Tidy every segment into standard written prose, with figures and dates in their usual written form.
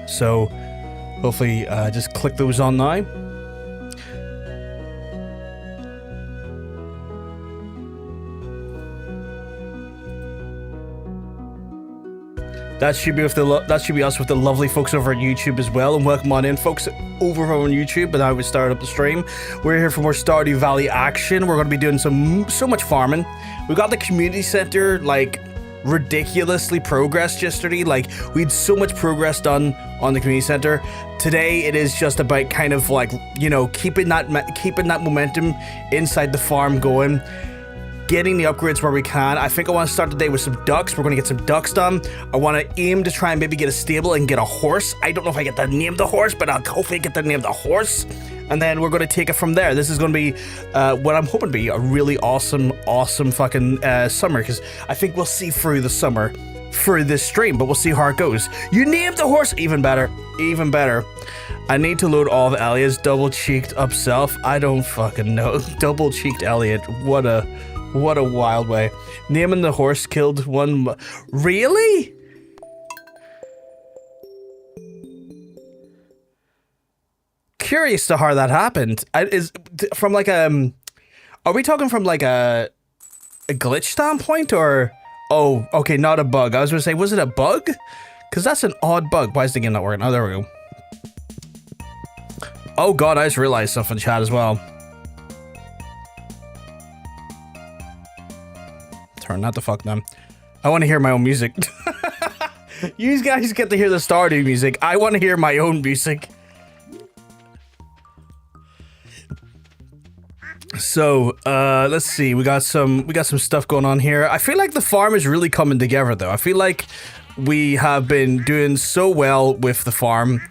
So hopefully just click those on now. That should be us with the lovely folks over at YouTube as well, and welcome on in, folks, over on YouTube. And I would start up the stream. We're here for more Stardew Valley action. We're going to be doing so much farming. We got the community center like ridiculously progressed yesterday. Like, we had so much progress done on the community center. Today it is just about kind of like, you know, keeping that momentum inside the farm going. Getting the upgrades where we can. I think I want to start the day with some ducks. We're going to get some ducks done. I want to aim to try and maybe get a stable and get a horse. I don't know if I get to name the horse, but I'll hopefully get to name the horse. And then we're going to take it from there. This is going to be what I'm hoping to be a really awesome fucking summer, because I think we'll see through the summer through this stream, but we'll see how it goes. You named the horse. Even better. Even better. I need to load all of Elliot's double-cheeked up self. I don't fucking know. Double-cheeked Elliot. What a wild way. Naming the horse killed one. Really? Curious to how that happened. Is from like are we talking from like a glitch standpoint, or? Oh, okay, not a bug. I was gonna say, was it a bug? Because that's an odd bug. Why is the game not working? Oh, there we go. Oh god, I just realized something in chat as well. Turn that the fuck down. I want to hear my own music. You guys get to hear the Stardew music. I want to hear my own music. So, let's see. We got some stuff going on here. I feel like the farm is really coming together, though. I feel like we have been doing so well with the farm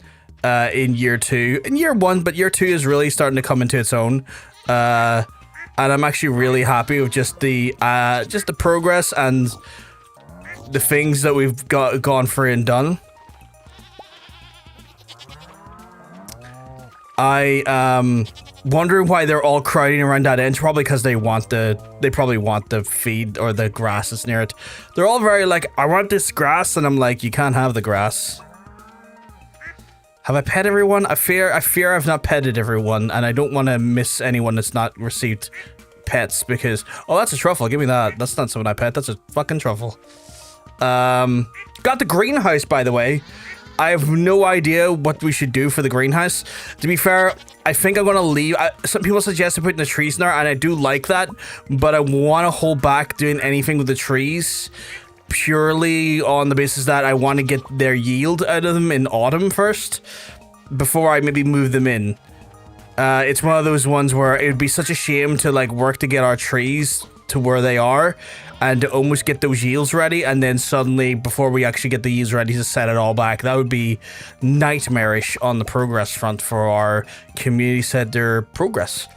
in year 2. In year 1, but year 2 is really starting to come into its own. And I'm actually really happy with just the progress and the things that we've gone through and done. I wondering why they're all crowding around that end. Probably because they probably want the feed or the grass that's near it. They're all very like, I want this grass, and I'm like, you can't have the grass. Have I pet everyone? I fear I've not petted everyone, and I don't want to miss anyone that's not received pets, because... Oh, that's a truffle. Give me that. That's not something I pet. That's a fucking truffle. Got the greenhouse, by the way. I have no idea what we should do for the greenhouse. To be fair, I think I'm going to leave... some people suggested putting the trees in there, and I do like that, but I want to hold back doing anything with the trees, purely on the basis that I want to get their yield out of them in autumn first, before I maybe move them in. It's one of those ones where it would be such a shame to like work to get our trees to where they are and to almost get those yields ready, and then suddenly, before we actually get the yields ready, to set it all back. That would be nightmarish on the progress front for our community center progress.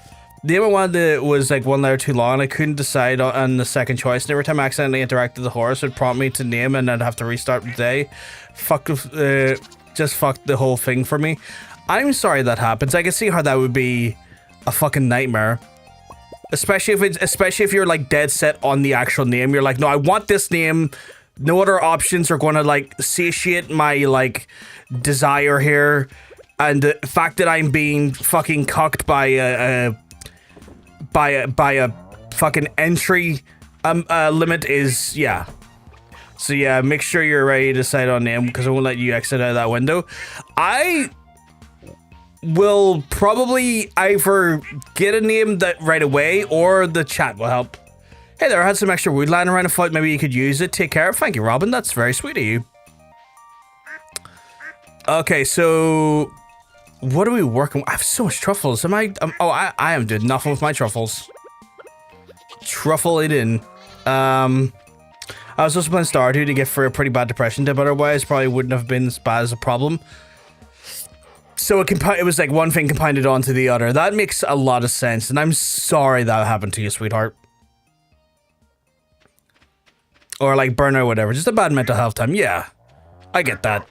The other one that was like one letter too long. I couldn't decide on the second choice, and every time I accidentally interacted with the horse, it would prompt me to name, and I'd have to restart the day. Just fuck the whole thing for me. I'm sorry that happens. I can see how that would be a fucking nightmare. Especially if you're like dead set on the actual name. You're like, no, I want this name. No other options are going to like satiate my like desire here. And the fact that I'm being fucking cucked by a fucking entry limit is, yeah. So yeah, make sure you're ready to decide on name, because I won't let you exit out of that window. I will probably either get a name that right away, or the chat will help. Hey there, I had some extra wood lying around. I thought maybe you could use it. Take care. Thank you, Robin. That's very sweet of you. Okay, so what are we working with? I have so much truffles. I am doing nothing with my truffles. Truffle it in. I was also playing Stardew to get through a pretty bad depression dip, otherwise probably wouldn't have been as bad as a problem. So it was like one thing compounded onto the other. That makes a lot of sense, and I'm sorry that happened to you, sweetheart. Or like burnout or whatever. Just a bad mental health time. Yeah, I get that.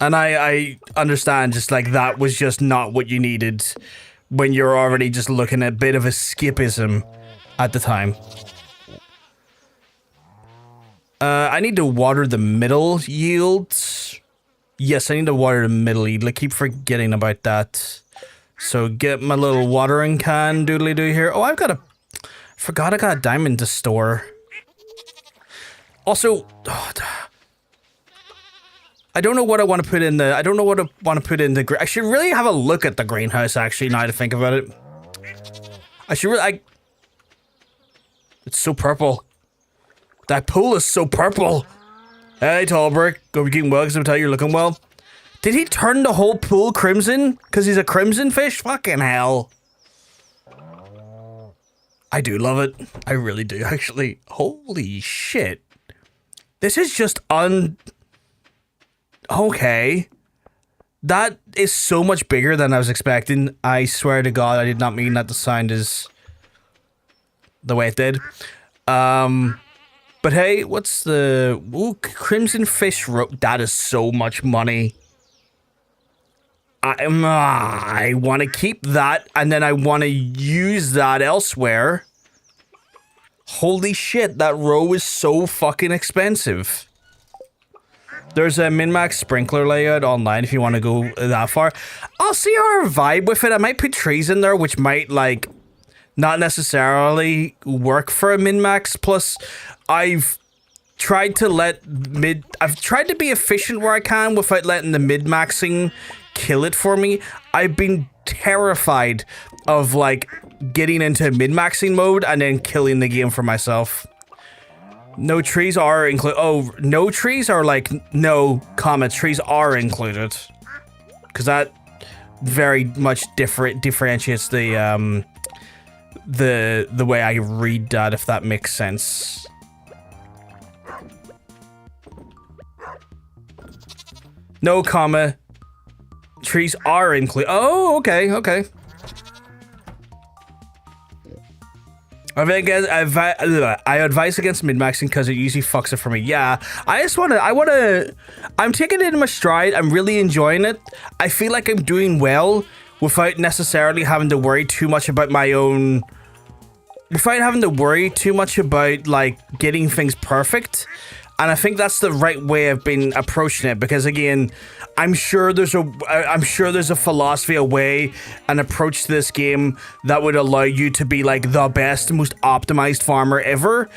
And I understand, just like that was just not what you needed when you're already just looking at a bit of escapism at the time. I need to water the middle yields. Yes, I need to water the middle. I keep forgetting about that. So get my little watering can doodly doo here. Oh, forgot I got a diamond to store. Also, I don't know what I want to put in the. I don't know what I want to put in the. I should really have a look at the greenhouse. Actually, now to think about it, I should really. It's so purple. That pool is so purple. Hey, Tallbrick. Go be keeping well because I'm telling you you're looking well. Did he turn the whole pool crimson? Because he's a crimson fish? Fucking hell. I do love it. I really do, actually. Holy shit. This is just Okay. That is so much bigger than I was expecting. I swear to God, I did not mean that the sound is the way it did. But hey, what's the... Ooh, Crimson Fish Rope. That is so much money. I want to keep that, and then I want to use that elsewhere. Holy shit, that row is so fucking expensive. There's a min-max sprinkler layout online if you want to go that far. I'll see our vibe with it. I might put trees in there, which might, like, not necessarily work for a min-max. Plus, I've tried to be efficient where I can without letting the mid-maxing kill it for me. I've been terrified of, like, getting into mid-maxing mode and then killing the game for myself. No trees are included. Oh, no trees are like, no, trees are included. Because that very much differentiates the way I read that, if that makes sense. No, trees are included. Oh, okay, okay. I advise against min-maxing because it usually fucks it for me. Yeah, I'm taking it in my stride. I'm really enjoying it. I feel like I'm doing well without necessarily having to worry too much about without having to worry too much about, like, getting things perfect. And I think that's the right way I've been approaching it, because again, I'm sure there's a philosophy, a way, an approach to this game that would allow you to be like the best, most optimized farmer ever.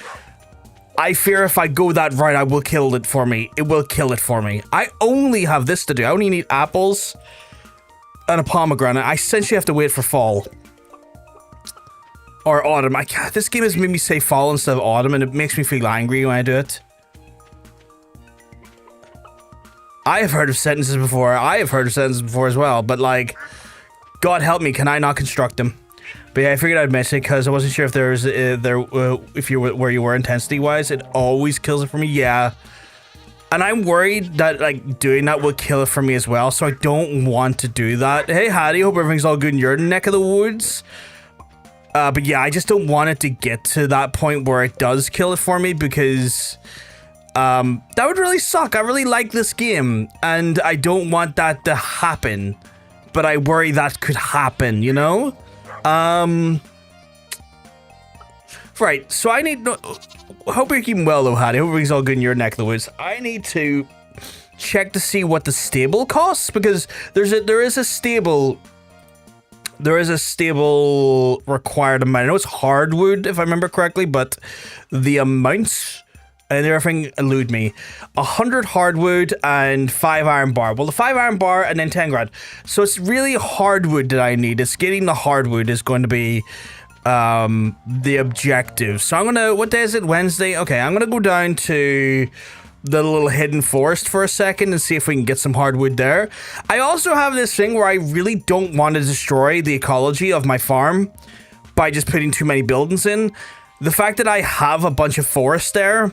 I fear if I go that route, I will kill it for me. It will kill it for me. I only have this to do. I only need apples and a pomegranate. I essentially have to wait for fall. Or autumn. This game has made me say fall instead of autumn, and it makes me feel angry when I do it. I have heard of sentences before. I have heard of sentences before as well, but, like, God help me, can I not construct them? But yeah, I figured I'd mention it because I wasn't sure if there's if you were where you were intensity wise. It always kills it for me. Yeah, and I'm worried that, like, doing that will kill it for me as well. So I don't want to do that. Hey Hattie, hope everything's all good in your neck of the woods. But yeah, I just don't want it to get to that point where it does kill it for me, because that would really suck. I really like this game, and I don't want that to happen, but I worry that could happen, you know? Right, so I need... hope you're keeping well, though, Hattie. Hope everything's all good in your neck of the woods. I need to check to see what the stable costs, because there is a stable required amount. I know it's hardwood, if I remember correctly, but the amounts... and everything elude me. 100 hardwood and 5 iron bar. Well, the 5 iron bar and then 10 grand. So it's really hardwood that I need. It's getting the hardwood is going to be the objective. So I'm gonna, what day is it? Wednesday? Okay, I'm gonna go down to the little hidden forest for a second and see if we can get some hardwood there. I also have this thing where I really don't want to destroy the ecology of my farm by just putting too many buildings in. The fact that I have a bunch of forest there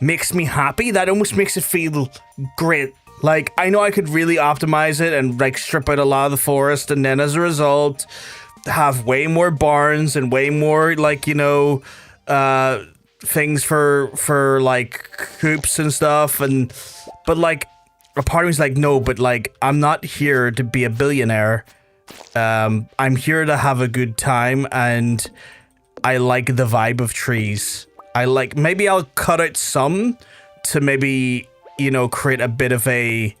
makes me happy. That almost makes it feel great. Like, I know I could really optimize it and, like, strip out a lot of the forest, and then as a result have way more barns and way more, like, you know, things for like coops and stuff. And but, like, a part of me's like, no, but, like, I'm not here to be a billionaire. I'm here to have a good time, and I like the vibe of trees. Maybe I'll cut out some to maybe, you know, create a bit of a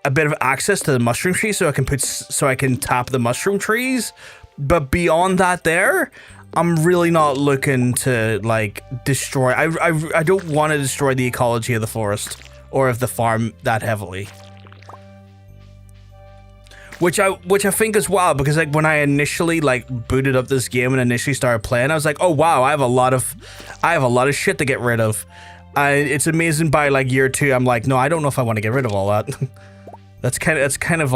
a bit of access to the mushroom tree so I can tap the mushroom trees. But beyond that I'm really not looking to like destroy. I don't want to destroy the ecology of the forest or of the farm that heavily. Which I think as well, because like when I initially like booted up this game and initially started playing, I was like, oh wow, I have a lot of shit to get rid of. It's amazing by like year 2, I'm like, no, I don't know if I want to get rid of all that. That's kind of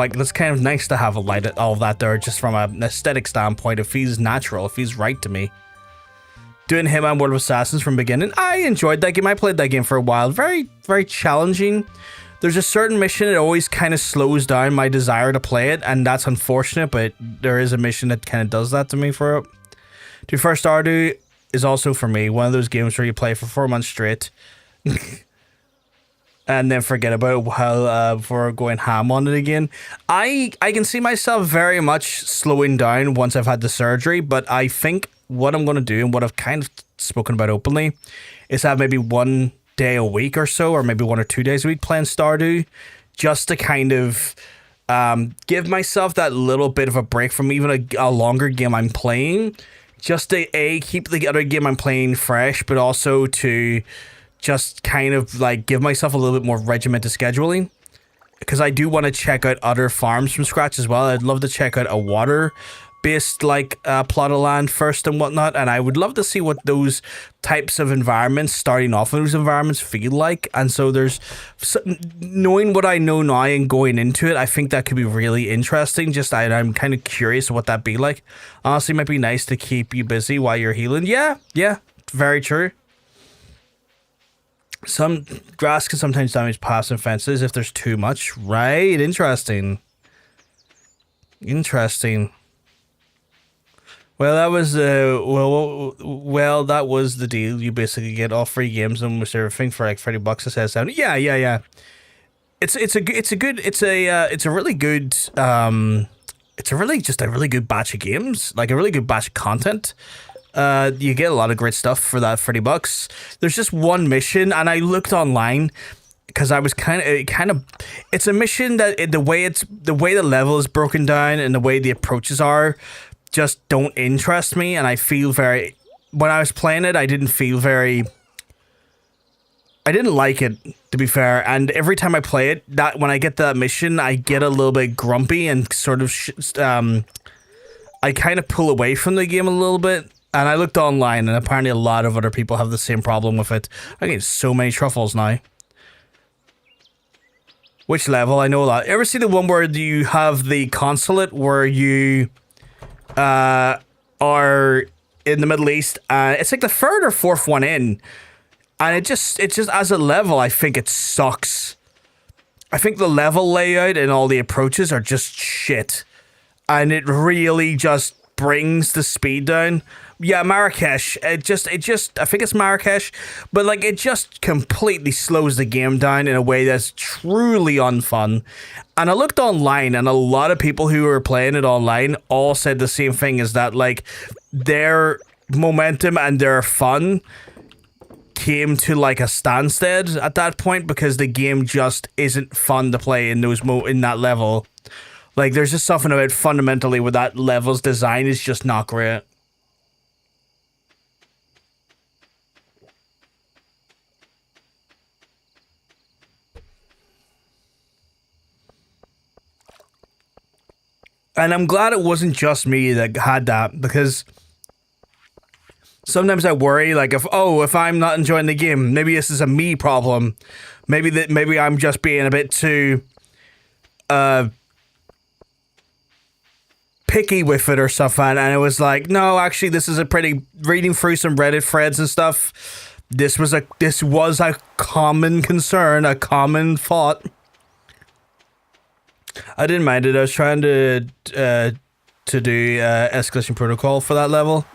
nice to have all that there, just from an aesthetic standpoint. It feels natural, it feels right to me. Doing Hitman World of Assassins from beginning, I enjoyed that game. I played that game for a while. Very, very challenging. There's a certain mission, it always kind of slows down my desire to play it, and that's unfortunate, but there is a mission that kind of does that to me for it. To first Stardew is also for me one of those games where you play for 4 months straight and then forget about it while before going ham on it again. I can see myself very much slowing down once I've had the surgery, but I think what I'm going to do, and what I've kind of spoken about openly, is have maybe 1 day a week or so, or maybe 1 or 2 days a week playing Stardew, just to kind of give myself that little bit of a break from even a longer game I'm playing, just to keep the other game I'm playing fresh, but also to just kind of like give myself a little bit more regimented scheduling, because I do want to check out other farms from scratch as well. I'd love to check out a water-based like plot of land first and whatnot, and I would love to see what those types of environments, starting off in those environments, feel like. And so knowing what I know now and going into it, I think that could be really interesting. I'm kind of curious what that'd be like. Honestly, it might be nice to keep you busy while you're healing. Yeah, very true. Some grass can sometimes damage paths and fences if there's too much. Right, interesting. Well, that was that was the deal. You basically get all free games and almost everything for like $30. It says down. Yeah. It's a really good batch of games, like a really good batch of content. You get a lot of great stuff for that $30. There's just one mission, and I looked online because I was it's a mission that the way the level is broken down and the way the approaches are just don't interest me, and I feel when I was playing it, I didn't like it, to be fair. And every time I play it, that when I get to that mission, I get a little bit grumpy and sort of I kind of pull away from the game a little bit. And I looked online, and apparently a lot of other people have the same problem with it. I get so many truffles now. Which level? I know a lot. Ever see the one where you have the consulate where you are in the Middle East? It's like the 3rd or 4th one in. And it just as a level, I think it sucks. I think the level layout and all the approaches are just shit. And it really just brings the speed down. Yeah, Marrakesh. I think it's Marrakesh, but like it just completely slows the game down in a way that's truly unfun. And I looked online, and a lot of people who were playing it online all said the same thing, is that like their momentum and their fun came to like a standstill at that point, because the game just isn't fun to play in in that level. Like there's just something about fundamentally with that level's design is just not great. And I'm glad it wasn't just me that had that, because sometimes I worry, like, if I'm not enjoying the game, maybe this is a me problem. Maybe I'm just being a bit too picky with it or something. And it was like, no, actually, this is reading through some Reddit threads and stuff. This was a common concern, a common thought. I didn't mind it. I was trying to do escalation protocol for that level.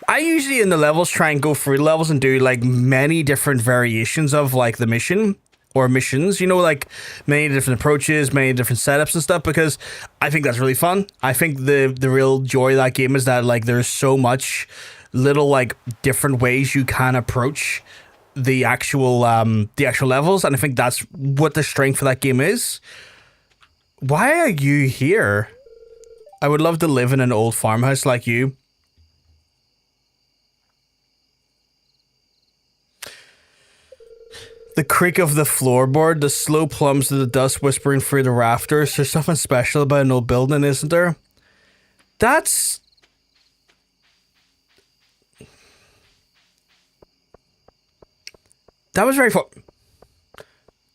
I usually in the levels try and go through levels and do like many different variations of like the mission or missions, like many different approaches, many different setups and stuff, because I think that's really fun. I think the real joy of that game is that like there's so much little like different ways you can approach the actual levels, and I think that's what the strength of that game is. Why are you here? I would love to live in an old farmhouse like you. The creak of the floorboard, the slow plums of the dust whispering through the rafters. There's something special about an old building, isn't there? That was very fun.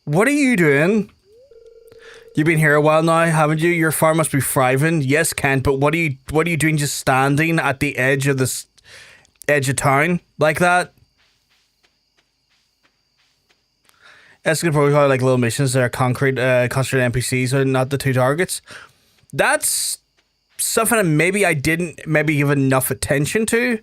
What are you doing? You've been here a while now, haven't you? Your farm must be thriving. Yes, Kent, but what are you doing just standing at the edge of town like that? Escape protocol like little missions that are concrete concentrated NPCs and not the two targets. That's something that maybe I didn't give enough attention to.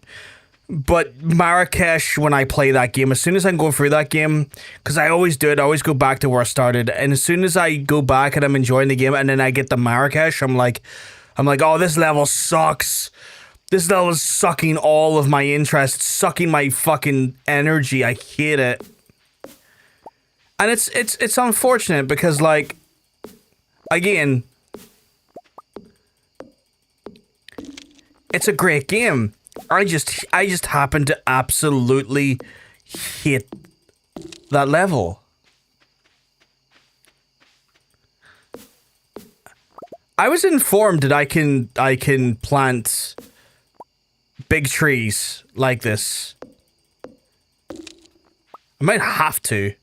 But Marrakesh, when I play that game, as soon as I'm going through that game, because I always do it, I always go back to where I started. And as soon as I go back and I'm enjoying the game and then I get to Marrakesh, I'm like, oh, this level sucks. This level is sucking all of my interest, sucking my fucking energy. I hate it. And it's unfortunate because, like, again, it's a great game. I just happen to absolutely hate that level. I was informed that I can plant big trees like this. I might have to.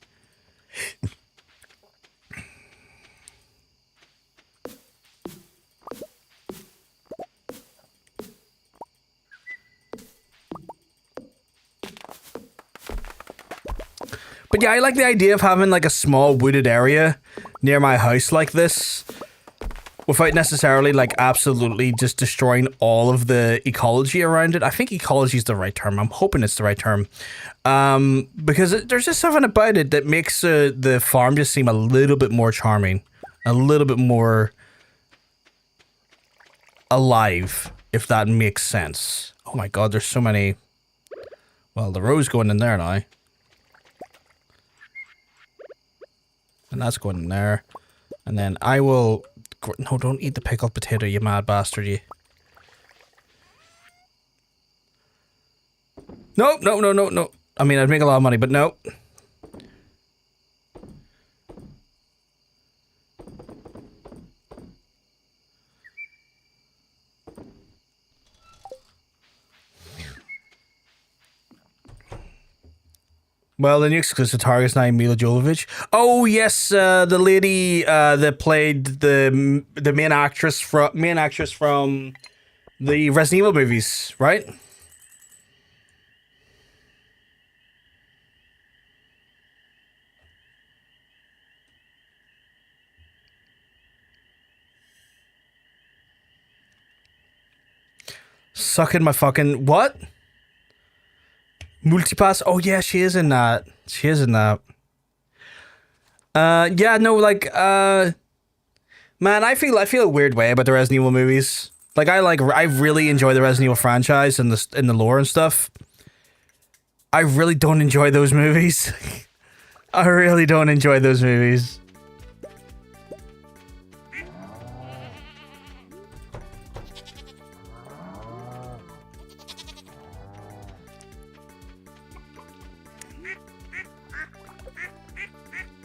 But yeah, I like the idea of having like a small wooded area near my house like this without necessarily like absolutely just destroying all of the ecology around it. I think ecology is the right term. I'm hoping it's the right term. Because there's just something about it that makes the farm just seem a little bit more charming. A little bit more alive, if that makes sense. Oh my god, there's so many. Well, the row's going in there now. And that's going in there. And then I will... No, don't eat the pickled potato, you mad bastard, you. No, no, no, no, no. I mean, I'd make a lot of money, but no. Well, the new exclusive target is now Mila Jovovich. Oh yes, the lady that played the main actress from the Resident Evil movies, right? Sucking my fucking what? Multipass? Oh yeah, she is in that. She is in that. Yeah, no, like, man, I feel a weird way about the Resident Evil movies. Like, I really enjoy the Resident Evil franchise and the lore and stuff. I really don't enjoy those movies. I really don't enjoy those movies.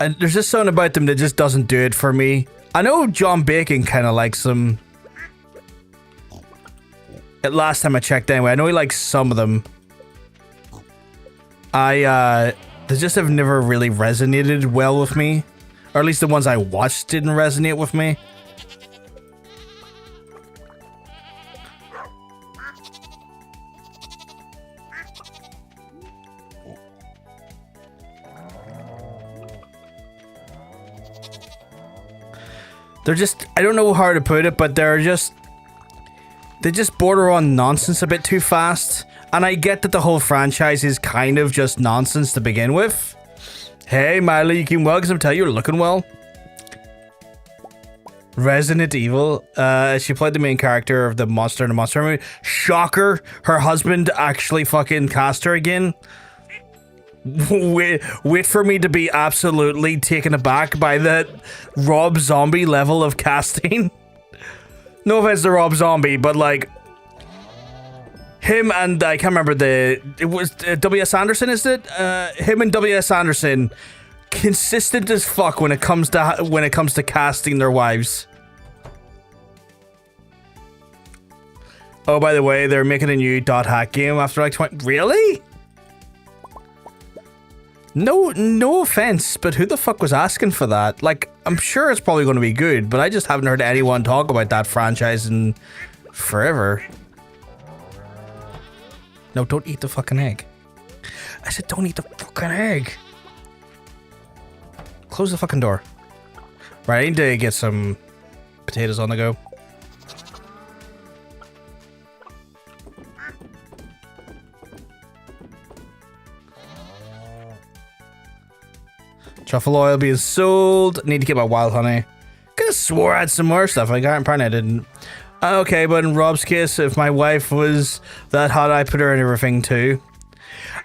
And there's just something about them that just doesn't do it for me. I know John Bacon kind of likes them. At last time I checked anyway, I know he likes some of them. They just have never really resonated well with me. Or at least the ones I watched didn't resonate with me. They're just, I don't know how to put it, but they just border on nonsense a bit too fast. And I get that the whole franchise is kind of just nonsense to begin with. Hey, Miley, you came well because I'm telling you, you're looking well. Resident Evil. She played the main character of the Monster in the Monster movie. Shocker, her husband actually fucking cast her again. Wait for me to be absolutely taken aback by the Rob Zombie level of casting. No offense to Rob Zombie, but like him and I can't remember it was W.S. Anderson, is it? Him and W.S. Anderson, consistent as fuck when it comes to casting their wives. Oh, by the way, they're making a new dot hack game after like 20. Really? No offense, but who the fuck was asking for that? Like, I'm sure it's probably going to be good, but I just haven't heard anyone talk about that franchise in forever. No, don't eat the fucking egg. I said don't eat the fucking egg. Close the fucking door. Right, I need to get some potatoes on the go. Truffle oil being sold. Need to get my wild honey. Could have swore I had some more stuff. Apparently I didn't. Okay, but in Rob's case, if my wife was that hot, I put her in everything too.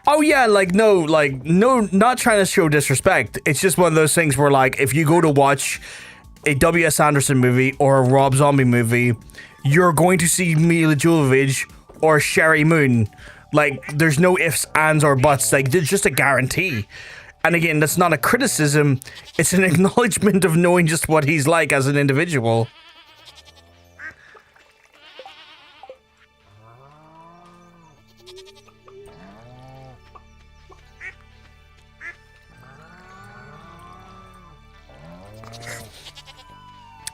Oh yeah, no, not trying to show disrespect. It's just one of those things where like, if you go to watch a W.S. Anderson movie or a Rob Zombie movie, you're going to see Mila Jovovich or Sherry Moon. Like, there's no ifs, ands, or buts. Like, there's just a guarantee. And again, that's not a criticism. It's an acknowledgement of knowing just what he's like as an individual.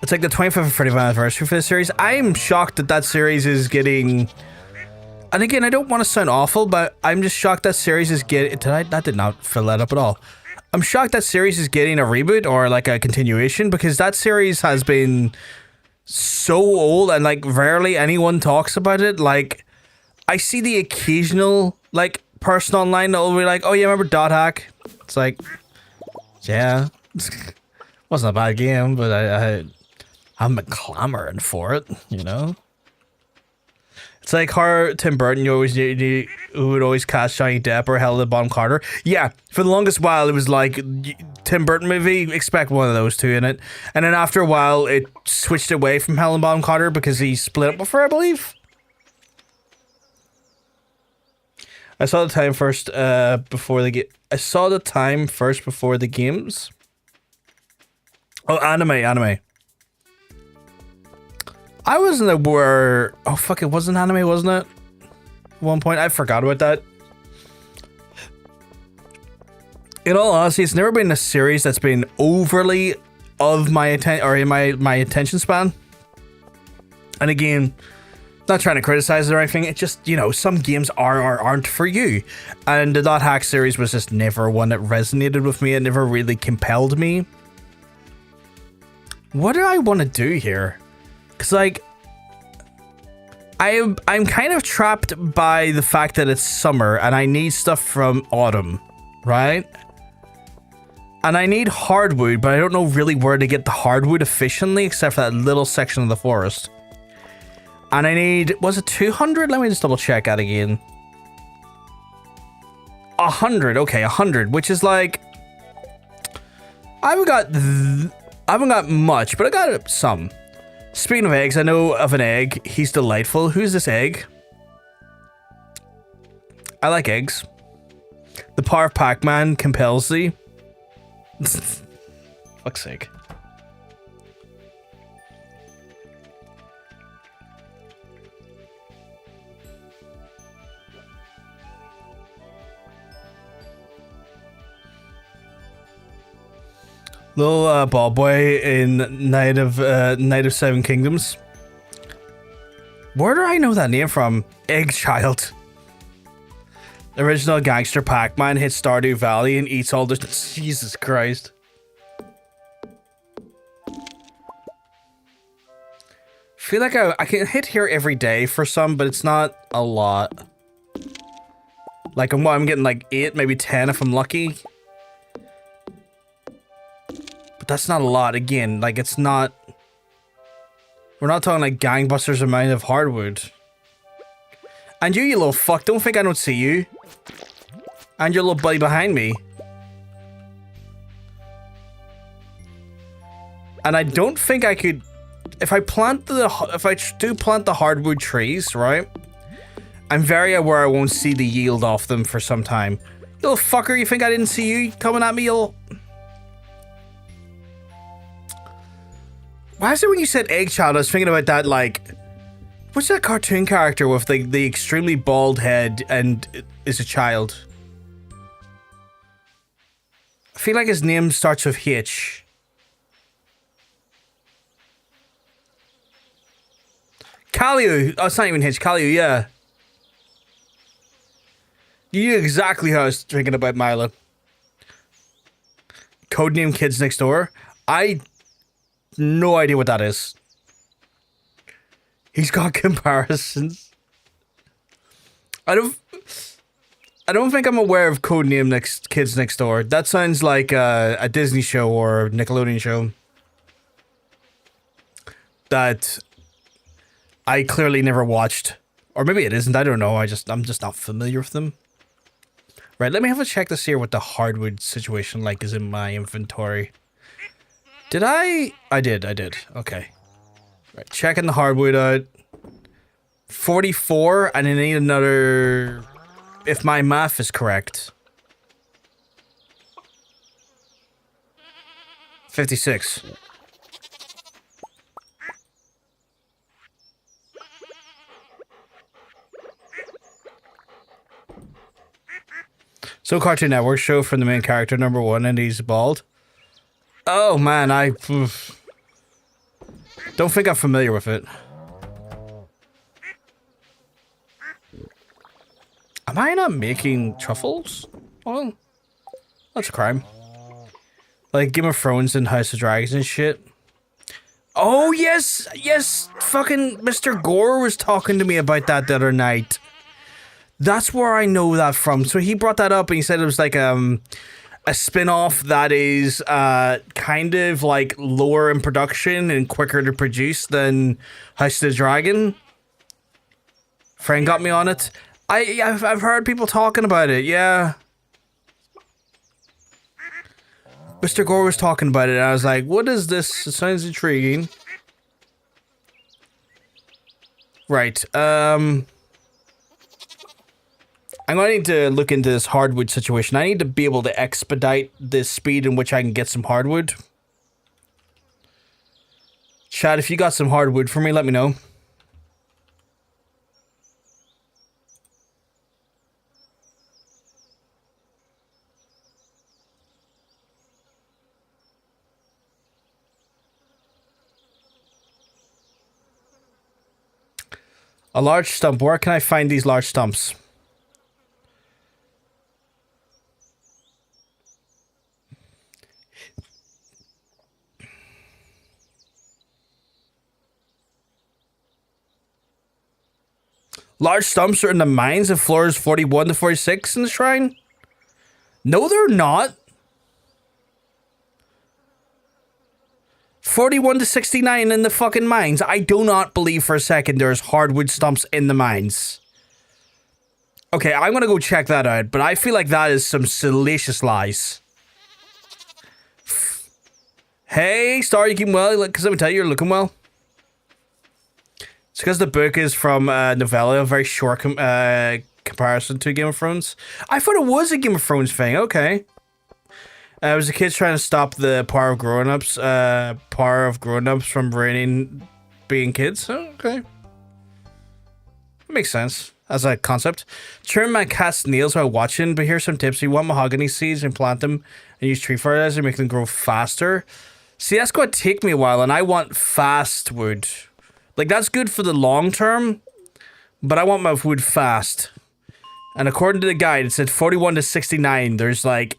It's like the 25th and 35th anniversary for the series. I'm shocked that series is getting... And again, I don't want to sound awful, but I'm just shocked that series is getting... That did not fill that up at all. I'm shocked that series is getting a reboot or like a continuation, because that series has been so old and like rarely anyone talks about it. Like, I see the occasional like person online that will be like, oh yeah, remember Dot Hack? It's like, yeah, wasn't a bad game, but I haven't been clamoring for it, you know? It's like how Tim Burton who would always cast Johnny Depp or Helena Bonham Carter. Yeah, for the longest while, it was like, Tim Burton movie, expect one of those two in it. And then after a while, it switched away from Helena Bonham Carter because he split up with her, I believe. I saw the time first before the game. I saw the time first before the games. Oh, anime. I wasn't aware. Oh fuck! It wasn't anime, wasn't it? At one point, I forgot about that. In all honesty, it's never been a series that's been overly of my attention or in my attention span. And again, not trying to criticize it or anything. It just, you know, some games are or aren't for you. And the Dot Hack series was just never one that resonated with me. It never really compelled me. What do I want to do here? Because, like, I'm kind of trapped by the fact that it's summer and I need stuff from autumn, right? And I need hardwood, but I don't know really where to get the hardwood efficiently except for that little section of the forest. And I need, was it 200? Let me just double check that again. 100, okay, 100, which is like, I haven't got much, but I got some. Speaking of eggs, I know of an egg. He's delightful. Who's this egg? I like eggs. The power of Pac-Man compels thee. Fuck's sake. Little ball boy in Night of Seven Kingdoms. Where do I know that name from? Egg Child. Original gangster Pac-Man hits Stardew Valley and eats all the... Jesus Christ. Feel like I can hit here every day for some, but it's not a lot. Like I'm getting like 8, maybe 10 if I'm lucky. But that's not a lot. Again, like it's not... We're not talking like gangbusters amount of hardwood. And you little fuck, don't think I don't see you. And your little buddy behind me. And I don't think I could... If I do plant the hardwood trees, right? I'm very aware I won't see the yield off them for some time. You little fucker, you think I didn't see you coming at me, you little... Why is it when you said egg child, I was thinking about that, like... What's that cartoon character with the extremely bald head and is a child? I feel like his name starts with H. Kalio. Oh, it's not even H. Kalio, yeah. You knew exactly how I was thinking about Milo. Codename Kids Next Door. I... No idea what that is. He's got comparisons. I don't think I'm aware of Codename Kids Next Door. That sounds like a Disney show or Nickelodeon show that I clearly never watched. Or maybe it isn't, I don't know. I'm just not familiar with them. Right, let me have a check to see what the hardwood situation like is in my inventory. Did I? I did. Okay. Right, checking the hardwood out. 44, and I need another... If my math is correct. 56. So Cartoon Network show from the main character, number 1, and he's bald. Oh man, I don't think I'm familiar with it. Am I not making truffles? Well, that's a crime. Like Game of Thrones and House of Dragons and shit. Oh yes, yes, fucking Mr. Gore was talking to me about that the other night. That's where I know that from. So he brought that up and he said it was like a spin-off that is kind of like lower in production and quicker to produce than House of the Dragon. Friend got me on it. I've heard people talking about it, yeah. Mr. Gore was talking about it and I was like, what is this? It sounds intriguing. Right, I'm going to need to look into this hardwood situation. I need to be able to expedite the speed in which I can get some hardwood. Chad, if you got some hardwood for me, let me know. A large stump. Where can I find these large stumps? Large stumps are in the mines of floors 41 to 46 in the shrine? No, they're not. 41 to 69 in the fucking mines. I do not believe for a second there's hardwood stumps in the mines. Okay, I'm gonna go check that out, but I feel like that is some salacious lies. Hey, Star, you keeping well? Because let me tell you, you're looking well. It's because the book is from novella, a very short comparison to Game of Thrones. I thought it was a Game of Thrones thing, okay. It was the kids trying to stop the power of grown-ups from being kids. Oh, okay. That makes sense as a concept. Trim my cat's nails while watching, but here's some tips. You want mahogany seeds and plant them and use tree fertilizer to make them grow faster. See, that's going to take me a while, and I want fast wood. Like, that's good for the long term, but I want my wood fast. And according to the guide, it said 41 to 69. There's, like,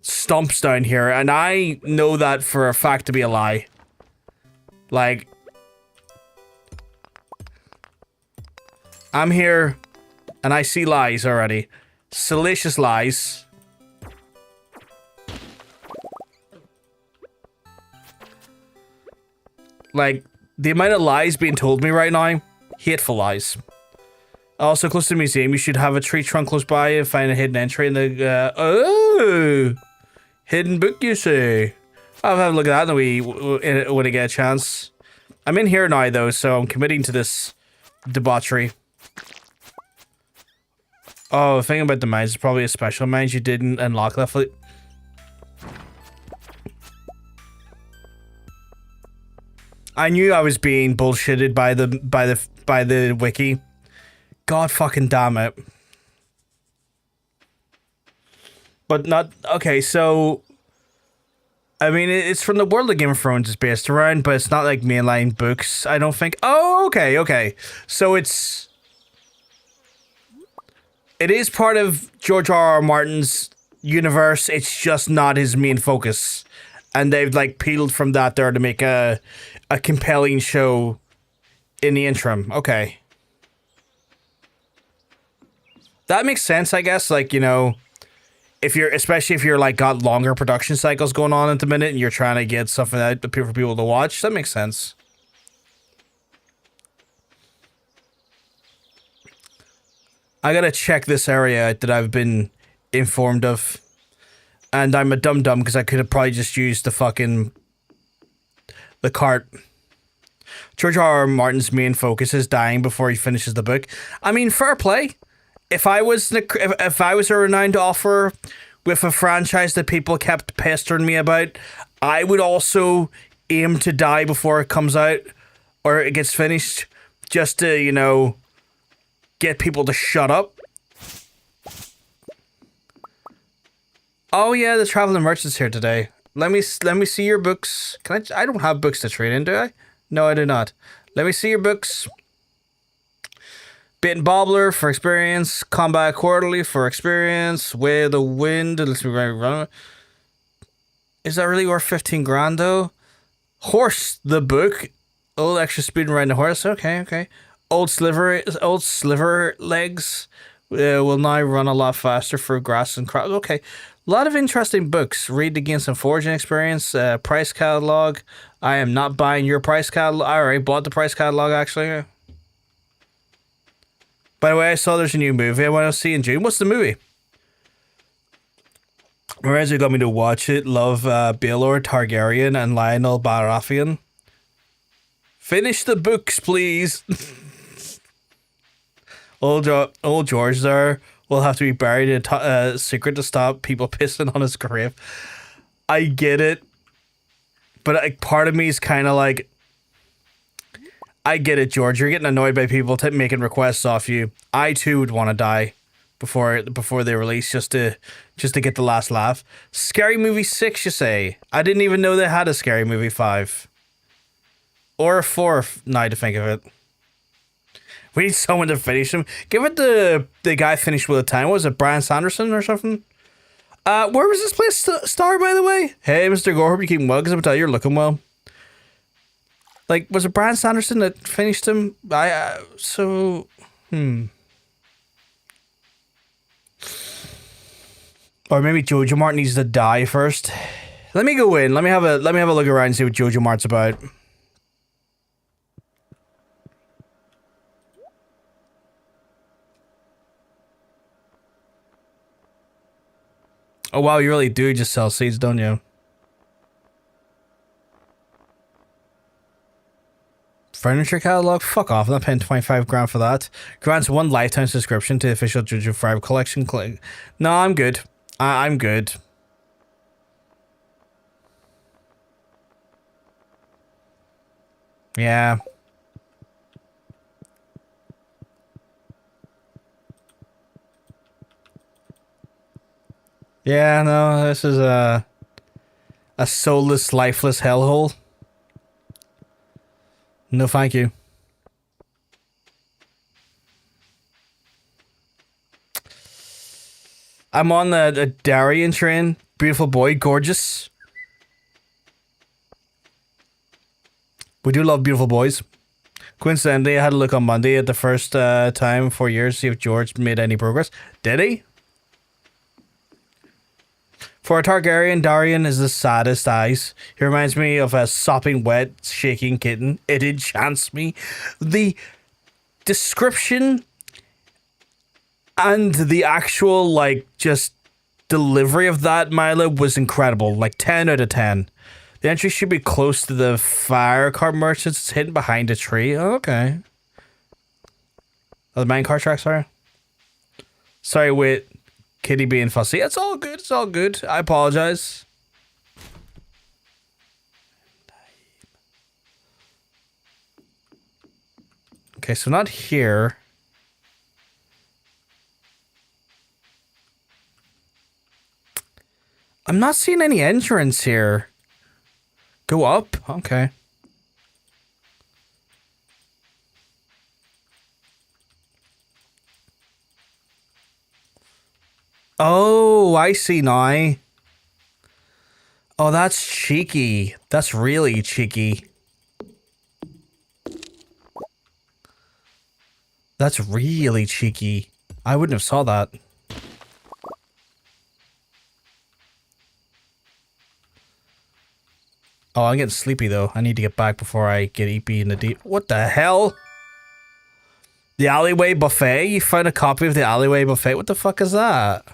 stumps down here, and I know that for a fact to be a lie. Like, I'm here, and I see lies already. Salacious lies. Like, the amount of lies being told me right now, hateful lies. Also, close to the museum, you should have a tree trunk close by and find a hidden entry in the... oh! Hidden book, you say? I'll have a look at that when I get a chance. I'm in here now, though, so I'm committing to this debauchery. Oh, the thing about the mines is probably a special mines you didn't unlock that for... I knew I was being bullshitted by the wiki. God fucking damn it. But not... Okay, so... I mean, it's from the world of Game of Thrones it's based around, but it's not like mainline books, I don't think. Oh, okay. So it is part of George R.R. Martin's universe, it's just not his main focus. And they've, like, peeled from that there to make a compelling show in the interim. Okay. That makes sense, I guess. Like, you know, especially if you're like got longer production cycles going on at the minute and you're trying to get something out for people to watch, that makes sense. I gotta check this area out that I've been informed of. And I'm a dum-dum because I could have probably just used the cart. George R.R. Martin's main focus is dying before he finishes the book. I mean, fair play. If I was a renowned author with a franchise that people kept pestering me about, I would also aim to die before it comes out or it gets finished, just to, you know, get people to shut up. Oh yeah, the traveling merchant's here today. Let me see your books. I don't have books to trade in, do I? No, I do not. Let me see your books. Bit and Bobbler for experience. Combat Quarterly for experience. Way of the Wind. Let's run. Is that really worth 15 grand though? Horse the book. Old extra speed around the horse. Okay. Old sliver legs will now run a lot faster through grass and crop. Okay. A lot of interesting books. Read to gain some foraging experience. Price catalog. I am not buying your price catalog. I already bought the price catalog actually. By the way, I saw there's a new movie I want to see in June. What's the movie? Lorenzo got me to watch it. Love Baelor Targaryen and Lionel Baratheon. Finish the books, please. Old George there will have to be buried in a secret to stop people pissing on his grave. I get it. But like, part of me is kind of like, I get it, George. You're getting annoyed by people making requests off you. I too would want to die before they release, just to get the last laugh. Scary Movie 6, you say? I didn't even know they had a Scary Movie 5. Or a 4, now to think of it. We need someone to finish them. Give it the guy finished with a time. Was it Brian Sanderson or something? Where was this place star, by the way? Hey, Mr. Gore, hope you keep well, because I can tell you're looking well. Like, was it Brian Sanderson that finished him? Or maybe JojaMart needs to die first. Let me go in. Let me have a look around and see what JojaMart's about. Oh wow, you really do just sell seeds, don't you? Furniture catalog? Fuck off, I'm not paying 25 grand for that. Grants 1 lifetime subscription to the official JoJo 5 collection. No, I'm good. I'm good. Yeah. Yeah, no, this is a soulless, lifeless hellhole. No, thank you. I'm on the Darien train. Beautiful boy, gorgeous. We do love beautiful boys. Coincidentally, I had a look on Monday at the first time in 4 years to see if George made any progress. Did he? For a Targaryen, Darien is the saddest eyes. He reminds me of a sopping wet, shaking kitten. It enchants me. The description And the actual, like, just delivery of that, Milo, was incredible. Like, 10 out of 10. The entry should be close to the fire cart merchants. It's hidden behind a tree. Oh, okay. Oh, the mine cart track, sorry. Sorry, with Kitty being fussy. It's all good. It's all good. I apologize. Okay, so not here. I'm not seeing any entrance here. Go up? Okay. Oh, I see now. Oh, that's cheeky. That's really cheeky. That's really cheeky. I wouldn't have saw that. Oh, I'm getting sleepy though. I need to get back before I get EP in the deep. What the hell? The Alleyway buffet? You found a copy of the Alleyway buffet? What the fuck is that?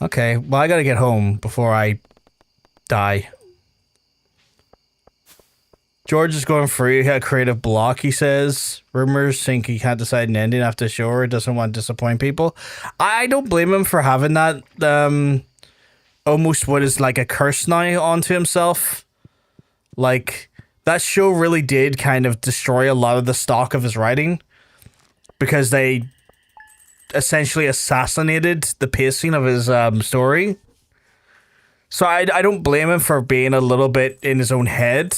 Okay, well, I gotta get home before I die. George is going free. He had a creative block, he says. Rumors think he can't decide an ending after the show or doesn't want to disappoint people. I don't blame him for having that, almost what is like a curse now onto himself. Like, that show really did kind of destroy a lot of the stock of his writing because they essentially assassinated the pacing of his story. So I don't blame him for being a little bit in his own head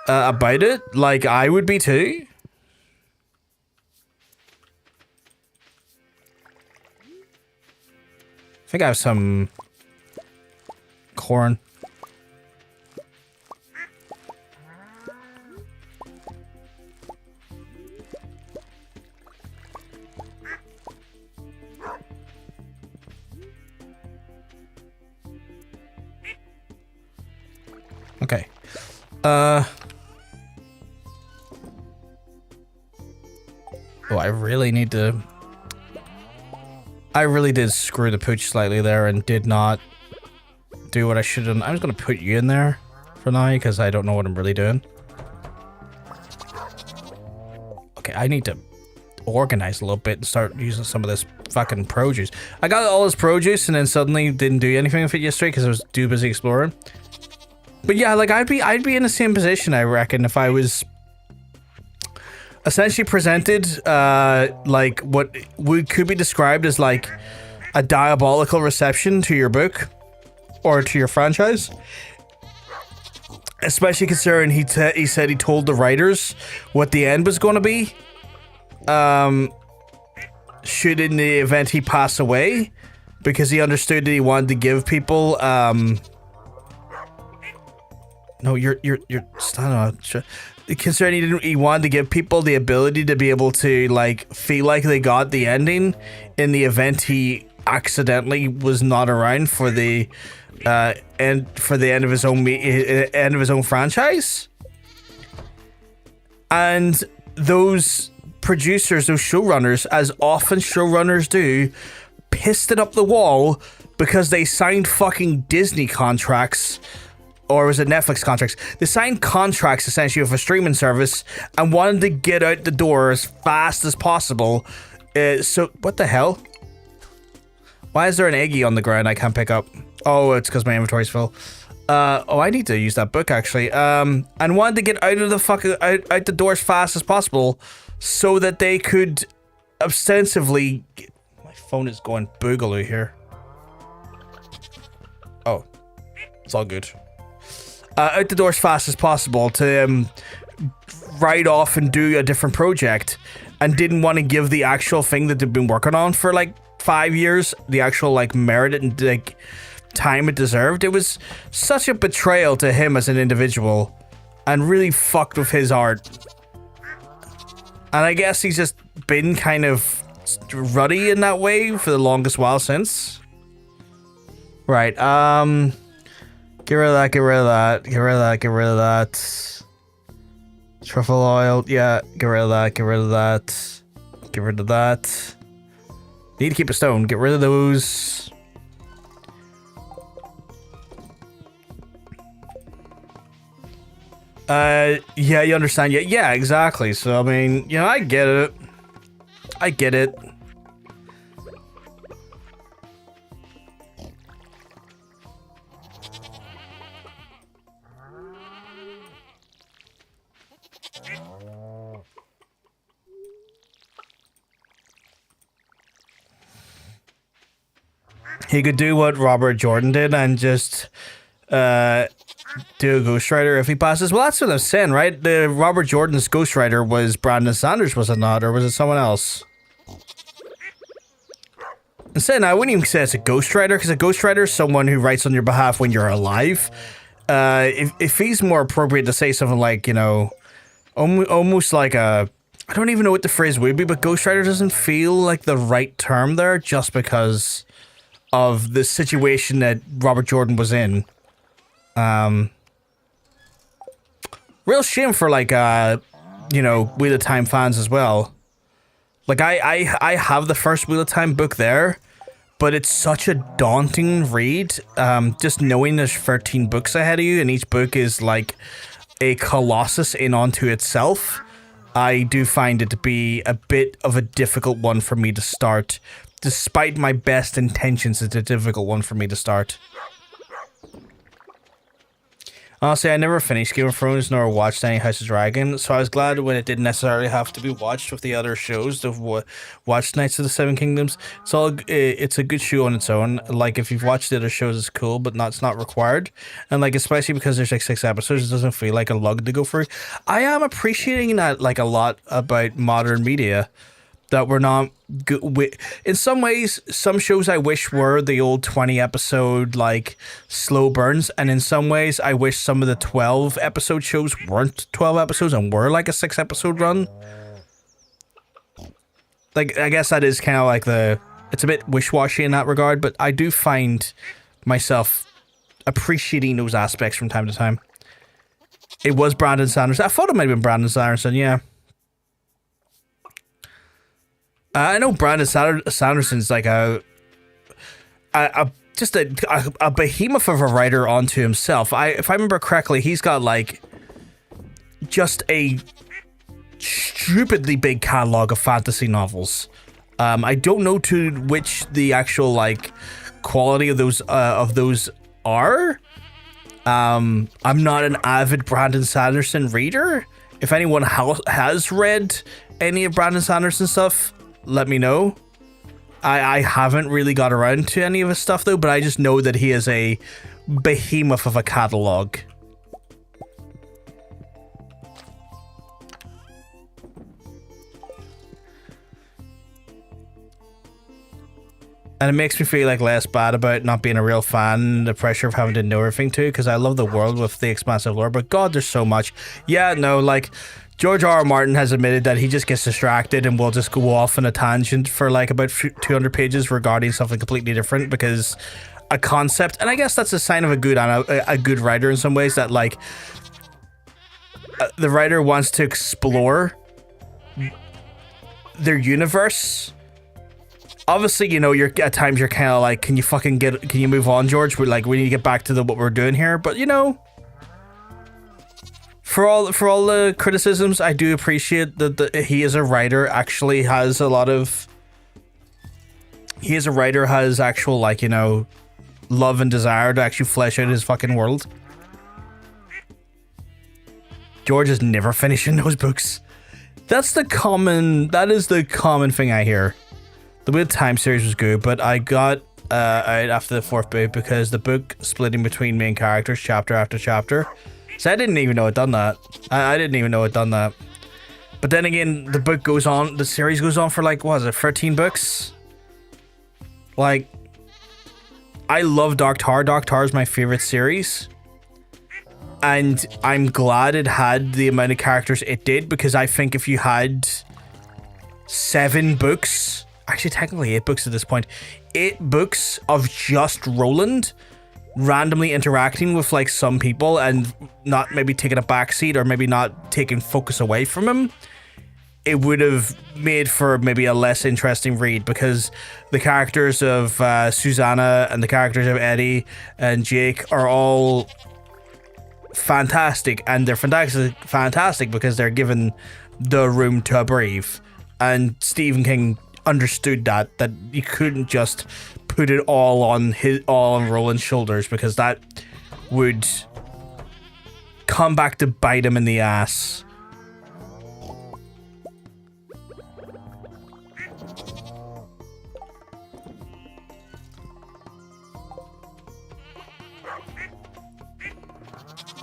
about it. Like, I would be too. I think I have some corn. Okay. Oh, I really need to... I really did screw the pooch slightly there and did not do what I should have done. I'm just going to put you in there for now because I don't know what I'm really doing. Okay, I need to organize a little bit and start using some of this fucking produce. I got all this produce and then suddenly didn't do anything with it yesterday because I was too busy exploring. But yeah, like I'd be in the same position, I reckon, if I was essentially presented like what could be described as like a diabolical reception to your book or to your franchise. Especially considering he said he told the writers what the end was going to be. Should in the event he pass away, because he understood that he wanted to give people no, you're standing on. Considering he wanted to give people the ability to be able to like feel like they got the ending in the event he accidentally was not around for the end of his own franchise. And those producers, those showrunners, as often showrunners do, pissed it up the wall because they signed fucking Disney contracts. Or was it Netflix contracts? They signed contracts essentially with a streaming service and wanted to get out the door as fast as possible. So, what the hell? Why is there an eggie on the ground I can't pick up? Oh, it's because my inventory's full. Oh, I need to use that book actually. And wanted to get out of the fucking out the door as fast as possible so that they could ostensibly. My phone is going boogaloo here. Oh, it's all good. Out the door as fast as possible to ride off and do a different project, and didn't want to give the actual thing that they've been working on for like 5 years the actual like merit and like time it deserved. It was such a betrayal to him as an individual and really fucked with his art. And I guess he's just been kind of ruddy in that way for the longest while since. Right, get rid of that, get rid of that, get rid of that, get rid of that. Truffle oil, yeah, get rid of that, get rid of that. Get rid of that. Need to keep a stone, get rid of those. Yeah, you understand. Yeah, exactly. So, I mean, you know, I get it. I get it. He could do what Robert Jordan did and just, do a Ghost Rider if he passes. Well, that's what I'm saying, right? The Robert Jordan's Ghost Rider was Brandon Sanders, was it not? Or was it someone else? I'm saying I wouldn't even say it's a Ghost Rider, because a Ghost Rider is someone who writes on your behalf when you're alive. If he's more appropriate to say something like, you know, almost like a... I don't even know what the phrase would be, but Ghost Rider doesn't feel like the right term there just because of the situation that Robert Jordan was in. Real shame for, like, you know, Wheel of Time fans as well. Like, I have the first Wheel of Time book there, but it's such a daunting read. Just knowing there's 13 books ahead of you, and each book is, like, a colossus in onto itself. I do find it to be a bit of a difficult one for me to start. Despite my best intentions, it's a difficult one for me to start. Honestly, I never finished Game of Thrones nor watched any House of Dragon, so I was glad when it didn't necessarily have to be watched with the other shows to watch Knights of the Seven Kingdoms. It's a good show on its own. Like, if you've watched the other shows, it's cool, but it's not required. And, like, especially because there's, like, 6 episodes, it doesn't feel like a lug to go through. I am appreciating that, like, a lot about modern media. That we're not good. In some ways, some shows I wish were the old 20 episode like slow burns, and in some ways I wish some of the 12 episode shows weren't 12 episodes and were like a 6 episode run. Like, I guess that is kind of like it's a bit wish-washy in that regard, but I do find myself appreciating those aspects from time to time. It was Brandon Sanderson. I thought it might have been Brandon Sanderson, yeah. I know Brandon Sanderson's like just a behemoth of a writer onto himself. If I remember correctly, he's got like just a stupidly big catalog of fantasy novels. I don't know to which the actual like quality of those are. I'm not an avid Brandon Sanderson reader. If anyone has read any of Brandon Sanderson stuff, let me know. I haven't really got around to any of his stuff though, but I just know that he is a behemoth of a catalog. And it makes me feel like less bad about not being a real fan, the pressure of having to know everything too, because I love the world with the expansive lore, but God, there's so much. Yeah, no, like, George R. R. Martin has admitted that he just gets distracted and will just go off on a tangent for like about 200 pages regarding something completely different because a concept, and I guess that's a sign of a good writer in some ways, that like the writer wants to explore their universe. Obviously, you know, at times you're kind of like, can you move on, George? We need to get back to what we're doing here, but you know. For all the criticisms, I do appreciate that he as a writer actually has a lot of... He as a writer has actual, like, you know, love and desire to actually flesh out his fucking world. George is never finishing those books. That is the common thing I hear. The Wheel of Time series was good, but I got out after the 4th book because the book splitting between main characters chapter after chapter. So I didn't even know it done that. I didn't even know it done that. But then again, the book goes on, the series goes on for like, what is it, 13 books? Like, I love Dark Tower. Dark Tower is my favorite series. And I'm glad it had the amount of characters it did, because I think if you had 7 books, actually technically 8 books at this point, 8 books of just Roland, randomly interacting with like some people and not maybe taking a backseat or maybe not taking focus away from him, it would have made for maybe a less interesting read, because the characters of Susanna and the characters of Eddie and Jake are all fantastic, and they're fantastic because they're given the room to breathe. And Stephen King understood that you couldn't just put it all on Roland's shoulders, because that would come back to bite him in the ass.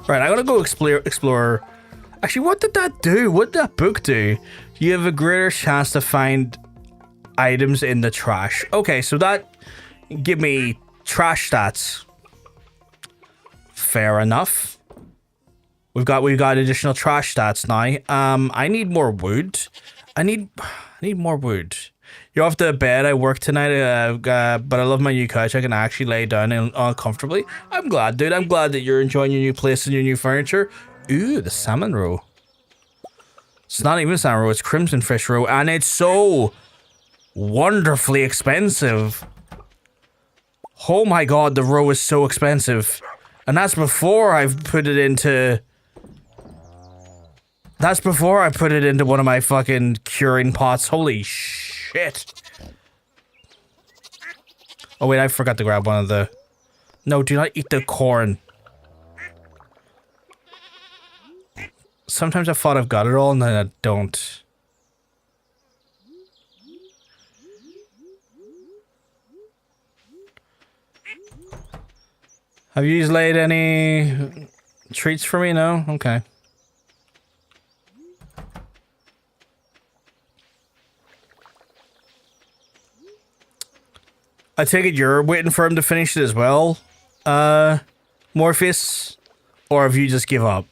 Right, I'm gonna go explore. Actually, what did that do? What did that book do? You have a greater chance to find items in the trash. Okay, so that give me trash stats. Fair enough. We've got additional trash stats now. I need more wood. I need more wood. You're off to bed. I work tonight, but I love my new couch. I can actually lay down comfortably. I'm glad, dude. I'm glad that you're enjoying your new place and your new furniture. Ooh, the salmon roe. It's not even salmon roe. It's crimson fish roe, and it's so wonderfully expensive. Oh my god, the roe is so expensive, and that's before I've put it into. That's before I put it into one of my fucking curing pots. Holy shit. Oh wait, I forgot to grab one of the... No, do not eat the corn. Sometimes I thought I've got it all and then I don't. Have you laid any treats for me? No? Okay. I take it you're waiting for him to finish it as well, Morpheus? Or have you just give up?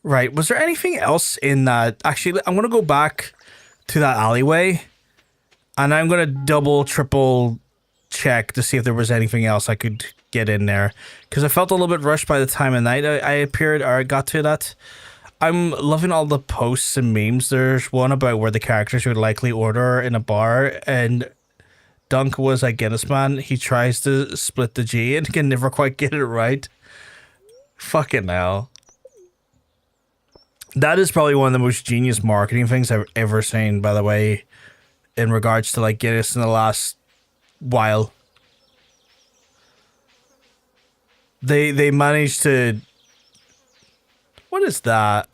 Right, was there anything else in that? Actually, I'm going to go back to that alleyway, and I'm going to double, triple check to see if there was anything else I could get in there. Because I felt a little bit rushed by the time of night I appeared, or I got to that. I'm loving all the posts and memes. There's one about where the characters would likely order in a bar, and Dunk was a Guinness man. He tries to split the G and can never quite get it right. Fucking hell. That is probably one of the most genius marketing things I've ever seen, by the way, in regards to like Guinness in the last while. They managed to... What is that?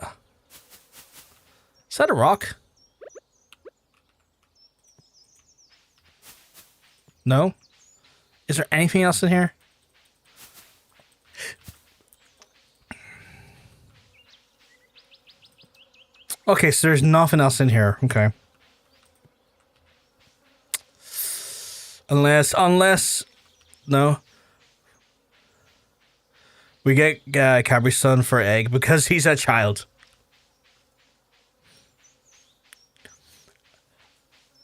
Is that a rock? No? Is there anything else in here? Okay, so there's nothing else in here. Okay. Unless, no. We get Caviar's son for egg because he's a child.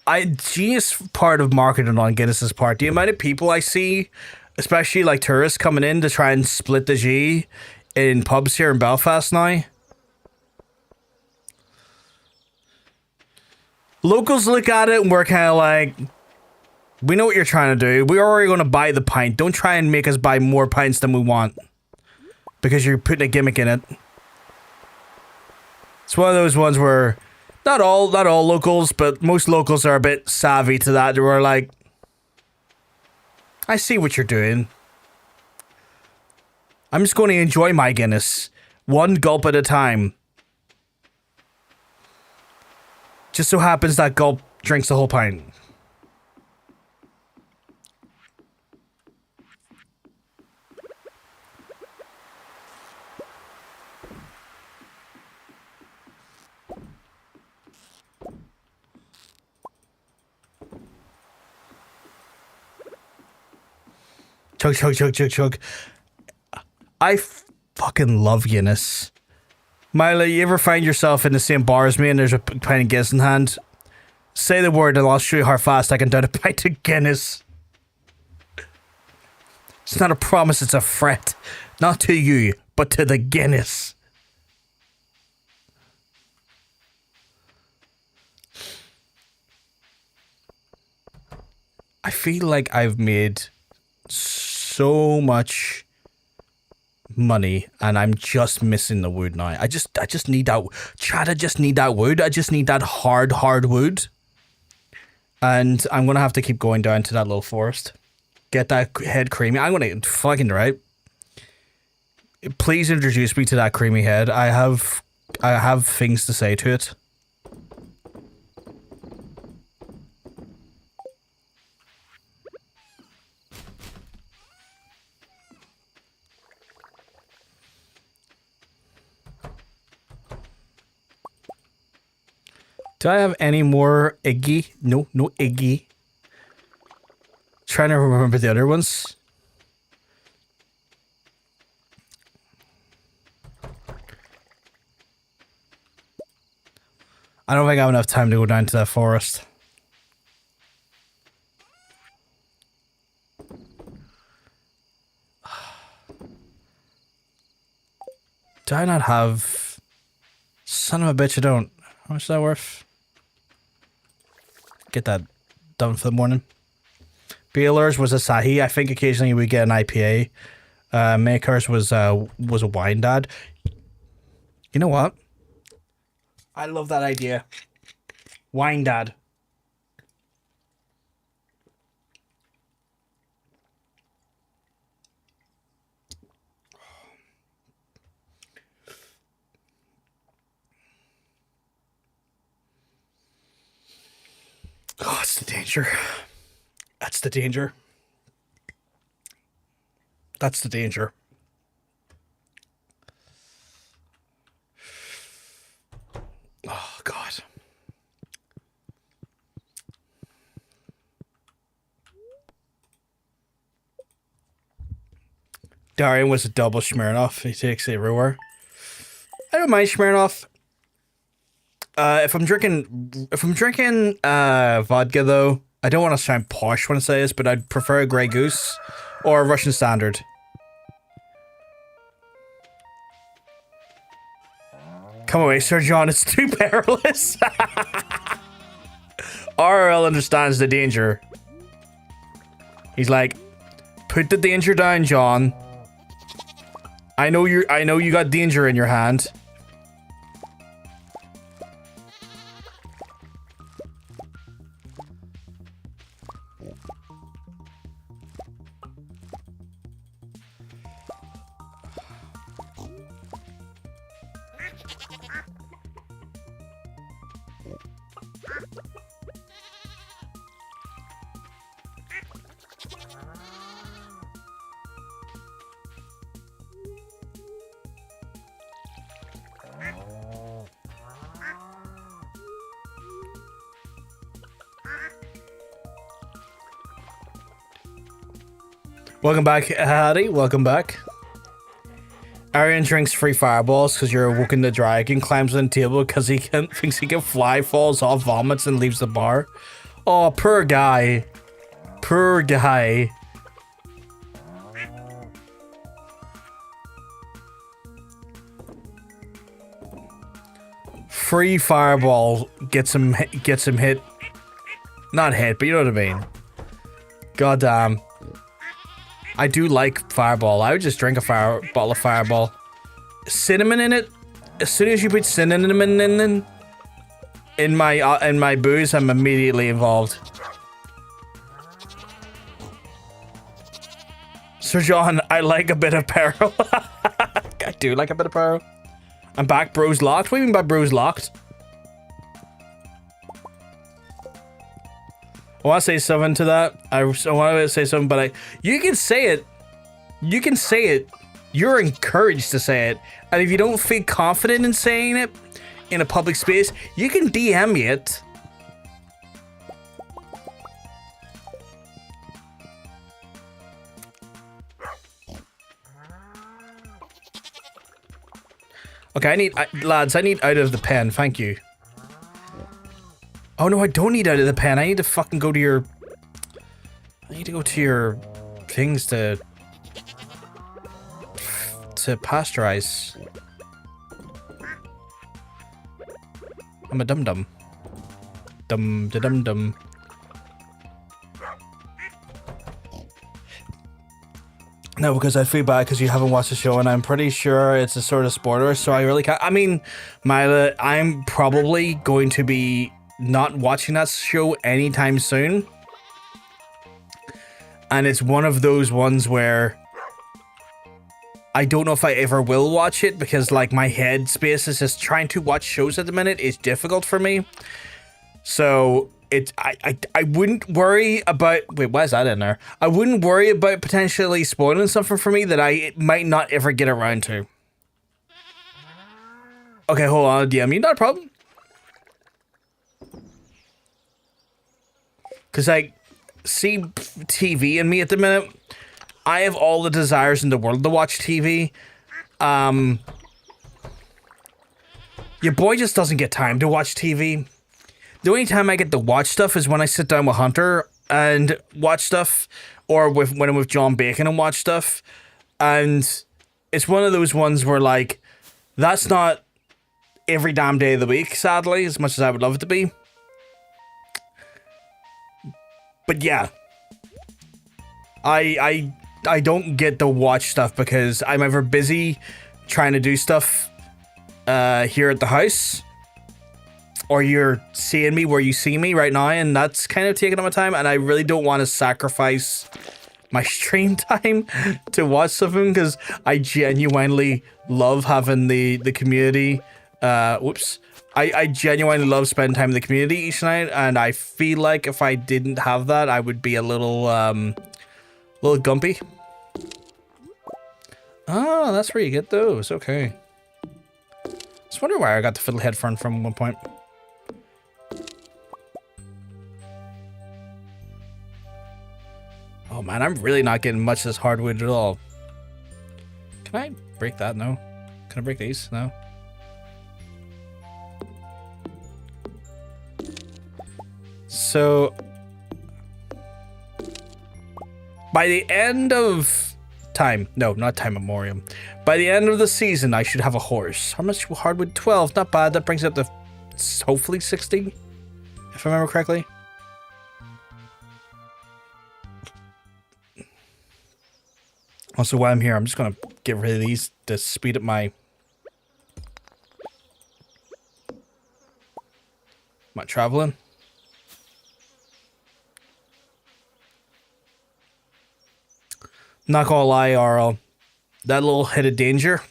Genius part of marketing on Guinness's part. The amount of people I see, especially like tourists coming in to try and split the G in pubs here in Belfast now. Locals look at it and we're kind of like, we know what you're trying to do. We're already going to buy the pint. Don't try and make us buy more pints than we want, because you're putting a gimmick in it. It's one of those ones where not all locals, but most locals are a bit savvy to that. They were like, I see what you're doing. I'm just going to enjoy my Guinness. One gulp at a time. Just so happens that gulp drinks the whole pint. Chug, chug, chug, chug, chug. I fucking love Guinness. Mila, you ever find yourself in the same bar as me and there's a pint of Guinness in hand? Say the word and I'll show you how fast I can down a pint of Guinness. It's not a promise, it's a threat. Not to you, but to the Guinness. I feel like I've made so much money and I'm just missing the wood now. I just need that. Chad, I just need that wood. I just need that hard wood. And I'm going to have to keep going down to that little forest. Get that head creamy. I'm going to fucking right. Please introduce me to that creamy head. I have things to say to it. Do I have any more Iggy? No Iggy. Trying to remember the other ones. I don't think I have enough time to go down to that forest. Do I not have... Son of a bitch, I don't. How much is that worth? Get that done for the morning. Baylor's was a Sahi. I think occasionally we get an IPA. Maker's was a wine dad. You know what? I love that idea. Wine dad. Oh, it's the danger. That's the danger. That's the danger. Oh, God. Darian was a double Smirnoff. He takes it everywhere. I don't mind Smirnoff. If I'm drinking vodka though, I don't want to sound posh when I say this, but I'd prefer a Grey Goose or a Russian Standard. Come away, Sir John, it's too perilous. RL understands the danger. He's like, put the danger down, John. I know you got danger in your hand. Welcome back, Hattie. Welcome back. Arian drinks free fireballs because you're awoken the dragon, climbs on the table because he thinks he can fly, falls off, vomits, and leaves the bar. Oh, poor guy. Poor guy. Free fireball gets him hit. Not hit, but you know what I mean. Goddamn. I do like Fireball. I would just drink a bottle of Fireball. Cinnamon in it. As soon as you put cinnamon in my booze, I'm immediately involved. Sir John, I like a bit of peril. I do like a bit of peril. I'm back. Bro's locked. What do you mean by bro's locked? I want to say something to that. I want to say something, but you can say it. You can say it. You're encouraged to say it. And if you don't feel confident in saying it in a public space, you can DM me it. Okay, lads, I need out of the pen. Thank you. Oh no, I don't need out of the pen. I need to fucking go to your... I need to go to your things to to pasteurize. I'm a dum-dum. Dum-da-dum-dum. No, because I feel bad because you haven't watched the show, and I'm pretty sure it's a sort of spoiler, so I really can't. I mean, Mila, I'm probably going to be not watching that show anytime soon. And it's one of those ones where I don't know if I ever will watch it, because like my head space is just trying to watch shows at the minute is difficult for me. So I wouldn't worry about, wait, why is that in there? I wouldn't worry about potentially spoiling something for me that I might not ever get around to. Okay, hold on, DM you, not a problem. Because I see TV in me at the minute. I have all the desires in the world to watch TV. Your boy just doesn't get time to watch TV. The only time I get to watch stuff is when I sit down with Hunter and watch stuff, or when I'm with John Bacon and watch stuff. And it's one of those ones where, like, that's not every damn day of the week, sadly, as much as I would love it to be. But yeah, I don't get to watch stuff because I'm either busy trying to do stuff here at the house, or you're seeing me where you see me right now, and that's kind of taking up my time, and I really don't want to sacrifice my stream time to watch something, because I genuinely love having the community. I genuinely love spending time in the community each night, and I feel like if I didn't have that, I would be a little gumpy. Oh, that's where you get those. Okay. Just wonder why I got the fiddlehead fern from one point. Oh man, I'm really not getting much of this hardwood at all. Can I break that? No. Can I break these? No. So, by the end of time, no, not time memoriam. By the end of the season, I should have a horse. How much hardwood? 12, not bad. That brings it up to hopefully 60, if I remember correctly. Also, while I'm here, I'm just gonna get rid of these to speed up my traveling. Not gonna lie, Arl, that little hit of danger.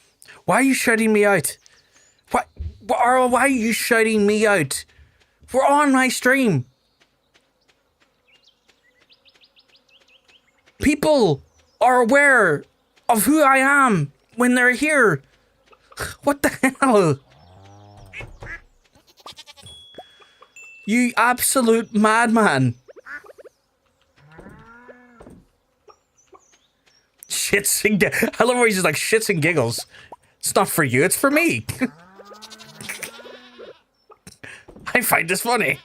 Why are you shouting me out? What, Arl? Why are you shouting me out? We're on my stream. People are aware of who I am when they're here. What the hell? You absolute madman. Shits and I love where he's just like shits and giggles. It's not for you, it's for me. I find this funny.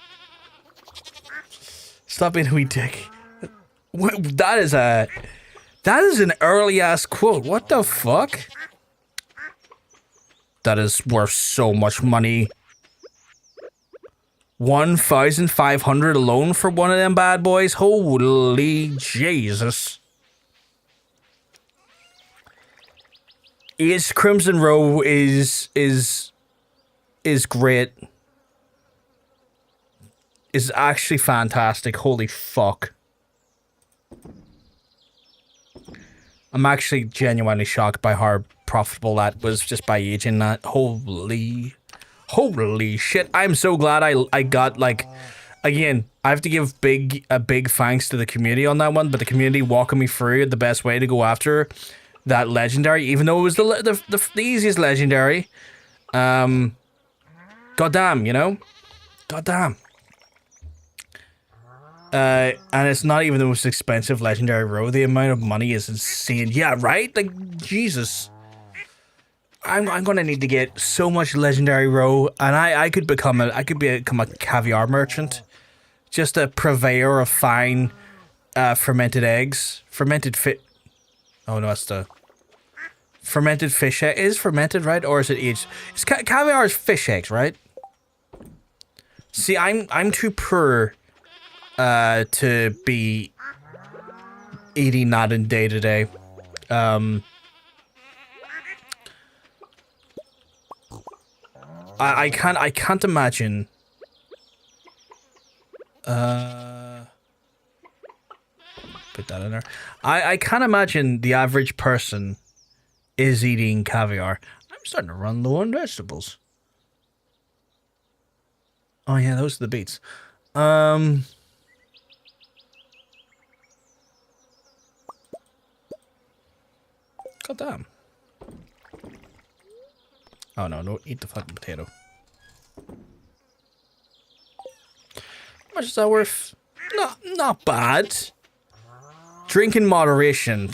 Stop being a wee dick. That is an early ass quote. What the fuck? That is worth so much money. 1,500 alone for one of them bad boys. Holy Jesus. Yes, Crimson Row is great. Is actually fantastic. Holy fuck. I'm actually genuinely shocked by how profitable that was just by aging that. Holy shit. I'm so glad I got, like, again, I have to give a big thanks to the community on that one, but the community walking me through the best way to go after that legendary, even though it was the easiest legendary. Goddamn, you know? Goddamn. And it's not even the most expensive legendary row. The amount of money is insane. Yeah, right? Like, Jesus. I'm gonna need to get so much legendary row, and I could become a caviar merchant. Just a purveyor of fine fermented eggs. Oh no, Fermented fish egg is fermented, right? Or is it aged? It's caviar is fish eggs, right? See, I'm too poor to be eating that in day to day. I can't imagine. Put that in there. I can't imagine the average person is eating caviar. I'm starting to run low on vegetables. Oh yeah, those are the beets. God damn. Oh no, don't eat the fucking potato. How much is that worth? Not bad. Drink in moderation.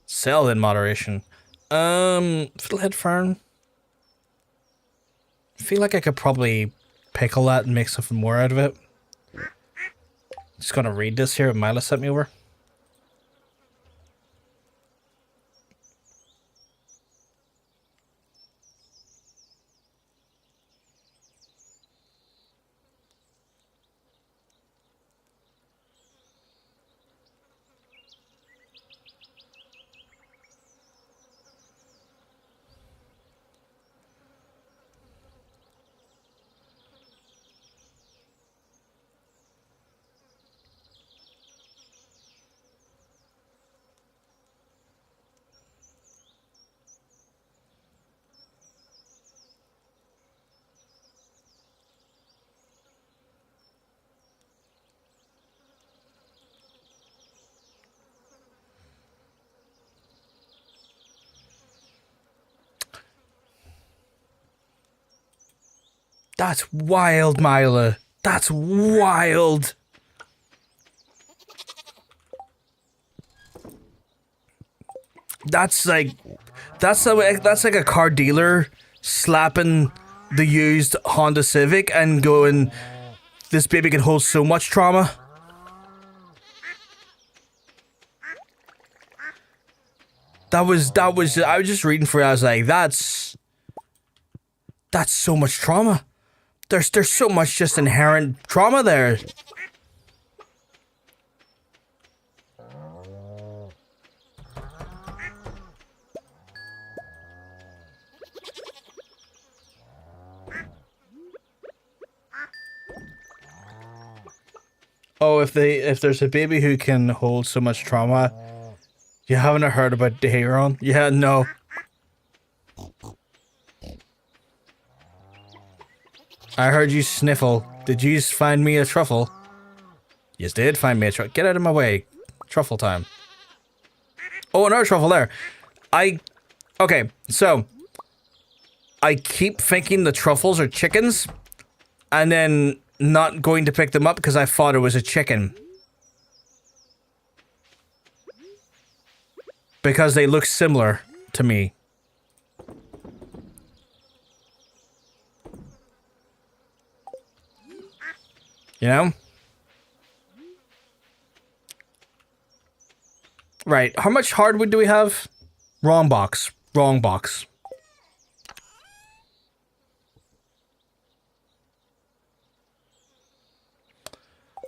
Sell in moderation. Fiddlehead fern. I feel like I could probably pickle that and make something more out of it. Just gonna read this here. Mila sent me over. That's wild, Mila. That's wild. That's like a car dealer slapping the used Honda Civic and going, this baby can hold so much trauma. I was just reading for you. I was like, that's so much trauma. There's so much just inherent trauma there. Oh, if there's a baby who can hold so much trauma, you haven't heard about Dehayron? Yeah, no. I heard you sniffle. Did you find me a truffle? Yes, did find me a truffle. Get out of my way. Truffle time. Oh, another truffle there. Okay, so I keep thinking the truffles are chickens and then not going to pick them up because I thought it was a chicken. Because they look similar to me. You know? Right, how much hardwood do we have? Wrong box. Wrong box.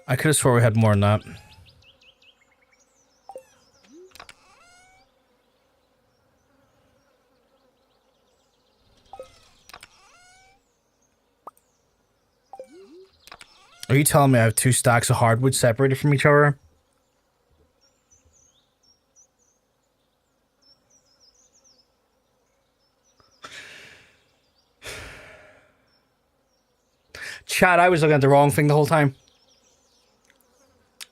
I could have swore we had more than that. Are you telling me I have 2 stacks of hardwood separated from each other? Chad, I was looking at the wrong thing the whole time.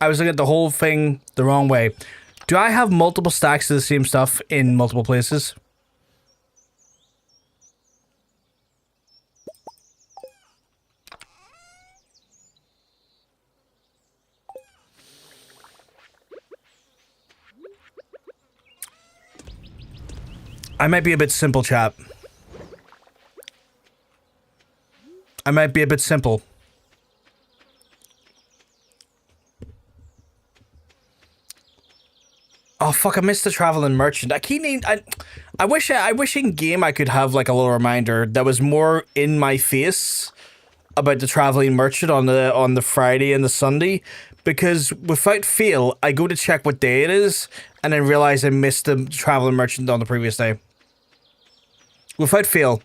I was looking at the whole thing the wrong way. Do I have multiple stacks of the same stuff in multiple places? I might be a bit simple, chap. I might be a bit simple. Oh fuck! I missed the traveling merchant. I wish in game I could have like a little reminder that was more in my face about the traveling merchant on the Friday and the Sunday, because without fail I go to check what day it is and then realize I missed the traveling merchant on the previous day. Without fail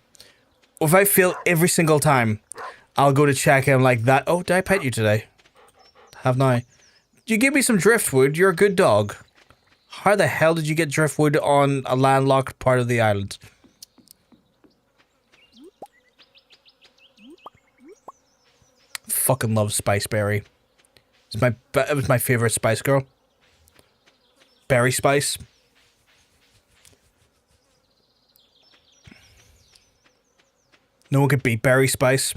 every single time I'll go to check and I'm like that. Oh, did I pet you today? Have I? You give me some driftwood. You're a good dog. How the hell did you get driftwood on a landlocked part of the island? Fucking love Spiceberry. It was my favorite Spice Girl. Berry Spice. No one could beat Berry Spice.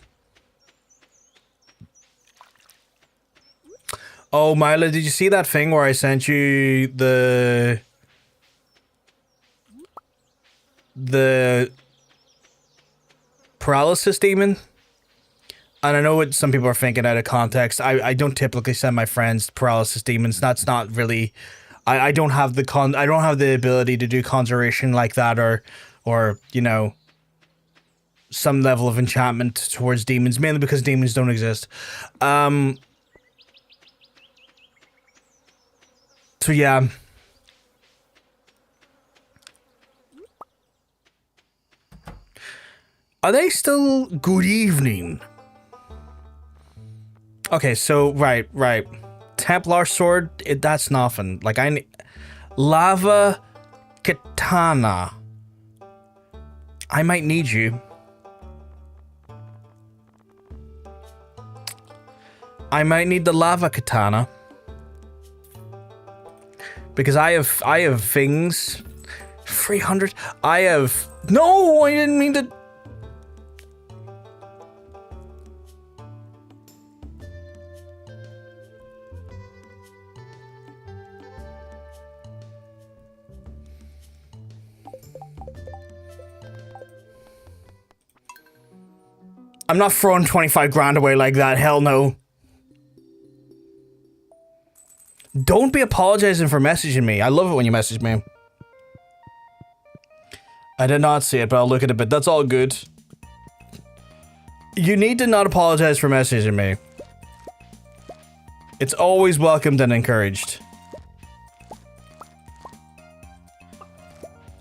Oh, Mila, did you see that thing where I sent you the paralysis demon? And I know what some people are thinking out of context. I don't typically send my friends paralysis demons. That's not really. I don't have the ability to do conjuration like that, or you know, some level of enchantment towards demons, mainly because demons don't exist. So yeah. Are they still good evening? Okay, so right. Templar sword, that's nothing. Like I need lava katana. I might need you. I might need the lava katana. Because I have things. 300. No, I didn't mean to. I'm not throwing 25 grand away like that. Hell no. Don't be apologizing for messaging me. I love it when you message me. I did not see it, but I'll look at it, but that's all good. You need to not apologize for messaging me. It's always welcomed and encouraged.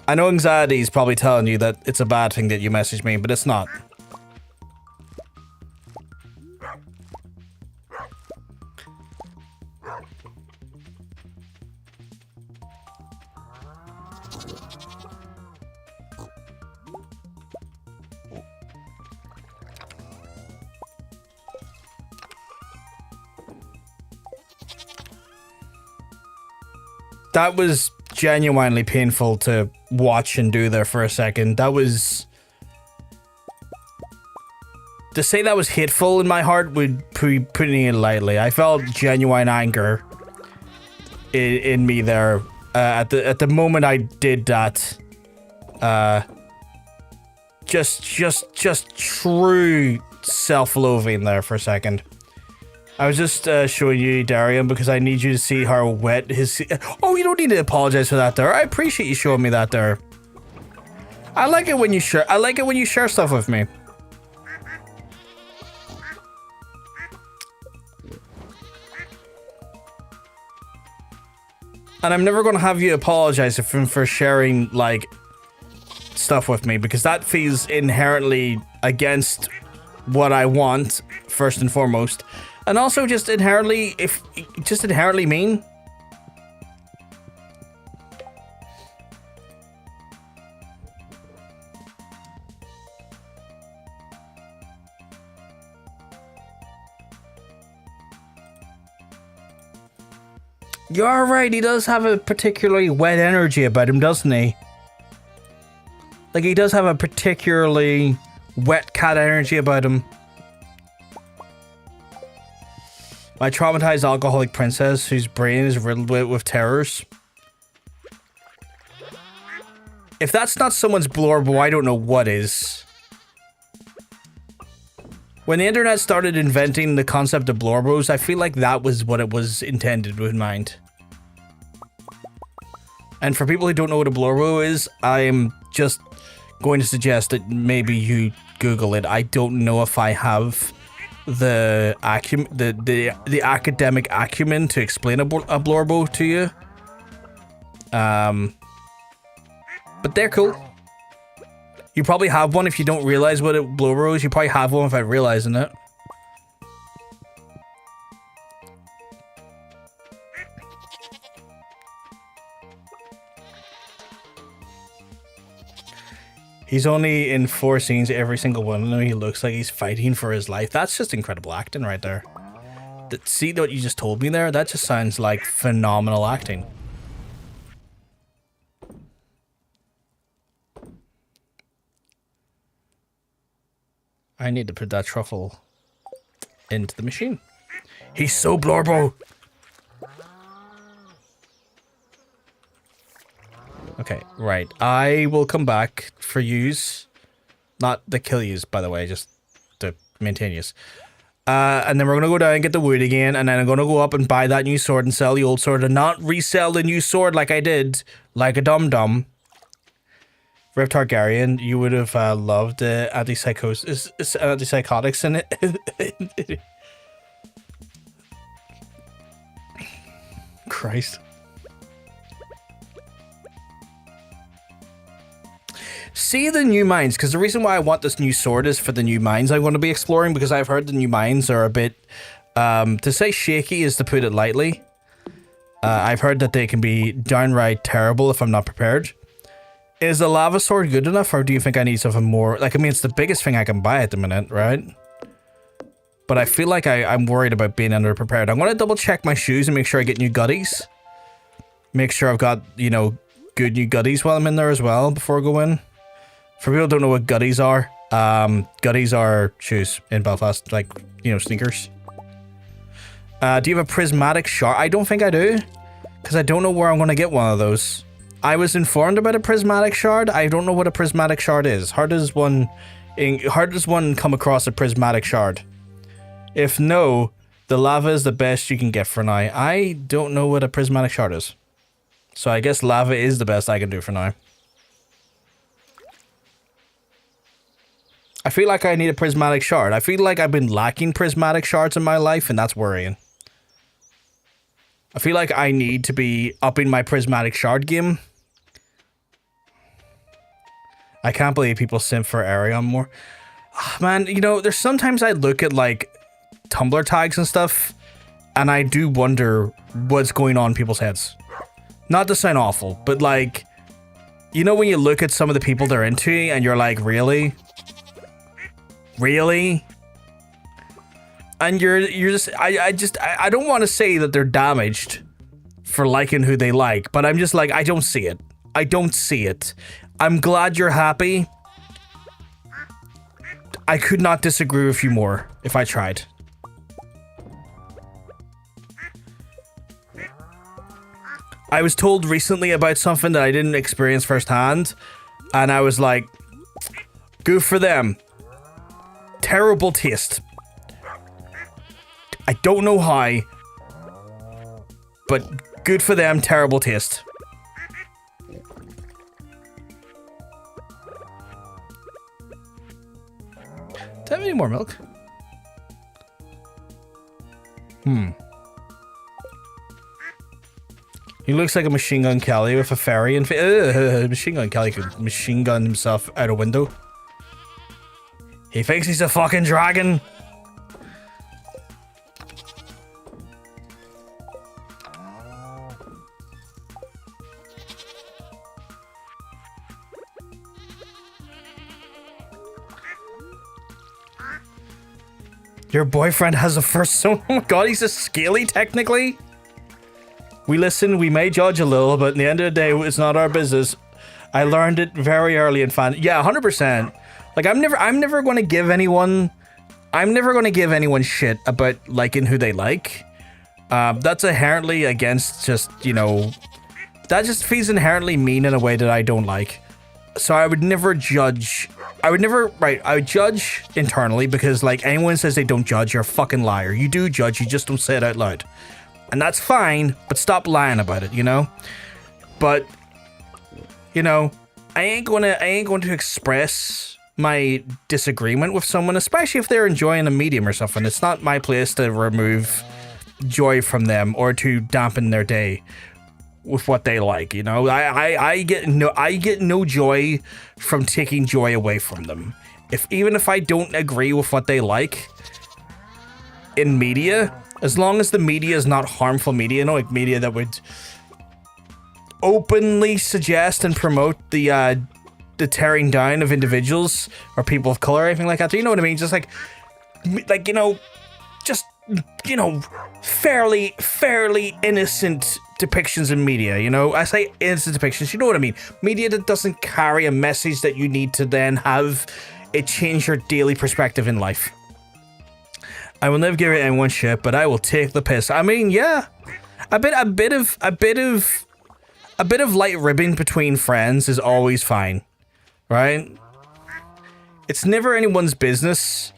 I know anxiety is probably telling you that it's a bad thing that you message me, but it's not. That was genuinely painful to watch and do there for a second. That was... To say that was hateful in my heart would be putting it lightly. I felt genuine anger in me there. At the moment I did that. Just true self-loathing there for a second. I was just showing you Darian because I need you to see how wet his... Oh, you don't need to apologize for that there. I appreciate you showing me that there. I like it when you share... I like it when you share stuff with me. And I'm never going to have you apologize for sharing, like, stuff with me, because that feels inherently against what I want, first and foremost. And also just inherently mean. You're right, he does have a particularly wet energy about him, doesn't he? Like, he does have a particularly wet cat energy about him. My traumatized alcoholic princess whose brain is riddled with terrors. If that's not someone's blorbo, I don't know what is. When the internet started inventing the concept of blorbos, I feel like that was what it was intended with in mind. And for people who don't know what a blorbo is, I'm just going to suggest that maybe you Google it. I don't know if I have the academic acumen to explain a blorbo to you. But they're cool. You probably have one if you don't realize what a blorbo is. You probably have one without realizing it. He's only in 4 scenes, every single one of them. He looks like he's fighting for his life. That's just incredible acting right there. See what you just told me there? That just sounds like phenomenal acting. I need to put that truffle into the machine. He's so blorbo. Okay, right. I will come back for yous. Not to kill yous, by the way, just to maintain yous. And then we're going to go down and get the wood again, and then I'm going to go up and buy that new sword and sell the old sword and not resell the new sword like I did, like a dum-dum. Rip Targaryen, you would have loved antipsychotics in it. Christ. See the new mines, because the reason why I want this new sword is for the new mines I'm going to be exploring, because I've heard the new mines are a bit, to say shaky is to put it lightly. I've heard that they can be downright terrible if I'm not prepared. Is the lava sword good enough, or do you think I need something more? Like, I mean, it's the biggest thing I can buy at the minute, right? But I feel like I'm worried about being underprepared. I'm going to double check my shoes and make sure I get new gutties. Make sure I've got, you know, good new gutties while I'm in there as well before I go in. For people who don't know what gutties are shoes in Belfast, like, you know, sneakers. Do you have a prismatic shard? I don't think I do, because I don't know where I'm going to get one of those. I was informed about a prismatic shard. I don't know what a prismatic shard is. How does one come across a prismatic shard? If no, the lava is the best you can get for now. I don't know what a prismatic shard is. So I guess lava is the best I can do for now. I feel like I need a prismatic shard. I feel like I've been lacking prismatic shards in my life, and that's worrying. I feel like I need to be upping my prismatic shard game. I can't believe people simp for Arion more. Oh, man, you know, there's sometimes I look at, like, Tumblr tags and stuff, and I do wonder what's going on in people's heads. Not to sound awful, but, like, you know when you look at some of the people they're into, and you're like, really? Really? And you're just, I don't want to say that they're damaged for liking who they like, but I'm just like, I don't see it. I don't see it. I'm glad you're happy. I could not disagree with you more if I tried. I was told recently about something that I didn't experience firsthand, and I was like, good for them. Terrible taste. I don't know how, but good for them, terrible taste. Do I have any more milk? He looks like a machine gun Kelly with a fairy and machine gun Kelly could machine gun himself out a window. He thinks he's a fucking dragon. Your boyfriend has a first son. Oh my god, he's a scaly technically. We listen, we may judge a little, but in the end of the day, it's not our business. I learned it very early in fan. Yeah, 100%. Like I'm never going to give anyone shit about liking who they like. That's inherently against just, you know, that just feels inherently mean in a way that I don't like. So I would never judge. I would judge internally, because like anyone says they don't judge, you're a fucking liar. You do judge, you just don't say it out loud. And that's fine, but stop lying about it, you know? But You know, I ain't going to express my disagreement with someone, especially if they're enjoying a medium or something. It's not my place to remove joy from them or to dampen their day with what they like. You know, I get no joy from taking joy away from them. Even if I don't agree with what they like in media, as long as the media is not harmful media, you know, like media that would openly suggest and promote the tearing down of individuals or people of color or anything like that. Do you know what I mean? Just like, you know, just, you know, fairly innocent depictions in media, you know? I say innocent depictions, you know what I mean? Media that doesn't carry a message that you need to then have it change your daily perspective in life. I will never give anyone shit, but I will take the piss. I mean, yeah, a bit of light ribbing between friends is always fine, right? It's never anyone's business.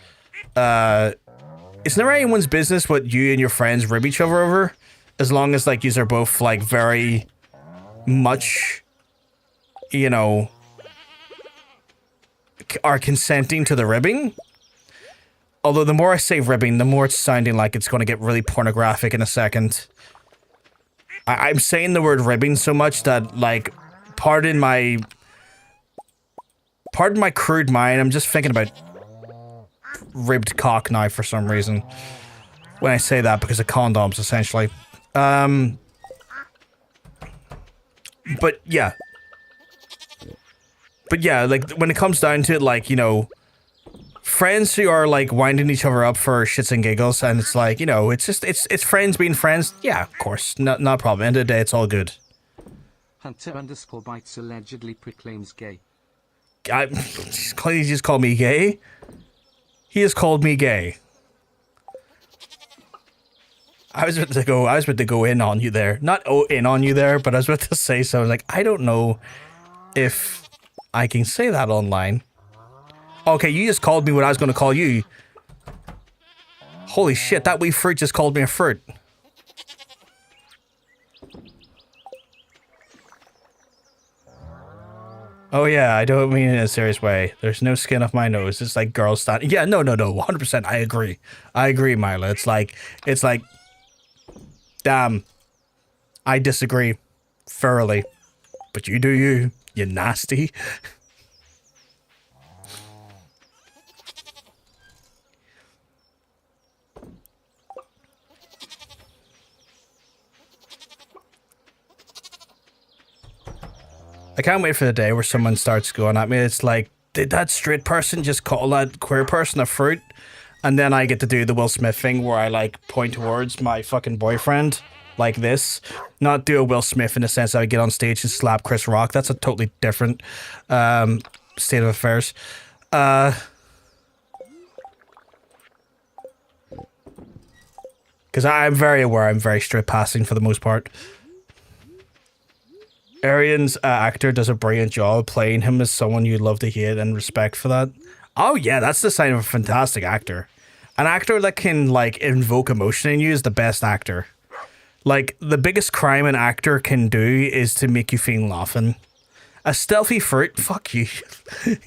It's never anyone's business what you and your friends rib each other over, as long as like yous are both like very much, you know, are consenting to the ribbing. Although the more I say ribbing, the more it's sounding like it's going to get really pornographic in a second. I'm saying the word ribbing so much that, like, pardon my crude mind, I'm just thinking about ribbed cock now for some reason. When I say that, because of condoms, essentially. But yeah. But yeah, like, when it comes down to it, like, you know, friends who are, like, winding each other up for shits and giggles, and it's like, you know, it's just, it's friends being friends. Yeah, of course. Not a problem. End of the day, it's all good. Hunter_bites allegedly proclaims gay. He just called me gay? He has called me gay. I was about to go in on you there. Not in on you there, but I was about to say so. I was like, I don't know if I can say that online. Okay, you just called me what I was going to call you. Holy shit, that wee fruit just called me a fruit. Oh yeah, I don't mean it in a serious way. There's no skin off my nose. It's like girls standing. Yeah, no, 100%. I agree, Mila. It's like, damn. I disagree thoroughly. But you do you nasty. I can't wait for the day where someone starts going at me. It's like, did that straight person just call that queer person a fruit? And then I get to do the Will Smith thing where I, like, point towards my fucking boyfriend like this. Not do a Will Smith in the sense that I get on stage and slap Chris Rock. That's a totally different state of affairs. Because I'm very aware I'm very straight passing for the most part. Arian's actor does a brilliant job playing him as someone you'd love to hate and respect for that. Oh yeah, that's the sign of a fantastic actor. An actor that can, like, invoke emotion in you is the best actor. Like, the biggest crime an actor can do is to make you feel laughing. A stealthy fruit? Fuck you.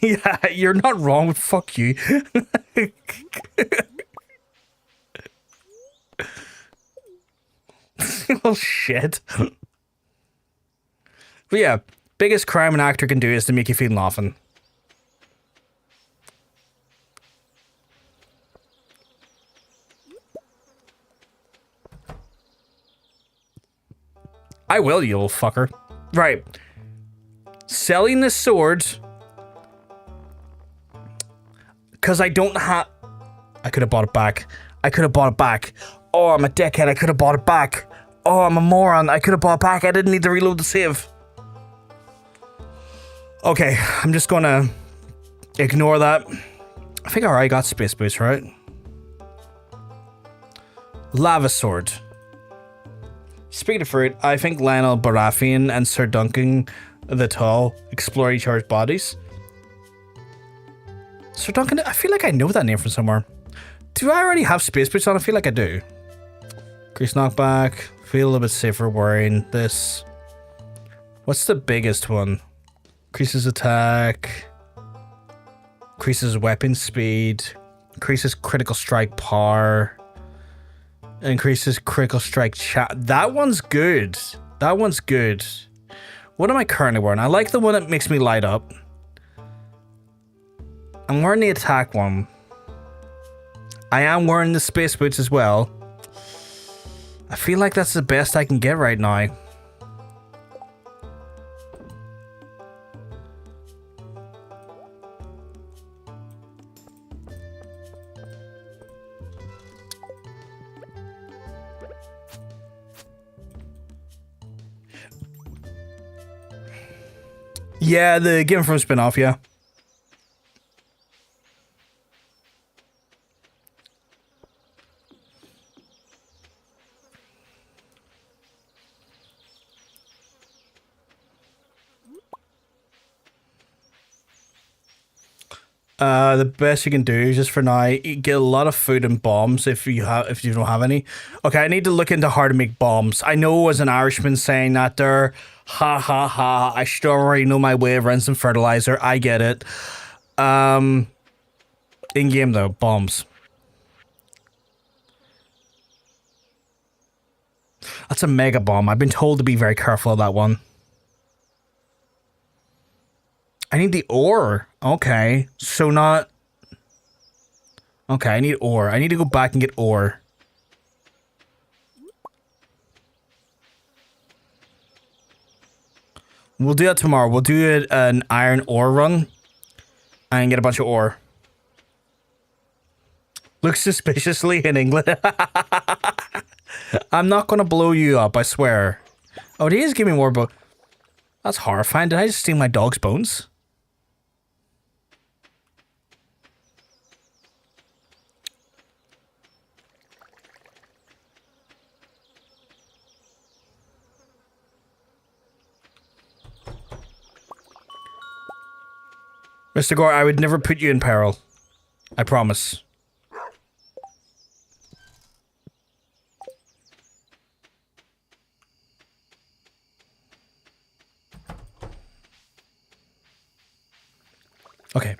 Yeah, you're not wrong with fuck you. Oh shit. But yeah, biggest crime an actor can do is to make you feel laughing. I will, you little fucker. Right. Selling this sword. Because I don't have... I could have bought it back. Oh, I'm a dickhead. I could have bought it back. Oh, I'm a moron. I could have bought it back. I didn't need to reload the save. Okay, I'm just gonna ignore that. I think I already got space boots, right? Lava sword. Speaking of fruit, I think Lionel Baratheon and Sir Duncan the Tall explore each other's bodies. Sir Duncan, I feel like I know that name from somewhere. Do I already have space boots on? I feel like I do. Grease knockback. Feel a little bit safer wearing this. What's the biggest one? Increases attack. Increases weapon speed. Increases critical strike power. Increases critical strike chat. That one's good. That one's good. What am I currently wearing? I like the one that makes me light up. I'm wearing the attack one. I am wearing the space boots as well. I feel like that's the best I can get right now. Yeah, the Game of Thrones spin-off, yeah. The best you can do just for now, get a lot of food and bombs if you don't have any. Okay, I need to look into how to make bombs. I know as an Irishman saying that there, ha ha ha, I should already know my way around some fertilizer. I get it. In game though, bombs. That's a mega bomb. I've been told to be very careful of that one. I need the ore. Okay. So not... Okay, I need ore. I need to go back and get ore. We'll do that tomorrow. We'll do an iron ore run. And get a bunch of ore. Look suspiciously in England. I'm not going to blow you up, I swear. Oh, he is giving me more, but... That's horrifying. Did I just steal my dog's bones? Mr. Gore, I would never put you in peril. I promise. Okay.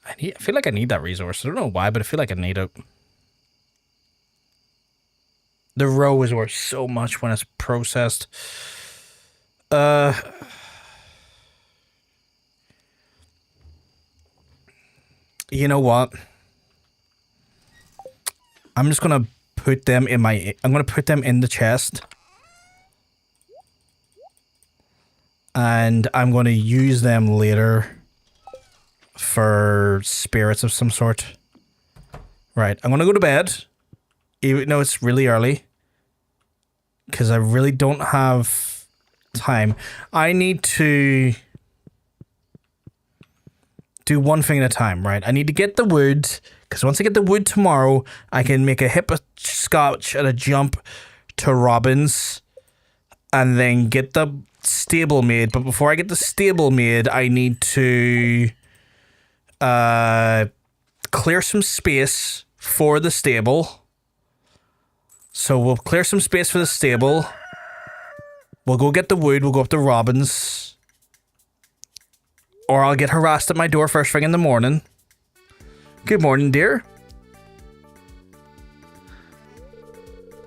I feel like I need that resource. I don't know why, but I feel like I need it. The roe is worth so much when it's processed. You know what? I'm just gonna put them in my... I'm gonna put them in the chest. And I'm gonna use them later for spirits of some sort. Right, I'm gonna go to bed. Even though it's really early. Because I really don't have time. I need to... do one thing at a time, right? I need to get the wood, because once I get the wood tomorrow, I can make a hopscotch and a jump to Robin's, and then get the stable made. But before I get the stable made, I need to clear some space for the stable. So we'll clear some space for the stable. We'll go get the wood, we'll go up to Robin's. Or I'll get harassed at my door first thing in the morning. Good morning, dear.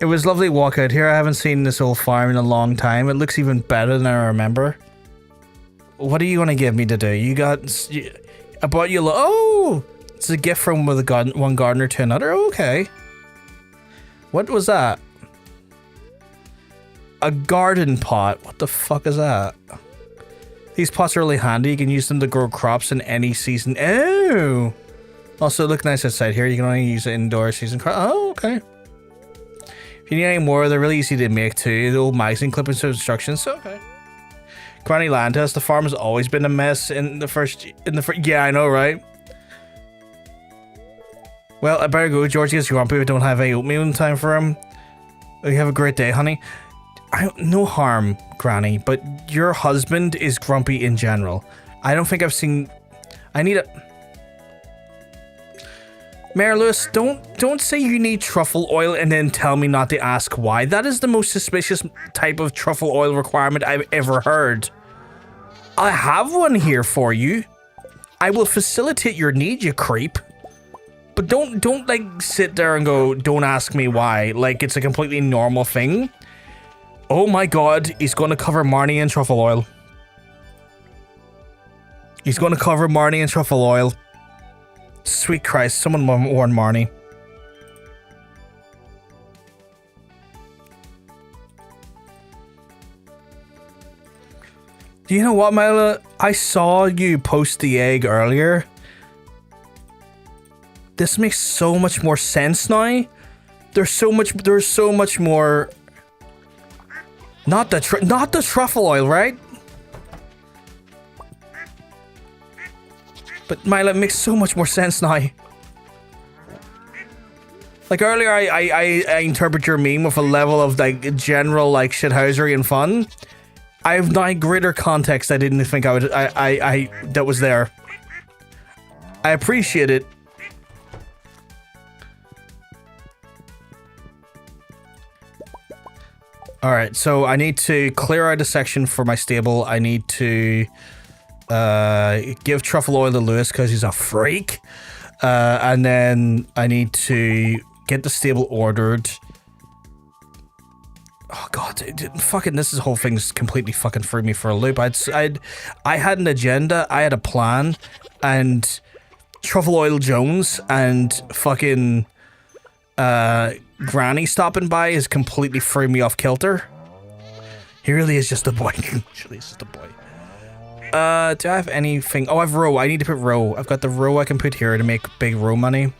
It was lovely walk out here. I haven't seen this old farm in a long time. It looks even better than I remember. What are you going to give me to do? You got... I bought you... Oh! It's a gift from one gardener to another? Okay. What was that? A garden pot. What the fuck is that? These pots are really handy. You can use them to grow crops in any season. Oh! Also, look nice outside here. You can only use it indoor season crop. Oh, okay. If you need any more, they're really easy to make too. The old magazine clippings and instructions. So, okay. Granny Landhouse. The farm has always been a mess in the first... Yeah, I know, right? Well, I better go. George gets grumpy. We don't have any oatmeal in time for him. You have a great day, honey. No harm, Granny, but your husband is grumpy in general. I don't think I've seen... I need a... Mayor Lewis, don't say you need truffle oil and then tell me not to ask why. That is the most suspicious type of truffle oil requirement I've ever heard. I have one here for you. I will facilitate your need, you creep. But don't like sit there and go, don't ask me why. Like it's a completely normal thing. Oh my god, he's gonna cover Marnie in truffle oil. He's gonna cover Marnie in truffle oil. Sweet Christ, someone warn Marnie. Do you know what, Mila? I saw you post the egg earlier. This makes so much more sense now. There's so much more. Not the truffle oil, right? But Mila, it makes so much more sense now. Like earlier, I interpret your meme with a level of like general like shithousery and fun. I have now greater context. I didn't think I would. That was there. I appreciate it. All right, so I need to clear out a section for my stable. I need to give truffle oil to Lewis because he's a freak, and then I need to get the stable ordered. Oh god, fucking this whole thing's completely fucking threw me for a loop. I had an agenda, I had a plan, and Truffle Oil Jones and fucking Granny stopping by is completely threw me off kilter. He really is just a boy. Actually, he's just a boy. Do I have anything? Oh, I have row. I need to put row. I've got the row I can put here to make big row money.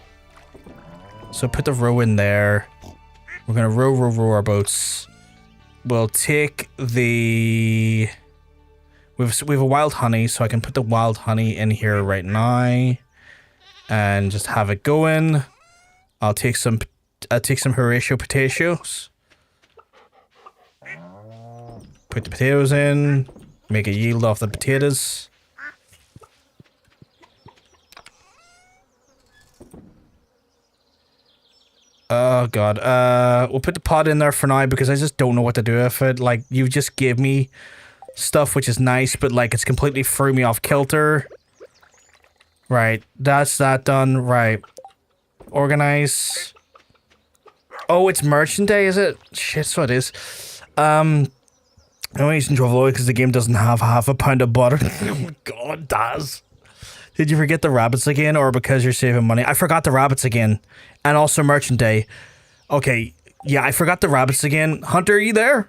So put the row in there. We're gonna row our boats. We'll take the... We have a wild honey, so I can put the wild honey in here right now. And just have it going. I'll take some Horatio potatoes. Put the potatoes in. Make a yield off the potatoes. Oh god. We'll put the pot in there for now because I just don't know what to do with it. Like, you just gave me stuff which is nice, but like it's completely threw me off kilter. Right. That's that done. Right. Organize. Oh, it's merchant day, is it? Shit, so it is. I'm only using truffle oil because the game doesn't have half a pound of butter. Oh my god, it does. Did you forget the rabbits again, or because you're saving money? I forgot the rabbits again. And also merchant day. Okay, yeah, I forgot the rabbits again. Hunter, are you there?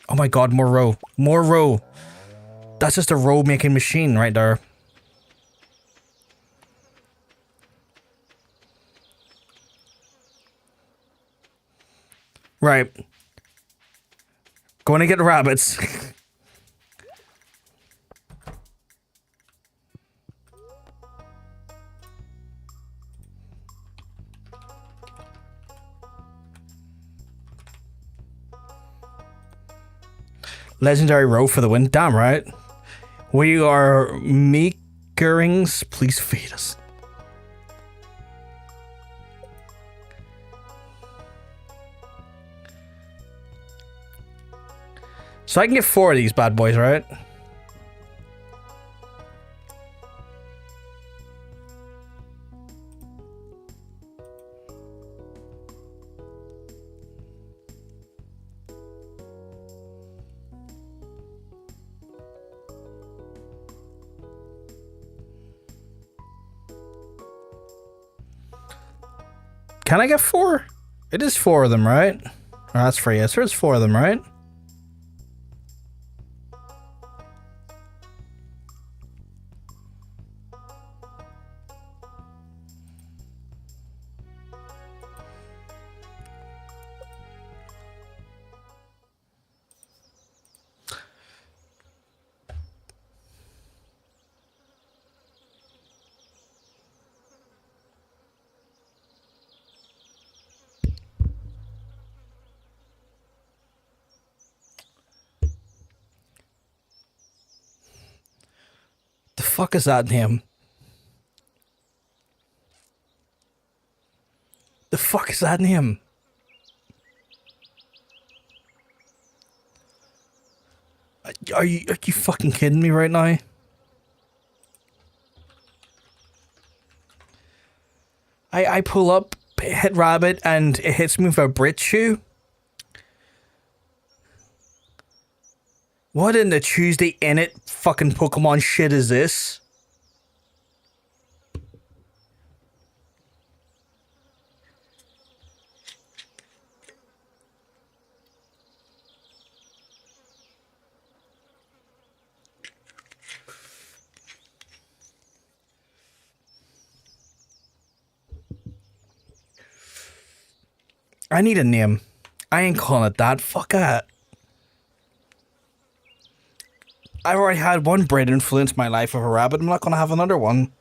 Oh my god, more row. More row. That's just a row making machine right there. Right. Going to get rabbits. Legendary row for the win. Damn right. We are meekerings. Please feed us. So I can get 4 of these bad boys, right? Can I get 4? It is 4 of them, right? Oh, that's free. Yes, there's 4 of them, right? fuck is that name? The fuck is that name? Are you fucking kidding me right now? I pull up, hit rabbit, and it hits me with a Brit shoe. What in the Tuesday in it fucking Pokemon shit is this? I need a name. I ain't calling it that. Fuck that. I've already had one Brit influence my life of a rabbit. I'm not going to have another one.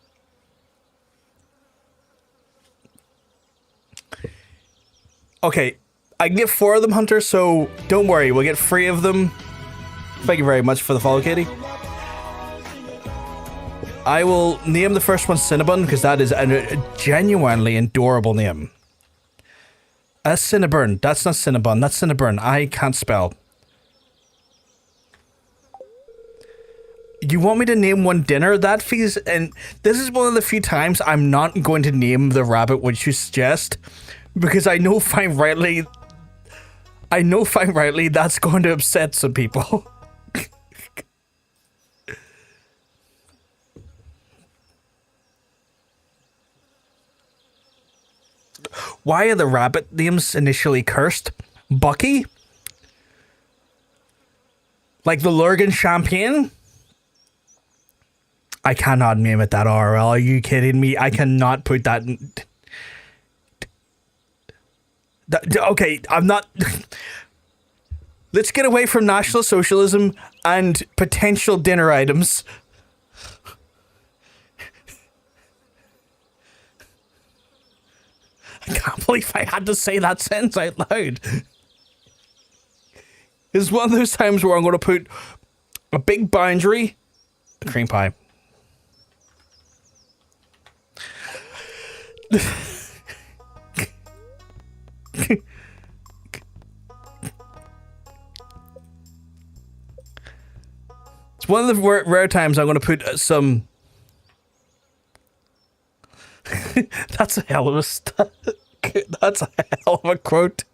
Okay, I can get 4 of them, Hunter, so don't worry. We'll get 3 of them. Thank you very much for the follow, Katie. I will name the first one Cinnabon, because that is a genuinely adorable name. That's Cinnabon. That's not Cinnabon. That's Cinnabon. I can't spell. You want me to name one dinner? That feels... And this is one of the few times I'm not going to name the rabbit which you suggest. Because I know fine rightly... that's going to upset some people. Why are the rabbit names initially cursed? Bucky? Like the Lurgan Champagne? I cannot name it that, RL. Are you kidding me? I cannot put that in... Okay, I'm not... Let's get away from National Socialism and potential dinner items. I can't believe I had to say that sentence out loud. It's one of those times where I'm going to put a big boundary, a cream pie. It's one of the rare times I'm going to put some... That's a hell of a that's a hell of a quote.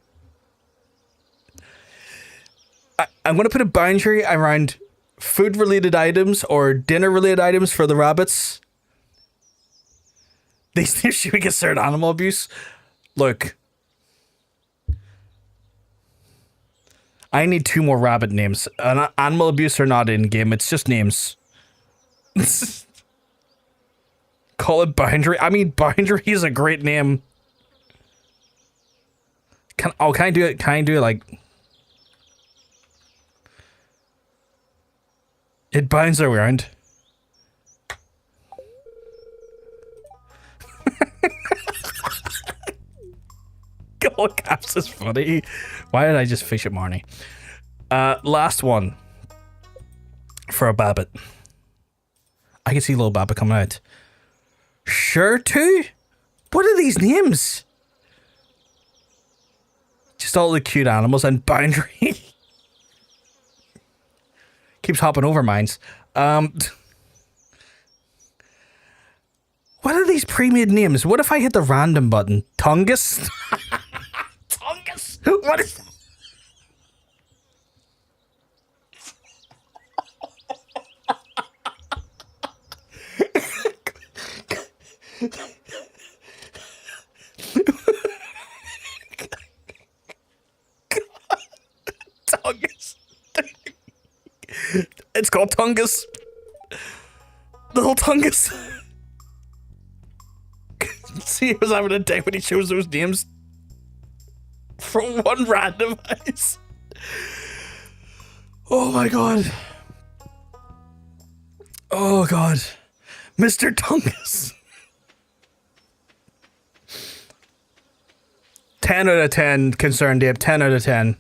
I'm going to put a boundary around food-related items or dinner-related items for the rabbits. These names should be considered animal abuse. Look. I need 2 more rabbit names. Animal abuse are not in-game. It's just names. Call it Boundary. I mean, Boundary is a great name. Can I do it? Can I do it like... It bounds around. All caps is funny. Why did I just fish at Marnie? Last one. For a Babbit. I can see little Babbit coming out. Sure too? What are these names? Just all the cute animals and Boundary. Keeps hopping over mines. What are these pre-made names? What if I hit the random button? Tungus? Tungus? What is that? Tungus. It's called Tungus. Little Tungus. See, he was having a day when he chose those names from one random eyes. Oh my god. Oh god. Mr. Tungus. 10 out of 10, Concerned Ape. 10 out of 10.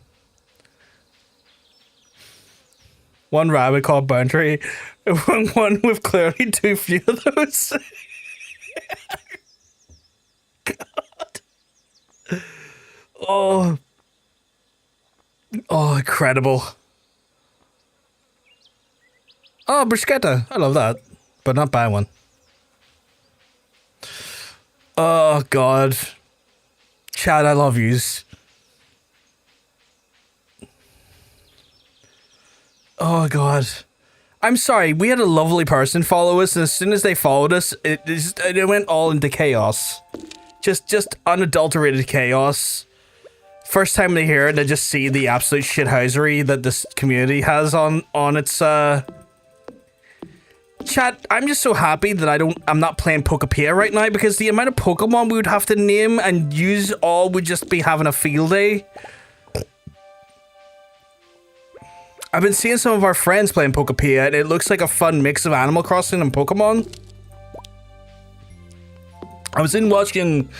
One rabbit called Boundary. One with clearly too few of those. God. Oh. Oh, incredible. Oh, bruschetta. I love that. But not buy one. Oh, God. Chad, I love yous. Oh, God. I'm sorry, we had a lovely person follow us, and as soon as they followed us, it went all into chaos. Just unadulterated chaos. First time they hear it, they just see the absolute shithousery that this community has on its, Chat, I'm just so happy that I'm not playing Pokepia right now, because the amount of Pokemon we would have to name and use all would just be having a field day. I've been seeing some of our friends playing Pokepia, and it looks like a fun mix of Animal Crossing and Pokemon. I was in lurking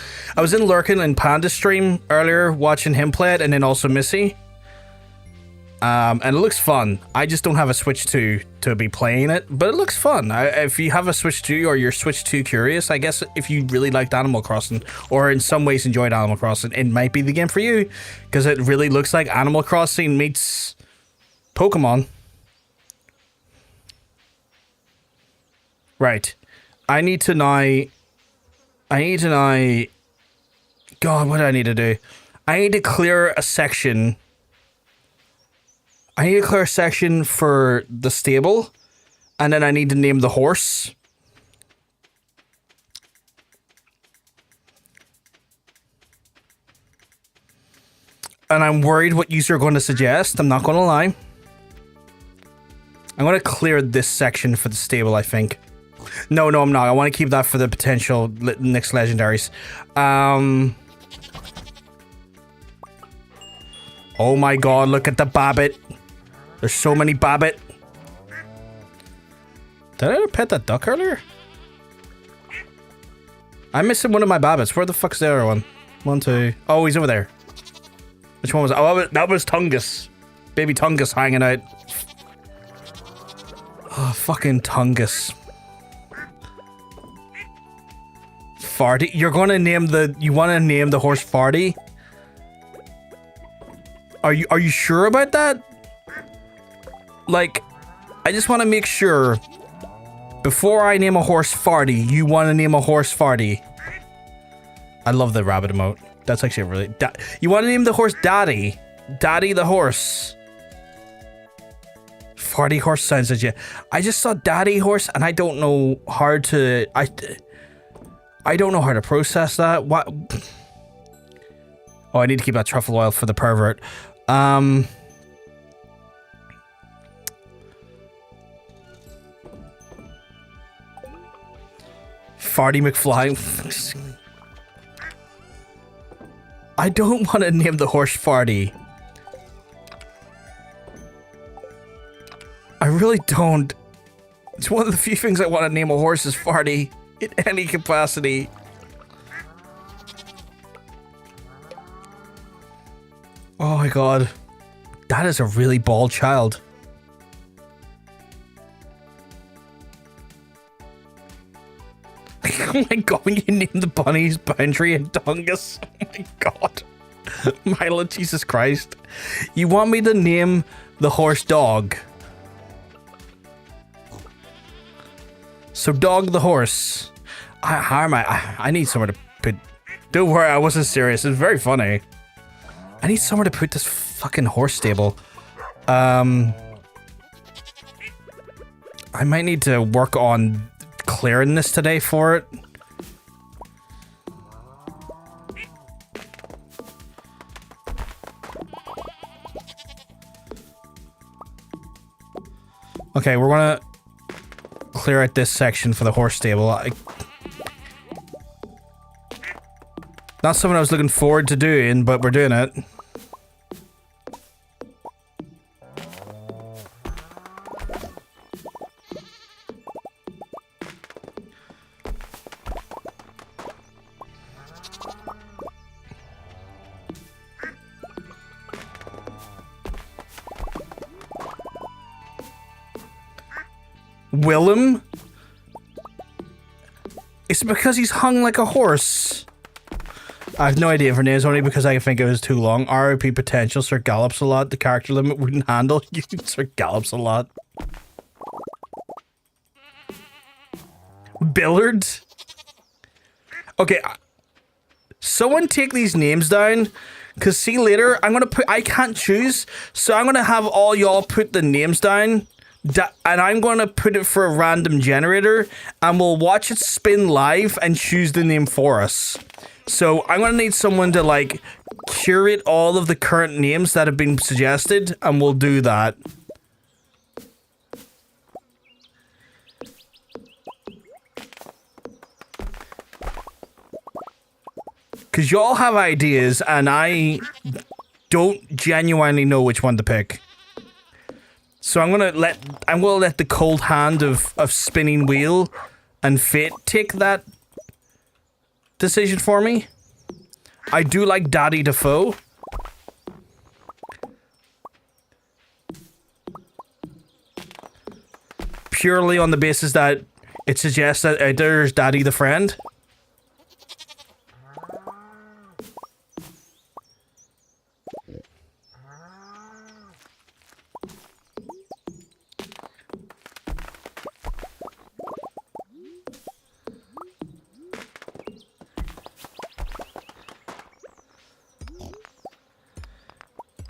in Panda's stream earlier, watching him play it, and then also Missy. And it looks fun. I just don't have a Switch 2 to be playing it, but it looks fun. If you have a Switch 2 or you're Switch 2 curious, I guess if you really liked Animal Crossing, or in some ways enjoyed Animal Crossing, it might be the game for you, because it really looks like Animal Crossing meets Pokemon. Right. I need to now... God, what do I need to do? I need to clear a section... I need to clear a section for the stable, and then I need to name the horse. And I'm worried what you're going to suggest. I'm not going to lie. I'm going to clear this section for the stable, I think. No, I'm not. I want to keep that for the potential next legendaries. Oh my god, look at the Babbit. There's so many Babbit. Did I ever pet that duck earlier? I'm missing one of my Babbits. Where the fuck's the other one? 1, 2. Oh, he's over there. Which one was that? Oh, that was Tungus. Baby Tungus hanging out. Oh, fucking Tungus. Farty? You're gonna name the... You wanna name the horse Farty? Are you sure about that? Like, I just want to make sure before I name a horse Farty, you want to name a horse Farty. I love the rabbit emote. That's actually really... you want to name the horse Daddy. Daddy the horse. Farty horse sounds legit. I just saw Daddy horse and I don't know how to... I don't know how to process that. What? Oh, I need to keep that truffle oil for the pervert. Farty McFly. I don't want to name the horse Farty. I really don't. It's one of the few things I want to name a horse is Farty in any capacity. Oh my god. That is a really bald child. Oh my god, when you name the bunnies Boundary and Tungus. Oh my god. Milo, Jesus Christ. You want me to name the horse Dog? So Dog the horse. How am I need somewhere to put... Don't worry, I wasn't serious. It's very funny. I need somewhere to put this fucking horse stable. I might need to work on clearing this today for it. Okay, we're gonna clear out this section for the horse stable. Not something I was looking forward to doing, but we're doing it. Willem? It's because he's hung like a horse. I have no idea for names, only because I think it was too long. ROP potential, Sir Gallops a lot. The character limit wouldn't handle. Sir Gallops a lot. Billard? Okay. Someone take these names down. Because see later, I'm going to put... I can't choose. So I'm going to have all y'all put the names down. And I'm going to put it for a random generator. And we'll watch it spin live and choose the name for us. So I'm going to need someone to like curate all of the current names that have been suggested. And we'll do that. Because y'all have ideas, and I don't genuinely know which one to pick. So I'm gonna let the cold hand of spinning wheel and fate take that decision for me. I do like Daddy Defoe. Purely on the basis that it suggests that there's Daddy the friend.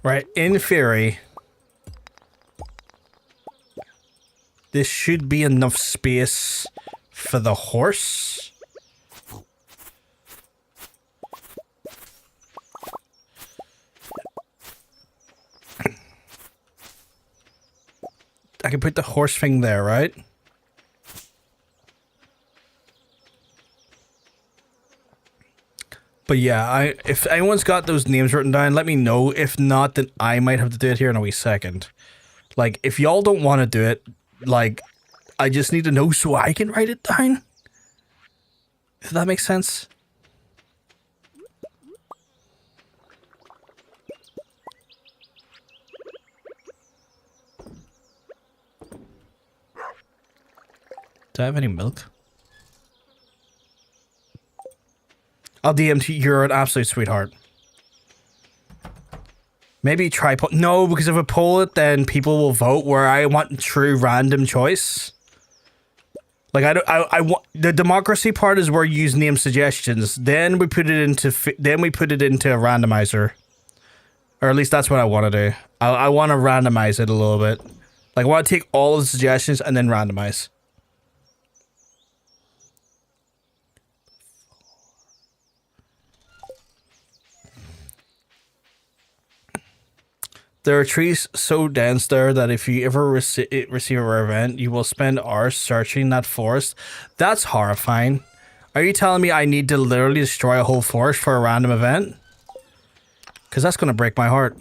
Right, in theory, this should be enough space for the horse. I can put the horse thing there, right? But yeah, if anyone's got those names written down, let me know. If not, then I might have to do it here in a wee second. Like, if y'all don't want to do it, like, I just need to know so I can write it down. If that makes sense. Do I have any milk? I'll DM to you. You're an absolute sweetheart. Maybe try poll. No, because if I poll it, then people will vote where I want true random choice. Like I want the democracy part is where you use name suggestions. Then we put it into a randomizer, or at least that's what I want to do. I want to randomize it a little bit. Like I want to take all of the suggestions and then randomize. There are trees so dense there that if you ever receive a rare event, you will spend hours searching that forest. That's horrifying. Are you telling me I need to literally destroy a whole forest for a random event? Because that's going to break my heart.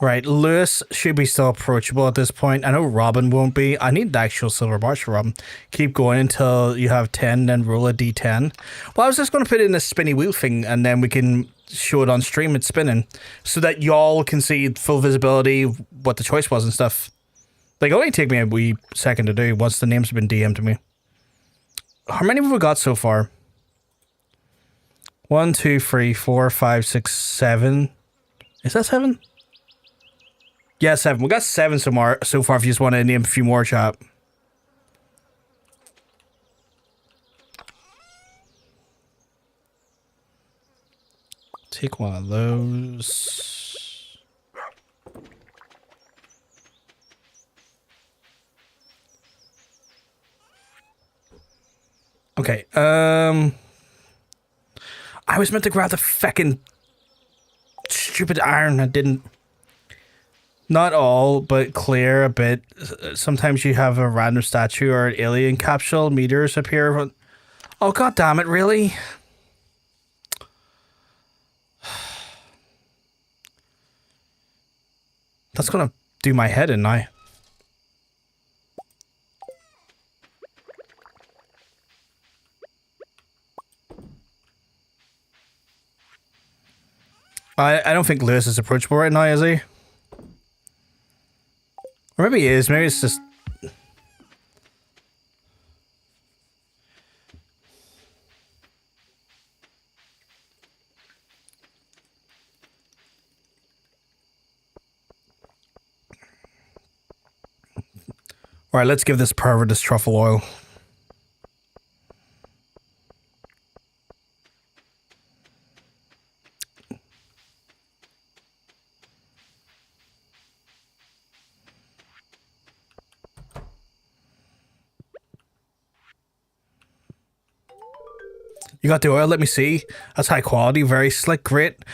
Right, Lewis should be still approachable at this point. I know Robin won't be. I need the actual silver bars for Robin. Keep going until you have 10, then roll a d10. Well, I was just going to put it in a spinny wheel thing, and then we can show it on stream, it's spinning, so that y'all can see full visibility, what the choice was and stuff. Like, it'll only take me a wee second to do once the names have been DM'd to me. How many have we got so far? 1, 2, 3, 4, 5, 6, 7. Is that 7? Yeah, 7. We got 7 so far if you just want to name a few more, chat. Take one of those. Okay, I was meant to grab the feckin' stupid iron. I didn't. Not all, but clear a bit. Sometimes you have a random statue or an alien capsule. Meteors appear. Oh, god damn it, really? That's gonna do my head in now. I don't think Lewis is approachable right now, is he? Or maybe he is. Maybe it's just... Alright, let's give this pervert this truffle oil. You got the oil? Let me see. That's high quality, very slick, great.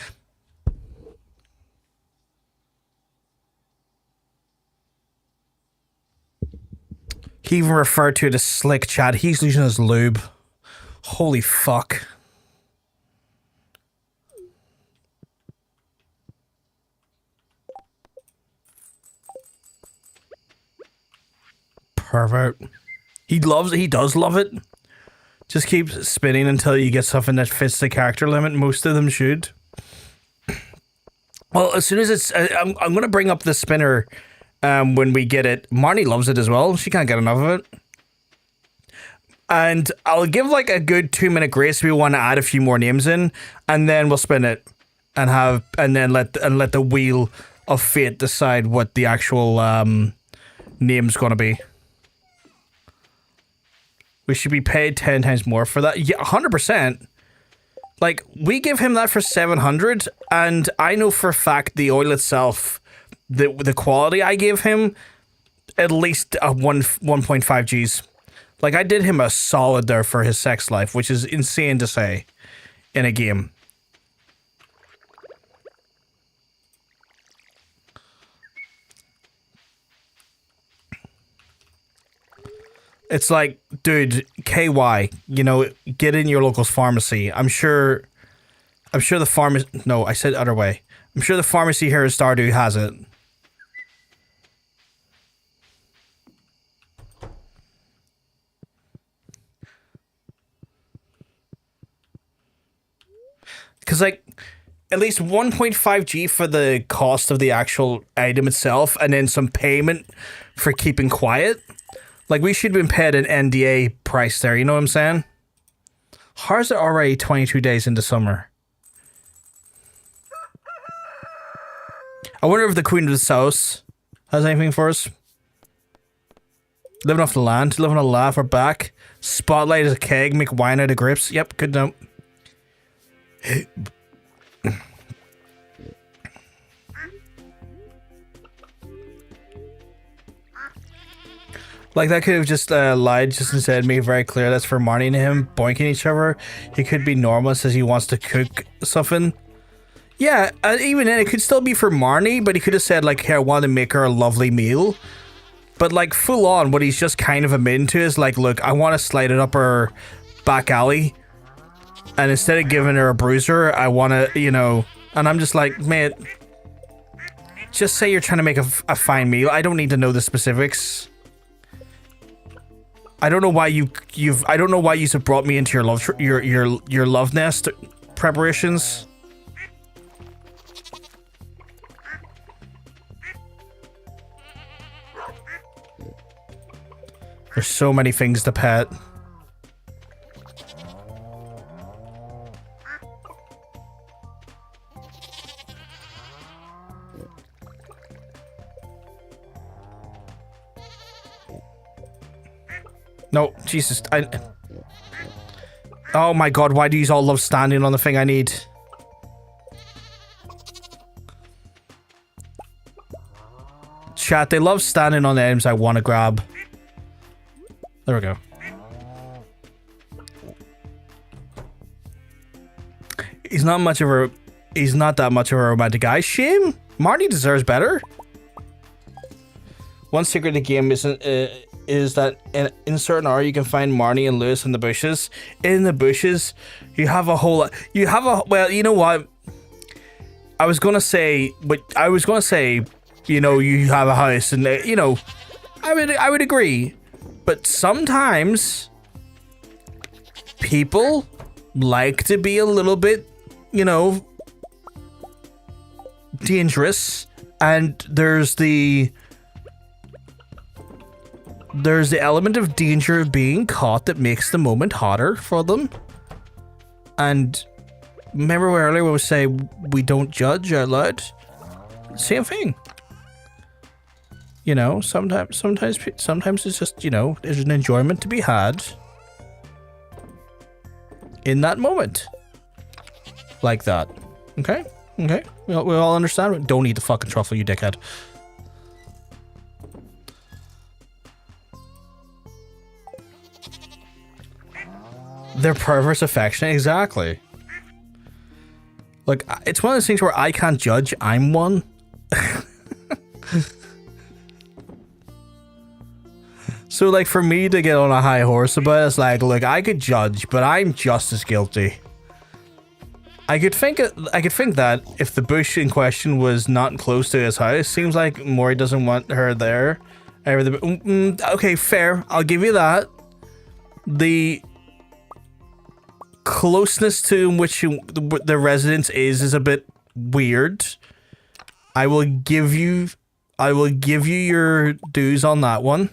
He even referred to it as slick, Chad. He's using his lube. Holy fuck. Pervert. He loves it. He does love it. Just keep spinning until you get something that fits the character limit. Most of them should. Well, as soon as it's... I'm going to bring up the spinner when we get it. Marnie loves it as well. She can't get enough of it. And I'll give like a good 2-minute grace if we want to add a few more names in. And then we'll spin it. And then let the wheel of fate decide what the actual name's going to be. We should be paid 10 times more for that. Yeah, 100%. Like, we give him that for 700, and I know for a fact the oil itself, the quality I gave him, at least 1.5 Gs. Like, I did him a solid there for his sex life, which is insane to say in a game. It's like, dude, KY, you know, get in your local pharmacy. I'm sure the pharmacy... No, I said other way. I'm sure the pharmacy here in Stardew has it. Because, like, at least 1.5 G for the cost of the actual item itself, and then some payment for keeping quiet. Like, we should have been paid an NDA price there, you know what I'm saying? How is it already 22 days into summer? I wonder if the Queen of the South has anything for us. Living off the land, living on the laugh, we're back. Spotlight is a keg, make wine out of grapes. Yep, good note. Like, that could have just lied just and said, made very clear that's for Marnie and him boinking each other. He could be normal, says he wants to cook something. Yeah, even then, it could still be for Marnie, but he could have said, like, hey, I want to make her a lovely meal. But, like, full on, what he's just kind of admitting to is, like, look, I want to slide it up her back alley. And instead of giving her a bruiser, I want to, you know... And I'm just like, man, just say you're trying to make a fine meal. I don't need to know the specifics. I don't know why I don't know why you've brought me into your love nest preparations. There's so many things to pet. No, Jesus, oh my god, why do you all love standing on the thing I need? Chat, they love standing on the items I want to grab. There we go. He's not that much of a romantic guy. Shame. Marty deserves better. One secret of the game is that in certain area you can find Marnie and Lewis in the bushes. In the bushes, you have a whole... well, you know what? I was gonna say, you know, you have a house and, you know, I would agree. But sometimes people like to be a little bit, you know, dangerous, and there's the element of danger of being caught that makes the moment hotter for them. And remember earlier when we say we don't judge out loud? Same thing. You know, sometimes it's just, you know, there's an enjoyment to be had in that moment. Like that. Okay? Okay? We all understand. Don't eat the fucking truffle, you dickhead. They're perverse affectionate, exactly. Like, it's one of those things where I can't judge, I'm one. So, like, for me to get on a high horse about it, it's like, look, I could judge, but I'm just as guilty. I could think that if the bush in question was not close to his house, seems like Maury doesn't want her there. Okay, fair. I'll give you that. The closeness to which the residence is a bit weird. I will give you your dues on that one.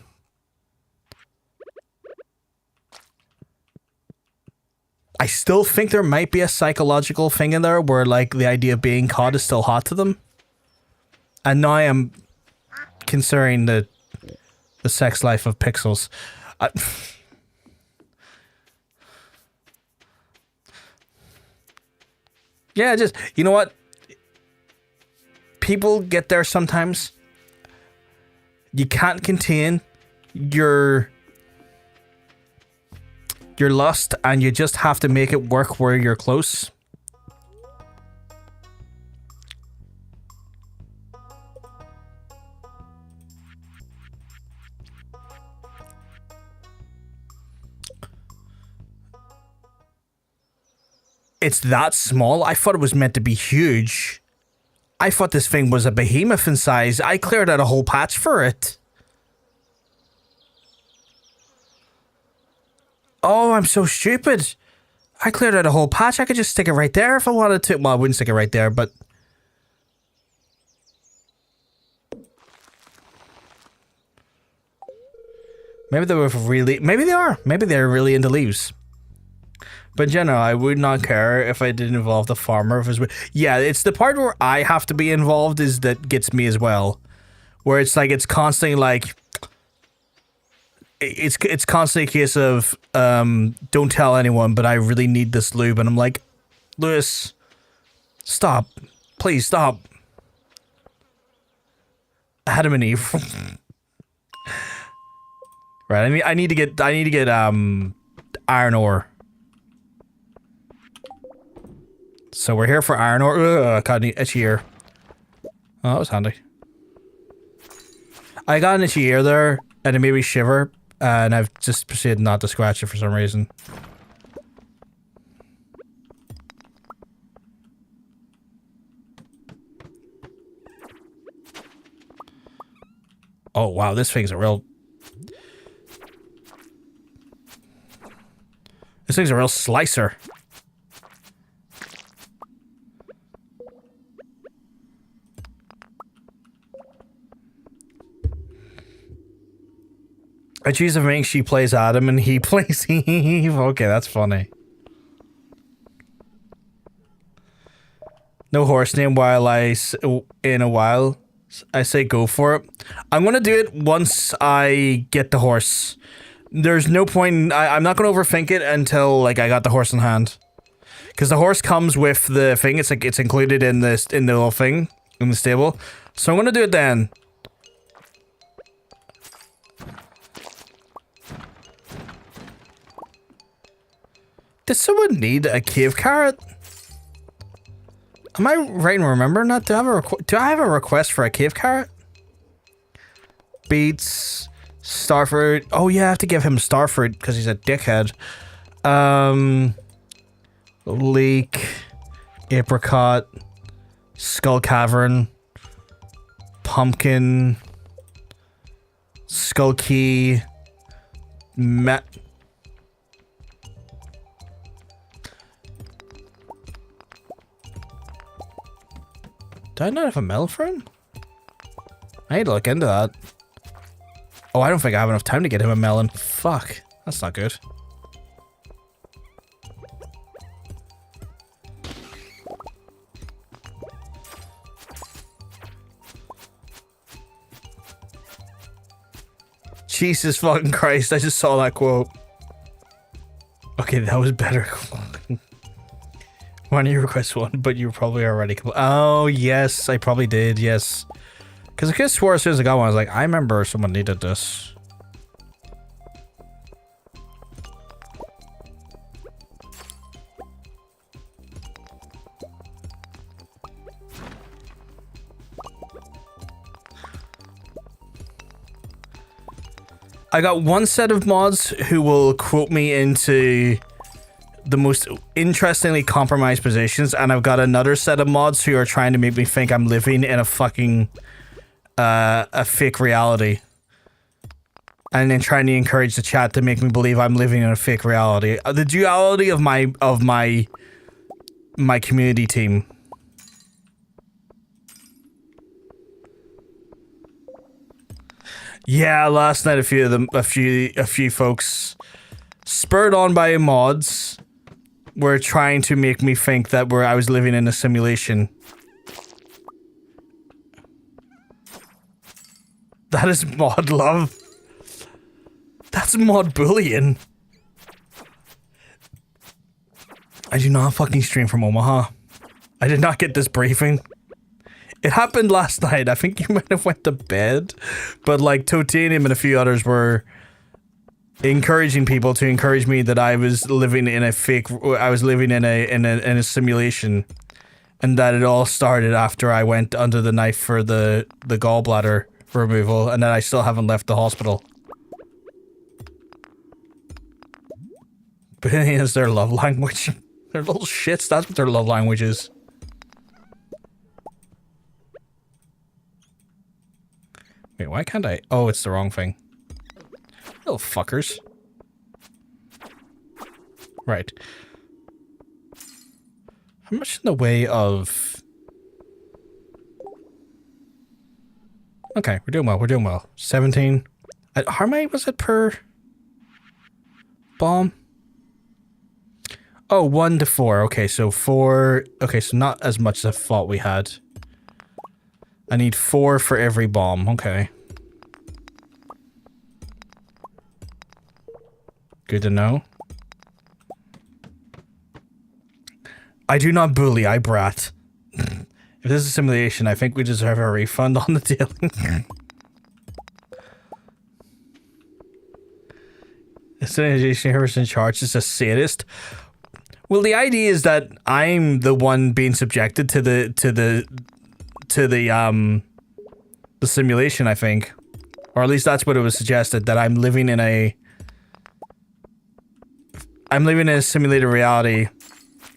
I still think there might be a psychological thing in there where, like, the idea of being caught is still hot to them. And now I am considering the sex life of Pixels. Yeah, just, you know what? People get there sometimes. You can't contain your lust, and you just have to make it work where you're close. It's that small? I thought it was meant to be huge. I thought this thing was a behemoth in size. I cleared out a whole patch for it. Oh, I'm so stupid. I cleared out a whole patch. I could just stick it right there if I wanted to. Well, I wouldn't stick it right there, but... Maybe they were really... Maybe they are. Maybe they're really into leaves. But in general, I would not care if I didn't involve the farmer. If it was, yeah, it's the part where I have to be involved is that gets me as well. Where it's like, it's constantly like... It's constantly a case of, don't tell anyone, but I really need this lube. And I'm like, Lewis, stop. Please stop. Adam and Eve. Right, I need to get iron ore. So we're here for iron ore. Ugh, got an itchy ear. Oh, that was handy. I got an itchy ear there, and it made me shiver. And I've just proceeded not to scratch it for some reason. Oh wow, this thing's a real... This thing's a real slicer. I choose to make she plays Adam and he plays Eve. Okay, that's funny. No horse name while in a while. I say go for it. I'm gonna do it once I get the horse. There's no point. I'm not gonna overthink it until like I got the horse in hand. Because the horse comes with the thing. It's like it's included in the little thing in the stable. So I'm gonna do it then. Did someone need a cave carrot? Am I right in remembering that? Do I have a request for a cave carrot? Beets, starfruit. Oh yeah, I have to give him starfruit because he's a dickhead. Leek, apricot, skull cavern, pumpkin, skull key, Do I not have a mill for him? I need to look into that. Oh, I don't think I have enough time to get him a melon. Fuck. That's not good. Jesus fucking Christ, I just saw that quote. Okay, that was better. Why didn't you request one? But you probably already... Oh, yes, I probably did, yes. Because I could have swore as soon as I got one, I was like, I remember someone needed this. I got one set of mods who will quote me into the most interestingly compromised positions, and I've got another set of mods who are trying to make me think I'm living in a fucking a fake reality, and then trying to encourage the chat to make me believe I'm living in a fake reality. The duality of my community team. Yeah, last night a few folks, spurred on by mods, were trying to make me think that I was living in a simulation. That is mod love. That's mod bullying. I do not fucking stream from Omaha. I did not get this briefing. It happened last night. I think you might have went to bed, but like Totanium and a few others were encouraging people to encourage me that I was living in a fake. I was living in a simulation, and that it all started after I went under the knife for the gallbladder removal, and that I still haven't left the hospital. But is their love language? They're little shits. That's what their love language is. Wait, why can't I? Oh, it's the wrong thing. Little fuckers. Right. How much in the way of... Okay, we're doing well, we're doing well. 17. How many was it per... bomb? Oh, 1 to 4. Okay, so 4... Okay, so not as much as I thought we had. I need 4 for every bomb. Okay. Good to know. I do not bully, I brat. If this is a simulation, I think we deserve a refund on the dealing. The simulation whoever's in charge is a sadist. Well, the idea is that I'm the one being subjected to the simulation, I think. Or at least that's what it was suggested, that I'm living in a simulated reality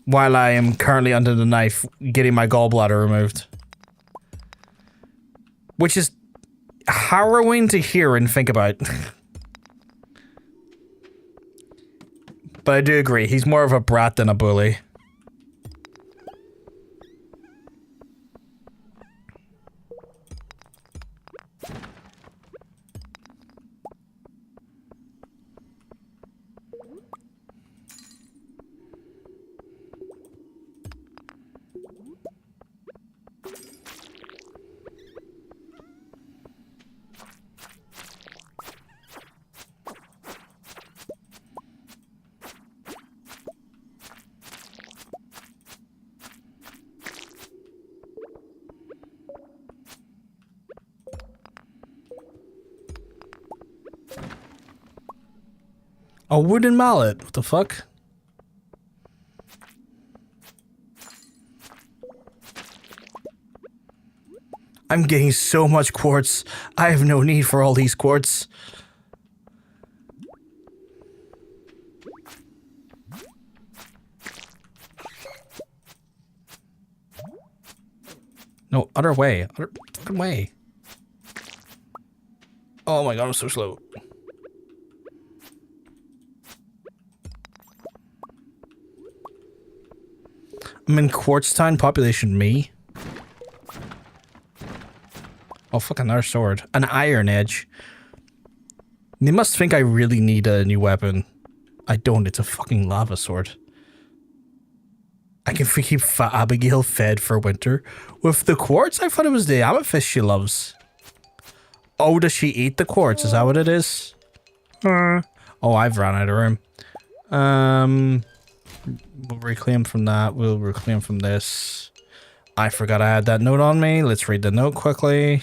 while I am currently under the knife getting my gallbladder removed. Which is harrowing to hear and think about. But I do agree, he's more of a brat than a bully. A wooden mallet? What the fuck? I'm getting so much quartz. I have no need for all these quartz. No, other way. Other fucking way. Oh my god, I'm so slow. I'm in Quartz Town, population me. Oh, fuck, another sword. An iron edge. They must think I really need a new weapon. I don't. It's a fucking lava sword. I can keep Abigail fed for winter. With the quartz? I thought it was the amethyst she loves. Oh, does she eat the quartz? Is that what it is? Oh, I've run out of room. We'll reclaim from that. We'll reclaim from this. I forgot I had that note on me. Let's read the note quickly.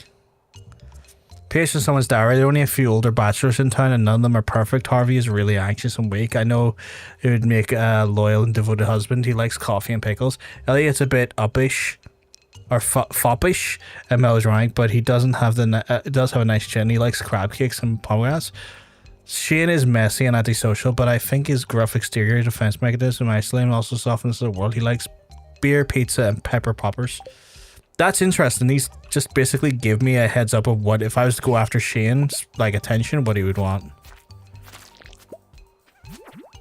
Patient in someone's diary. There are only a few older bachelors in town and none of them are perfect. Harvey is really anxious and weak. I know it would make a loyal and devoted husband. He likes coffee and pickles. Elliot's a bit uppish or foppish and melodramatic, but he doesn't have does have a nice chin. He likes crab cakes and pomegranates. Shane is messy and antisocial, but I think his gruff exterior defense mechanism isolating also softens the world. He likes beer, pizza, and pepper poppers. That's interesting. He's just basically give me a heads up of what if I was to go after Shane's like attention, what he would want.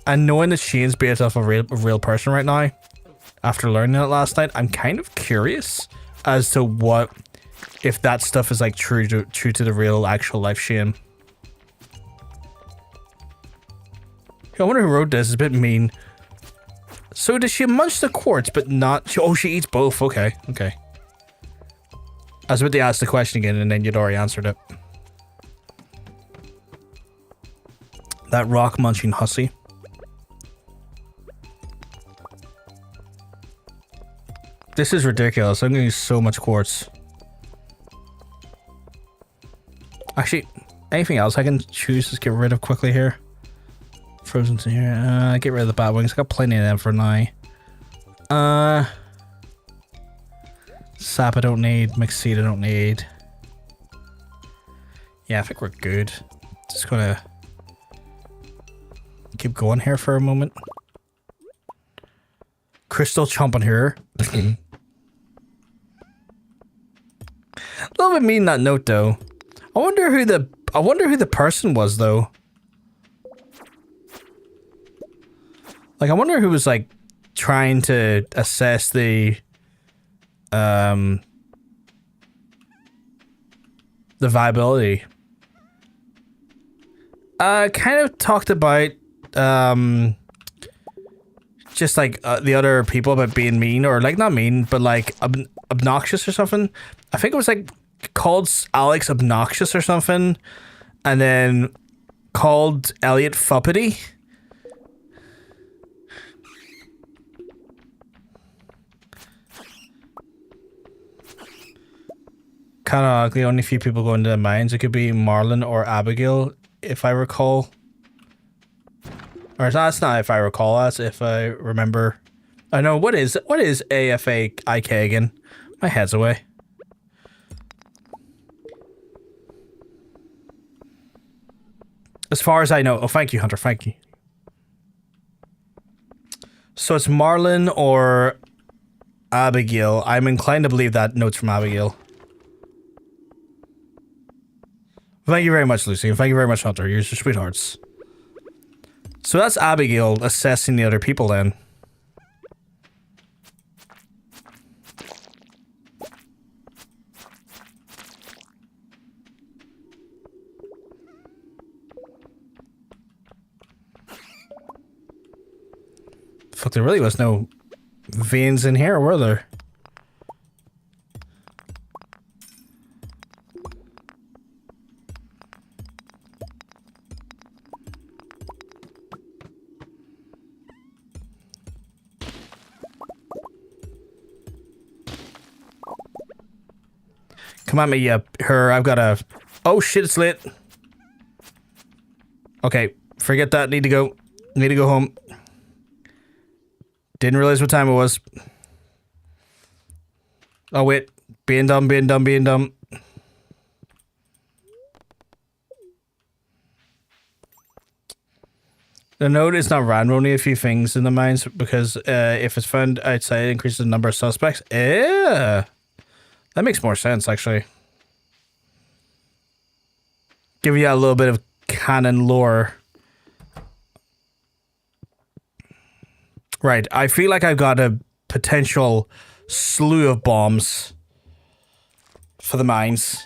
And knowing that Shane's based off a real person right now, after learning it last night, I'm kind of curious as to what if that stuff is like true to the real actual life Shane. I wonder who wrote this. It's a bit mean. So does she munch the quartz but not? Oh, she eats both. Okay, okay. I was about to ask the question again and then you'd already answered it. That rock munching hussy. This is ridiculous. I'm going to use so much quartz. Actually, anything else I can choose to get rid of quickly here? Frozen to here. Get rid of the bat wings. I got plenty of them for now. Sap I don't need. Mixed seed I don't need. Yeah, I think we're good. Just gonna keep going here for a moment. Crystal chomping here. A little bit mean that note though. I wonder who the person was though. Like I wonder who was like trying to assess the viability. Kind of talked about just like the other people about being mean or like not mean but like obnoxious or something. I think it was like called Alex obnoxious or something and then called Elliot fuppity. Kind of ugly. Only a few people go into the mines. It could be Marlon or Abigail, if I recall. Or that's not if I recall. That's if I remember. I know what is AFAIK again. My head's away. As far as I know. Oh, thank you, Hunter. Thank you. So it's Marlon or Abigail. I'm inclined to believe that note's from Abigail. Thank you very much, Lucy. And thank you very much, Hunter. You're sweethearts. So that's Abigail assessing the other people then. Fuck, there really was no veins in here, were there? Come at me, her. I've got a... Oh, shit, it's lit. Okay, forget that. Need to go. Need to go home. Didn't realize what time it was. Oh, wait. Being dumb, being dumb, being dumb. The note is not random, only a few things in the mines because if it's found outside, it increases the number of suspects. Yeah. That makes more sense, actually. Give you a little bit of canon lore. Right, I feel like I've got a potential slew of bombs for the mines.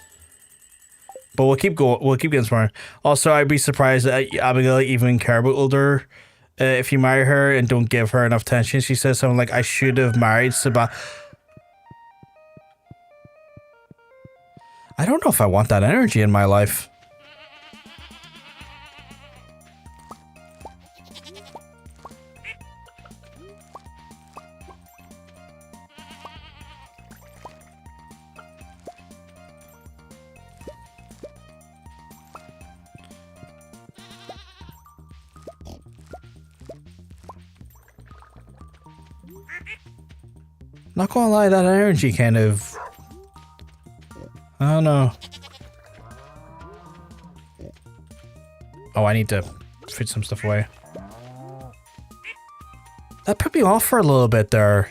But we'll keep going. We'll keep getting smarter. Also, I'd be surprised that Abigail even care about older. If you marry her and don't give her enough attention, she says something like, "I should have married Sebastian." I don't know if I want that energy in my life. Not gonna lie, that energy kind of... I don't know. Oh, I need to fit some stuff away. That put me off for a little bit there.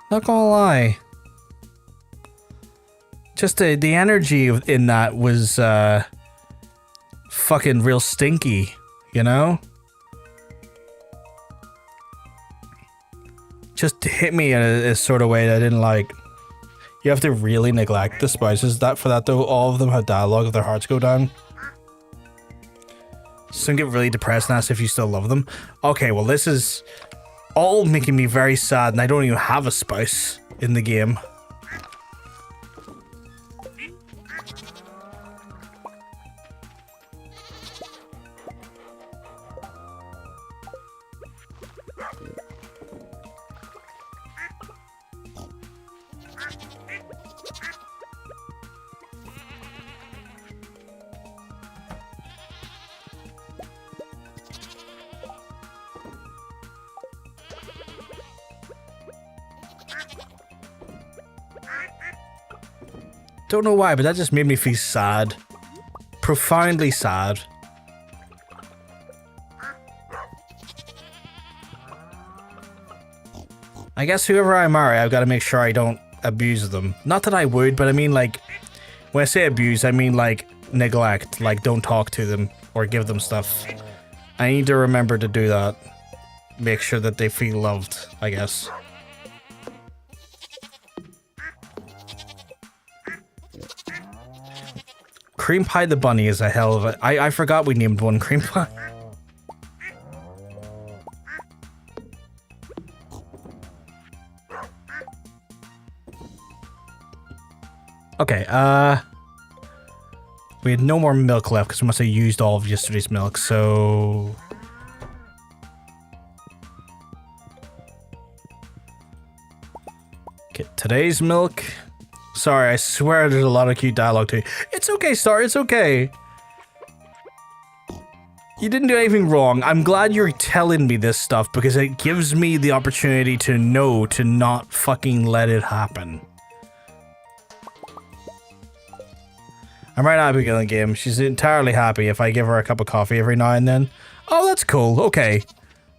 Not gonna lie. Just the energy in that was fucking real stinky, you know? Just hit me in a sort of way that I didn't like. You have to really neglect the spouses for that though. All of them have dialogue if their hearts go down. Some get really depressed and ask if you still love them. Okay, well this is all making me very sad and I don't even have a spouse in the game. Don't know why, but that just made me feel sad. Profoundly sad. I guess whoever I marry, I've got to make sure I don't abuse them. Not that I would, but I mean like, when I say abuse, I mean like neglect. Like don't talk to them or give them stuff. I need to remember to do that. Make sure that they feel loved, I guess. Cream Pie the Bunny is a hell of a... I forgot we named one Cream Pie. Okay, we had no more milk left because we must have used all of yesterday's milk, so... Get today's milk. Sorry, I swear there's a lot of cute dialogue too. It's okay, Star, it's okay. You didn't do anything wrong. I'm glad you're telling me this stuff because it gives me the opportunity to know to not fucking let it happen. I'm right now Abigail in the game. She's entirely happy if I give her a cup of coffee every now and then. Oh, that's cool. Okay.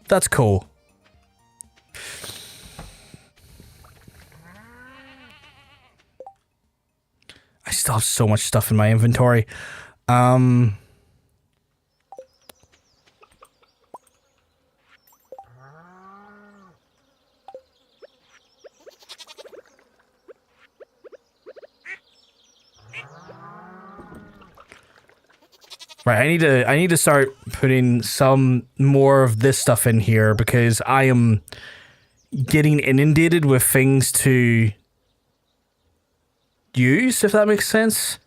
That's cool. I still have so much stuff in my inventory. Right, I need to start putting some more of this stuff in here because I am getting inundated with things to use, if that makes sense.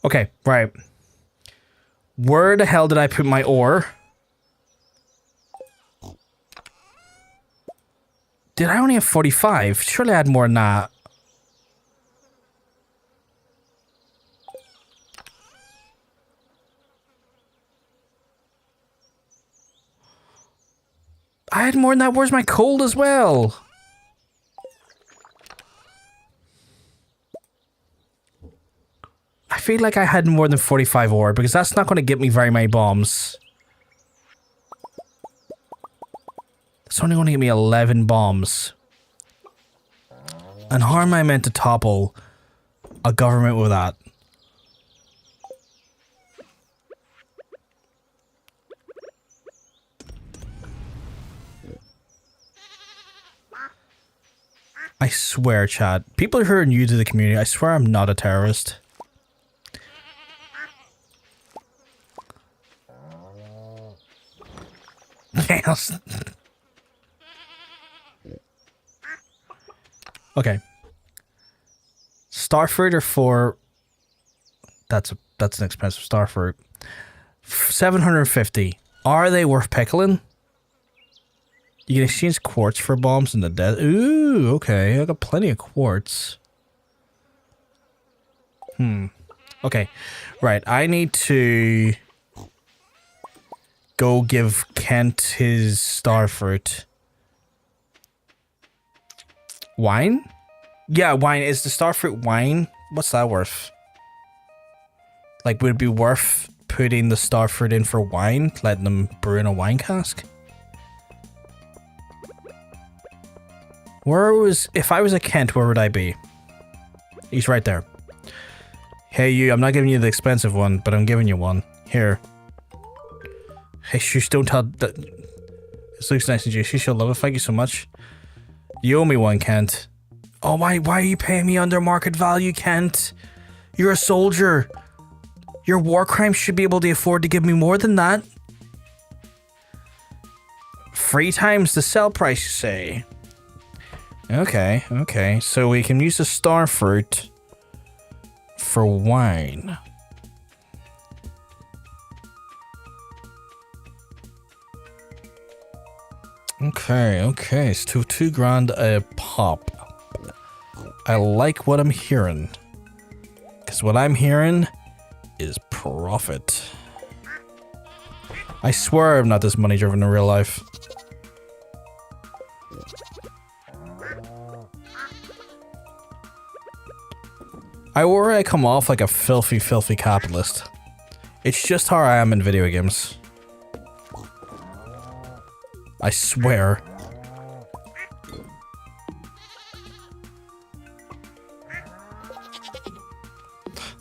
Okay, right. Where the hell did I put my ore? Did I only have 45? Surely I had more than that. I had more than that. Where's my coal as well? I feel like I had more than 45 ore because that's not going to get me very many bombs. It's only going to give me 11 bombs. And how am I meant to topple a government with that? I swear, chat. People who are new to the community, I swear I'm not a terrorist. Yes. Okay. Starfruit are for... That's an expensive starfruit. 750. Are they worth pickling? You can exchange quartz for bombs in the desert. Ooh, okay. I got plenty of quartz. Okay. Right. I need to go give Kent his starfruit. Wine? Yeah, wine. Is the starfruit wine? What's that worth? Like, would it be worth putting the starfruit in for wine? Letting them brew in a wine cask? If I was a Kent, where would I be? He's right there. Hey you, I'm not giving you the expensive one, but I'm giving you one. Here. Hey shush, don't tell that. This looks nice and juicy, she'll love it, thank you so much. You owe me one, Kent. Oh why are you paying me under market value, Kent? You're a soldier. Your war crimes should be able to afford to give me more than that. 3 times the sell price, you say? Okay, so we can use the starfruit for wine. Okay, so 2 grand a pop. I like what I'm hearing. Because what I'm hearing is profit. I swear I'm not this money driven in real life. I worry I come off like a filthy capitalist. It's just how I am in video games. I swear.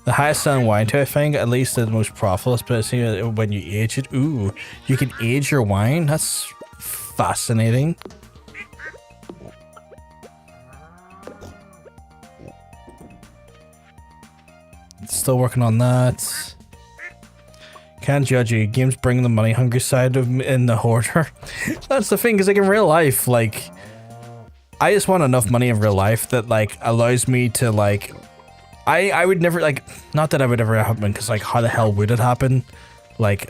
The highest selling wine too, I think, at least the most profitable, especially when you age it. Ooh, you can age your wine? That's fascinating. Still working on that. Can't judge you. Games bring the money hungry side of me in the hoarder. That's the thing, because like in real life, like I just want enough money in real life that like allows me to like I would never like, not that I would ever happen, because like how the hell would it happen? Like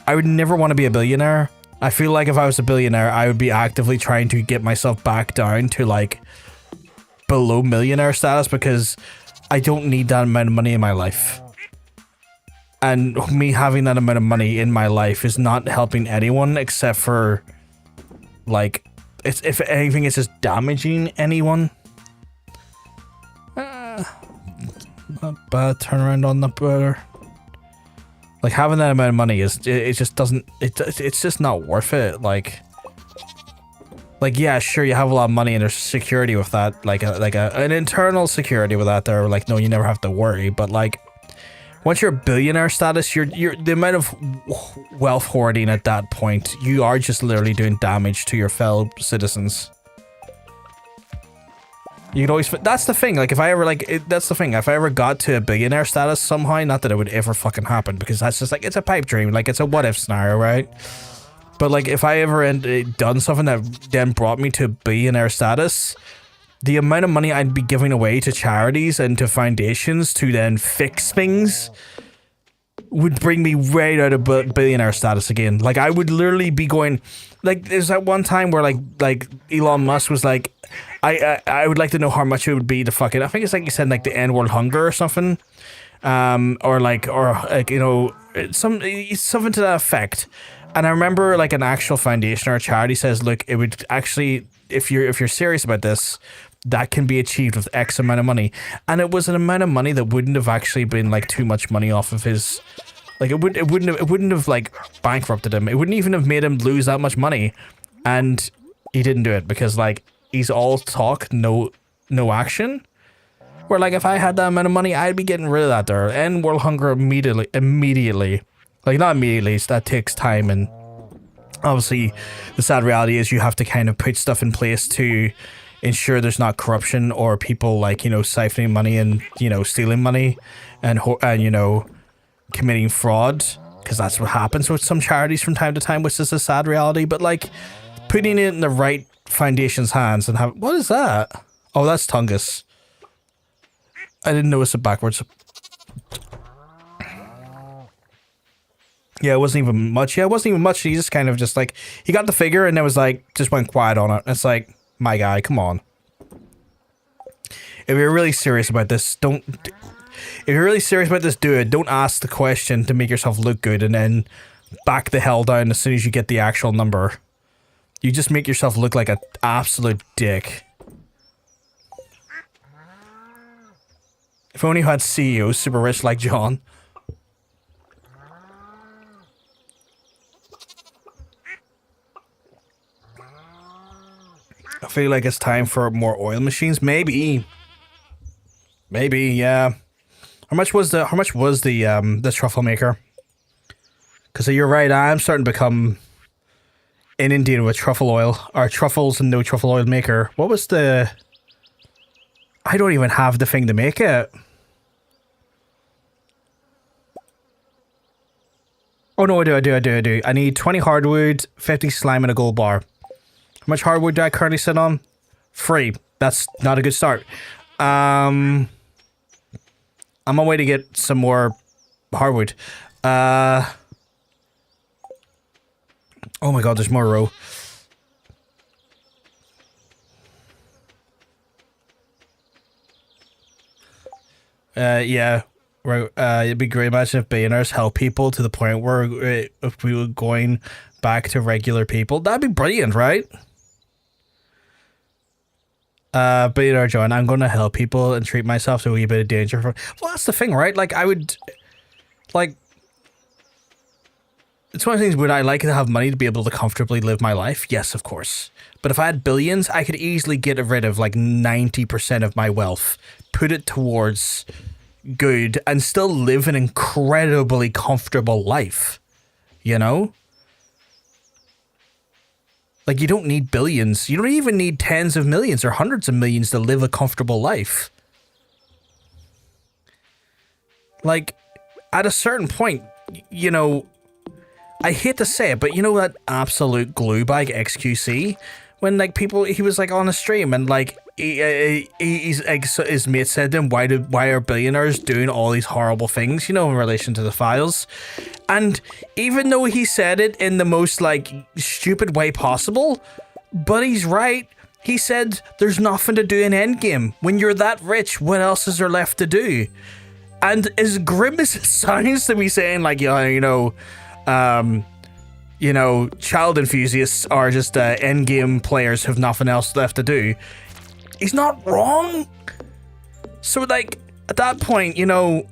I would never want to be a billionaire. I feel like if I was a billionaire, I would be actively trying to get myself back down to like below millionaire status, because I don't need that amount of money in my life. And me having that amount of money in my life is not helping anyone except for, like, it's, if anything, it's just damaging anyone. Not bad turnaround on the burger. Like, having that amount of money is, it just doesn't, it's just not worth it. Like, yeah, sure, you have a lot of money and there's security with that, like an internal security with that. They're like, no, you never have to worry. But like, once you're a billionaire status, you're the amount of wealth hoarding at that point, you are just literally doing damage to your fellow citizens. You could always, that's the thing. Like, if I ever that's the thing. If I ever got to a billionaire status somehow, not that it would ever fucking happen, because that's just like, it's a pipe dream. Like, it's a what if scenario, right? But like, if I ever done something that then brought me to billionaire status, the amount of money I'd be giving away to charities and to foundations to then fix things would bring me right out of billionaire status again. Like, I would literally be going, like, there's that one time where like Elon Musk was like, I would like to know how much it would be to fucking, I think it's like you said, like the end world hunger or something, or like you know, something to that effect. And I remember like an actual foundation or a charity says, look, it would actually, if you're serious about this, that can be achieved with X amount of money. And it was an amount of money that wouldn't have actually been like too much money off of his, like it wouldn't have like bankrupted him. It wouldn't even have made him lose that much money. And he didn't do it because like he's all talk, no no action. Where like if I had that amount of money, I'd be getting rid of that there. End world hunger immediately. Like not immediately, so that takes time, and obviously the sad reality is you have to kind of put stuff in place to ensure there's not corruption or people like, you know, siphoning money and, you know, stealing money and you know, committing fraud, because that's what happens with some charities from time to time, which is a sad reality. But like putting it in the right foundation's hands and have, what is that? Oh, that's Tungus. I didn't notice it backwards. Yeah, it wasn't even much. Yeah, it wasn't even much. He just kind of just like, he got the figure and it was like, just went quiet on it. It's like, my guy, come on. If you're really serious about this, don't... If you're really serious about this, do it. Don't ask the question to make yourself look good and then back the hell down as soon as you get the actual number. You just make yourself look like an absolute dick. If only you had CEOs super rich like John. I feel like it's time for more oil machines. Maybe, yeah. How much was the truffle maker? Because you're right, I'm starting to become inundated with truffle oil, or truffles and no truffle oil maker. What was the? I don't even have the thing to make it. Oh no, I do. I need 20 hardwood, 50 slime, and a gold bar. How much hardwood do I currently sit on? 3. That's not a good start. I'm on my way to get some more hardwood. Oh my god, there's more row. Yeah. Right. It'd be great. Imagine if billionaires help people to the point where if we were going back to regular people. That'd be brilliant, right? Billionaire John, I'm going to help people and treat myself to a wee bit of danger. Well, that's the thing, right? Like, I would... Like... It's one of the things, would I like to have money to be able to comfortably live my life? Yes, of course. But if I had billions, I could easily get rid of, like, 90% of my wealth. Put it towards good and still live an incredibly comfortable life. You know? Like, you don't need billions. You don't even need tens of millions or hundreds of millions to live a comfortable life. Like, at a certain point, you know, I hate to say it, but you know that absolute glue bag XQC? When, like, people, he was, like, on a stream and, like, his mate said to him, why are billionaires doing all these horrible things, you know, in relation to the files? And even though he said it in the most, like, stupid way possible, but he's right. He said there's nothing to do in endgame. When you're that rich, what else is there left to do? And as grim as it sounds to me saying, like, you know, child enthusiasts are just endgame players who have nothing else left to do, he's not wrong. So, like, at that point, you know,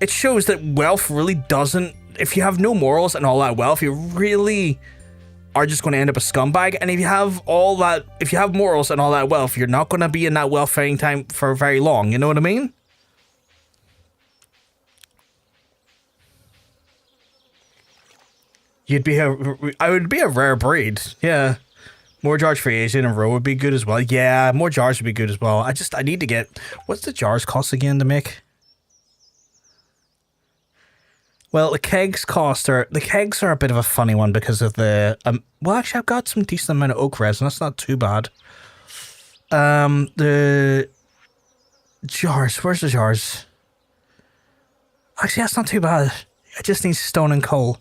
it shows that wealth really doesn't... If you have no morals and all that wealth, you really are just going to end up a scumbag. And if you have all that... If you have morals and all that wealth, you're not going to be in that wealth-finding time for very long. You know what I mean? I would be a rare breed. Yeah. More jars for Asian and row would be good as well. Yeah, more jars would be good as well. I need to get... What's the jars cost again to make? Well, the kegs are a bit of a funny one because of the... well, actually, I've got some decent amount of oak resin. That's not too bad. The jars. Where's the jars? Actually, that's not too bad. I just need stone and coal.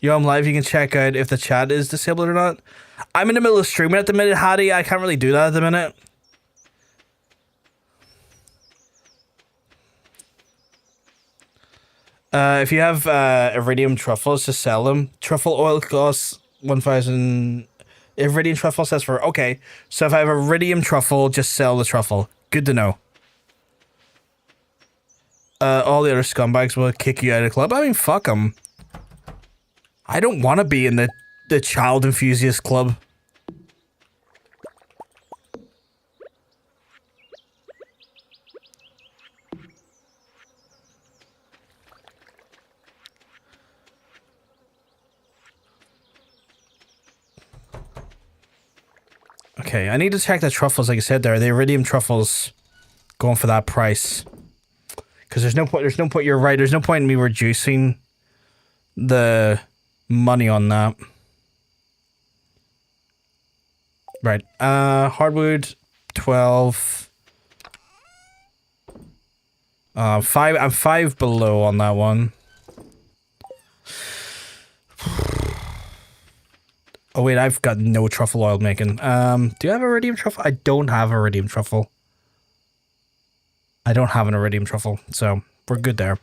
Yo, I'm live. You can check out if the chat is disabled or not. I'm in the middle of streaming at the minute, Hattie. I can't really do that at the minute. If you have iridium truffles, just sell them. Truffle oil costs 1,000. Iridium truffle says for... Okay, so if I have iridium truffle, just sell the truffle. Good to know. All the other scumbags will kick you out of the club. I mean, fuck them. I don't want to be in the child enthusiast club. Okay, I need to check the truffles, like I said there. The iridium truffles going for that price. Because there's no point, you're right, there's no point in me reducing the money on that. Right, hardwood, 12. 5, I'm 5 below on that one. Oh wait, I've got no truffle oil making. Do you have iridium truffle? I don't have iridium truffle. I don't have an iridium truffle, so we're good there.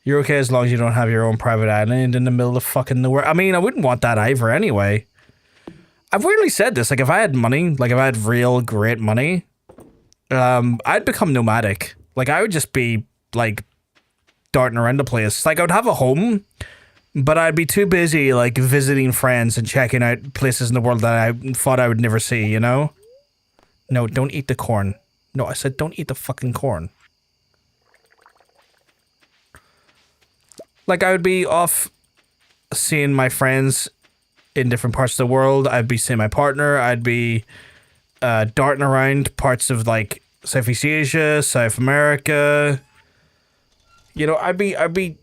You're okay as long as you don't have your own private island in the middle of fucking nowhere. I mean, I wouldn't want that either anyway. I've weirdly said this, like if I had money, like if I had real great money, I'd become nomadic. Like I would just be like darting around the place. Like I would have a home, but I'd be too busy like visiting friends and checking out places in the world that I thought I would never see, you know? No, don't eat the corn. No, I said don't eat the fucking corn. Like I would be off seeing my friends in different parts of the world. I'd be seeing my partner. I'd be darting around parts of like Southeast Asia, South America. You know, I'd be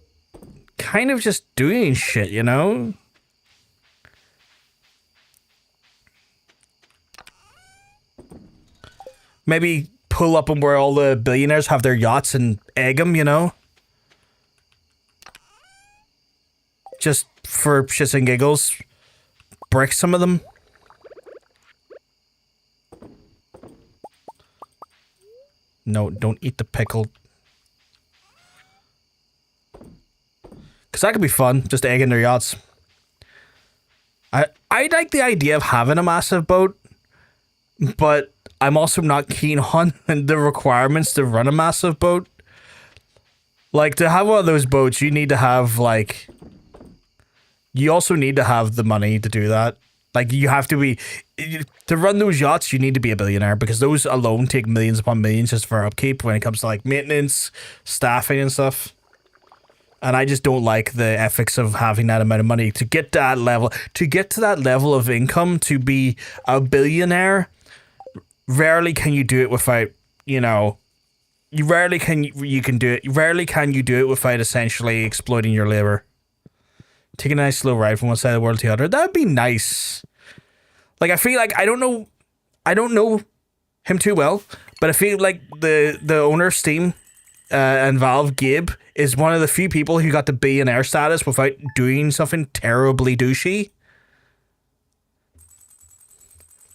kind of just doing shit, you know? Maybe pull up on where all the billionaires have their yachts and egg them, you know? Just for shits and giggles. Brick some of them. No, don't eat the pickle. Because that could be fun, just egging their yachts. I like the idea of having a massive boat, but I'm also not keen on the requirements to run a massive boat. Like, to have one of those boats, you need to have, like... You also need to have the money to do that. Like, you have to be... To run those yachts, you need to be a billionaire, because those alone take millions upon millions just for upkeep when it comes to, like, maintenance, staffing and stuff. And I just don't like the ethics of having that amount of money. To get that level... To get to that level of income, to be a billionaire... Rarely can you do it without, you know, rarely can you do it without essentially exploiting your labor. Take a nice slow ride from one side of the world to the other. That'd be nice. Like I feel like I don't know him too well, but I feel like the owner of Steam and Valve, Gabe, is one of the few people who got the billionaire status without doing something terribly douchey.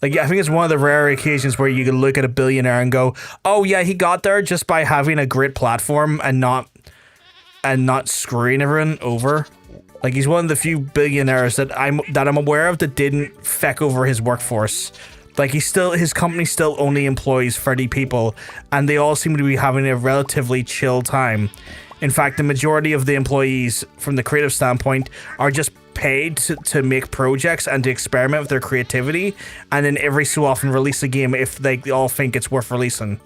Like, I think it's one of the rare occasions where you can look at a billionaire and go, oh yeah, he got there just by having a great platform and not screwing everyone over. Like, he's one of the few billionaires that I'm aware of that didn't feck over his workforce. Like, his company still only employs 30 people, and they all seem to be having a relatively chill time. In fact, the majority of the employees, from the creative standpoint, are just paid to make projects and to experiment with their creativity, and then every so often release a game if they all think it's worth releasing.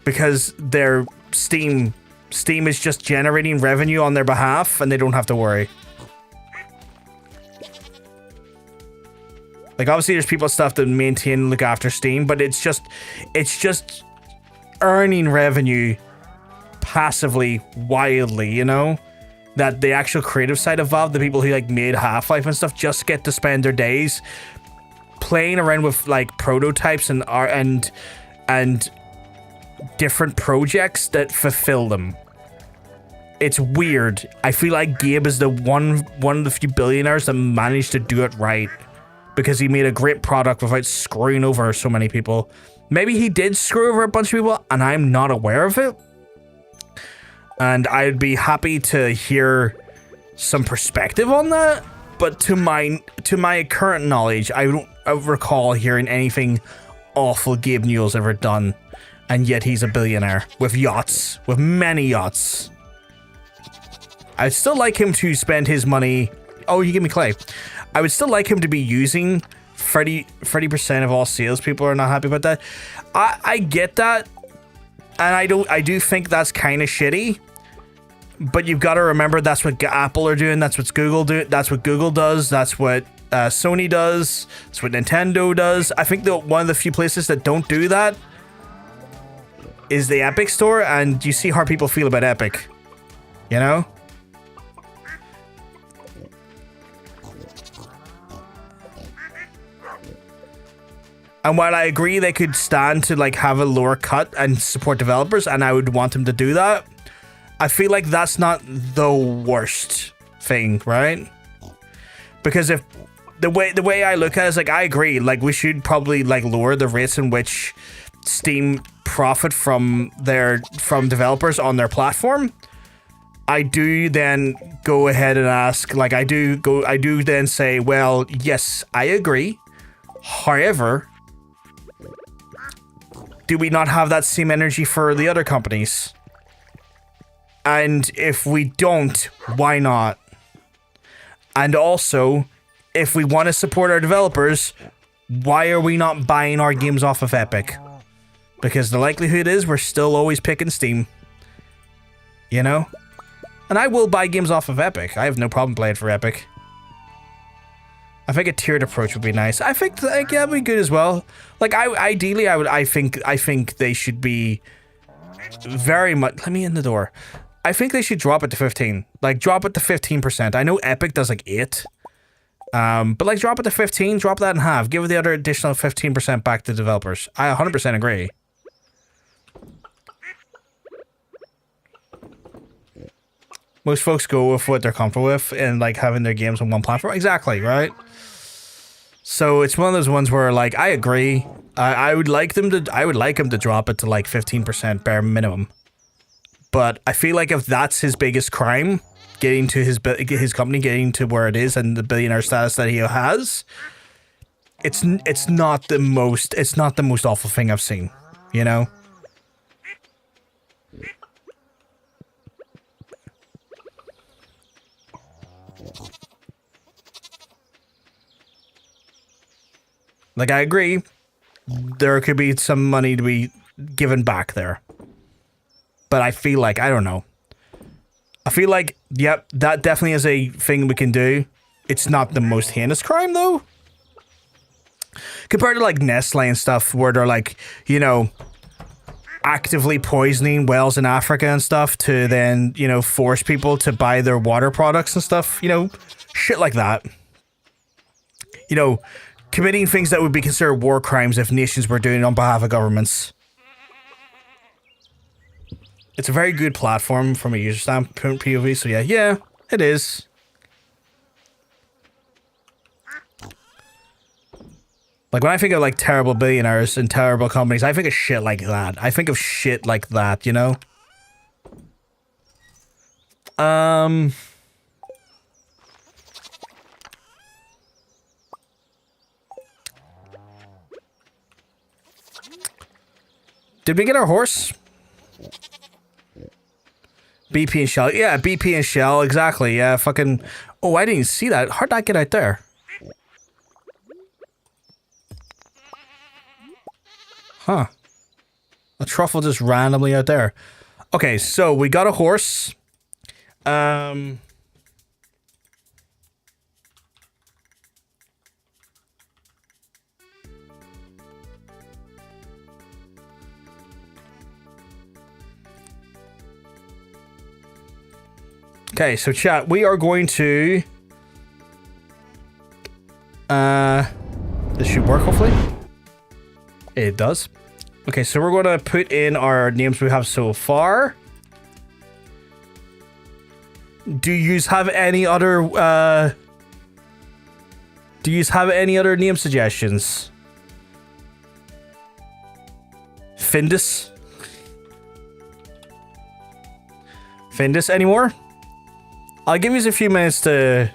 Because their Steam is just generating revenue on their behalf, and they don't have to worry. Like, obviously there's people stuff to maintain and look after Steam, but it's just earning revenue passively, wildly, you know? That the actual creative side of Valve, the people who like made Half-Life and stuff, just get to spend their days playing around with like prototypes and art and different projects that fulfill them. It's weird. I feel like Gabe is the one of the few billionaires that managed to do it right, because he made a great product without screwing over so many people. Maybe he did screw over a bunch of people and I'm not aware of it. And I'd be happy to hear some perspective on that. But to my current knowledge, I don't recall hearing anything awful Gabe Newell's ever done. And yet he's a billionaire with yachts, with many yachts. I'd still like him to spend his money. Oh, you give me clay. I would still like him to be using 30% of all salespeople are not happy about that. I get that. And I do think that's kind of shitty, but you've got to remember that's what Apple are doing. That's what Google do. That's what Google does. That's what Sony does. It's what Nintendo does. I think one of the few places that don't do that is the Epic Store, and you see how people feel about Epic. You know? And while I agree they could stand to like have a lower cut and support developers, and I would want them to do that, I feel like that's not the worst thing, right? Because if the way I look at it is like, I agree, like we should probably like lower the rates in which Steam profit from developers on their platform. I do then go ahead and ask, like I do then say, well, yes, I agree. However, do we not have that same energy for the other companies? And if we don't, why not? And also, if we want to support our developers, why are we not buying our games off of Epic? Because the likelihood is we're still always picking Steam. You know? And I will buy games off of Epic. I have no problem playing for Epic. I think a tiered approach would be nice. I think like, yeah, that'd be good as well. Like I think they should be very much. Let me in the door. I think they should drop it to 15. Like drop it to 15%. I know Epic does like 8. But like drop it to 15, drop that in half. Give the other additional 15% back to developers. I 100% agree. Most folks go with what they're comfortable with and like having their games on one platform. Exactly, right? So it's one of those ones where like I agree. I would like them to drop it to like 15% bare minimum. But I feel like if that's his biggest crime, getting to his company getting to where it is and the billionaire status that he has, it's not the most awful thing I've seen, you know? Like, I agree, there could be some money to be given back there. But I feel like, I don't know. I feel like, yep, that definitely is a thing we can do. It's not the most heinous crime, though. Compared to, like, Nestle and stuff, where they're, like, you know, actively poisoning whales in Africa and stuff to then, you know, force people to buy their water products and stuff, you know, shit like that. You know, committing things that would be considered war crimes if nations were doing it on behalf of governments. It's a very good platform from a user standpoint POV, so yeah, it is. Like, when I think of, like, terrible billionaires and terrible companies, I think of shit like that. I think of shit like that, you know? Did we get our horse? BP and Shell. Yeah, BP and Shell, exactly. Yeah, fucking... Oh, I didn't even see that. How'd that get out there? Huh. A truffle just randomly out there. Okay, so we got a horse. Okay, so chat, we are going to... This should work, hopefully. It does. Okay, so we're going to put in our names we have so far. Do you have any other, name suggestions? Findus? Findus anymore? I'll give you a few minutes to,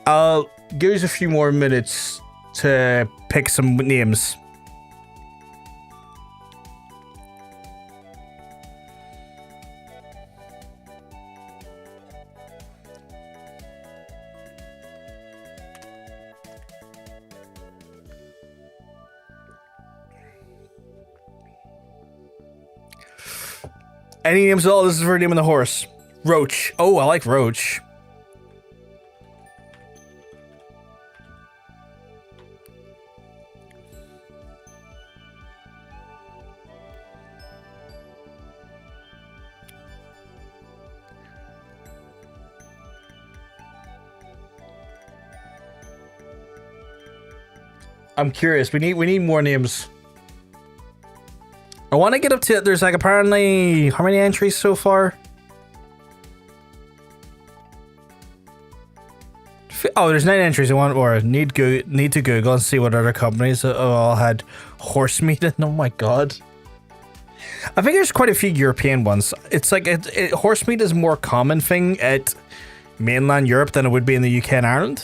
I'll give you a few more minutes to pick some names. Any names at all? This is for naming the horse. Roach. Oh, I like Roach. I'm curious. We need more names. I want to get up to. There's like apparently how many entries so far? Oh, there's 9 entries. I want or need to Google and see what other companies all had horse meat. Oh my god. I think there's quite a few European ones. It's like horse meat is a more common thing at mainland Europe than it would be in the UK and Ireland.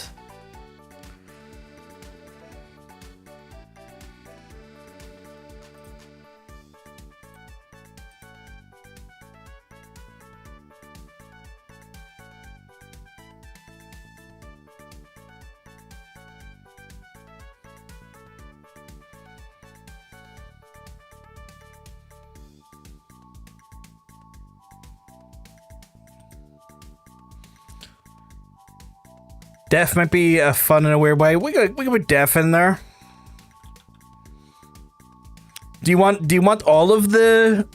Death might be fun in a weird way. We could put death in there. Do you want all of the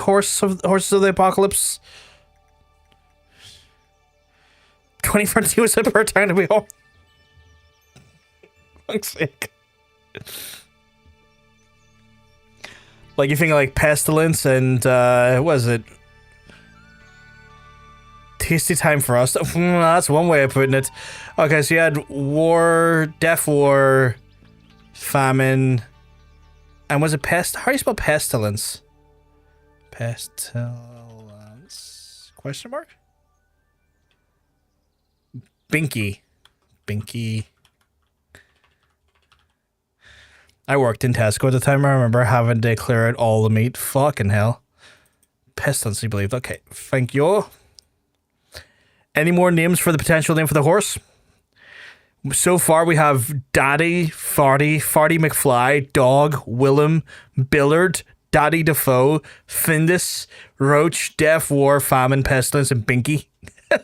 horses of the apocalypse? 2014 was a perfect time to be home. Fuck's sake. Like you think of like pestilence and what is it? Tasty time for us. That's one way of putting it. Okay, so you had war, death war, famine, and was it pest? How do you spell pestilence? Pestilence? Question mark? Binky. I worked in Tesco at the time. I remember having to clear out all the meat. Fucking hell. Pestilence, I believe. Okay, thank you. Any more names for the potential name for the horse? So far, we have Daddy, Farty McFly, Dog, Willem, Billard, Daddy Defoe, Findus, Roach, Death, War, Famine, Pestilence, and Binky. I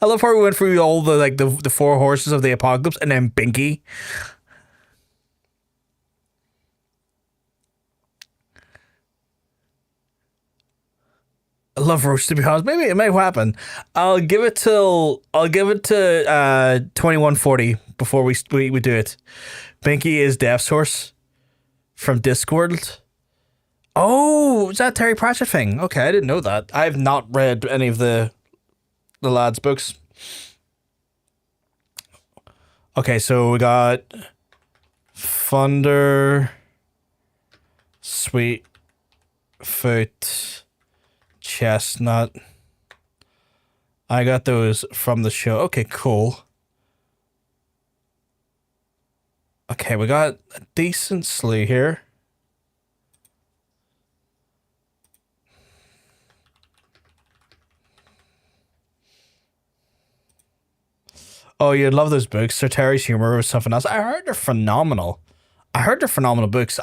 love how we went through all the 4 horses of the apocalypse and then Binky. I love Roach, to be honest. Maybe it might happen. I'll give it to 2140 before we do it. Binky is Death's horse from Discord. Oh, is that Terry Pratchett thing? Okay, I didn't know that. I've not read any of the lad's books. Okay, so we got Thunder, Sweet Foot, Chestnut. I got those from the show. Okay, cool. Okay, we got a decent sleigh here. Oh, you'd love those books. Sir Terry's humor was something else. I heard they're phenomenal. Books.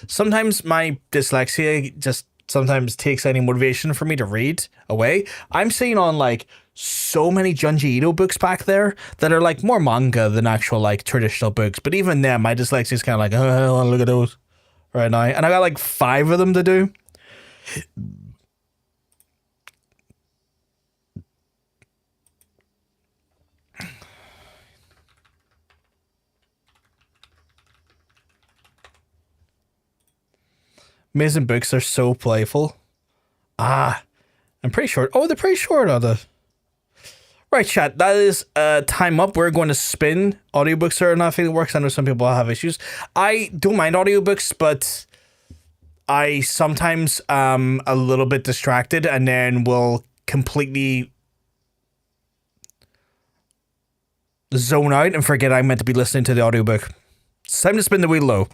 Sometimes my dyslexia just sometimes takes any motivation for me to read away. I'm seeing on like so many Junji Ito books back there that are like more manga than actual like traditional books. But even then, my dyslexia is kind of like, oh, I want to look at those right now. And I got like 5 of them to do. Amazing books are so playful. I'm pretty short. Oh, they're pretty short, are they? Right, chat. That is time up. We're going to spin. Audiobooks are not feeling it works. I know some people have issues. I don't mind audiobooks, but I sometimes am a little bit distracted and then will completely zone out and forget I'm meant to be listening to the audiobook. It's time to spin the wheel low.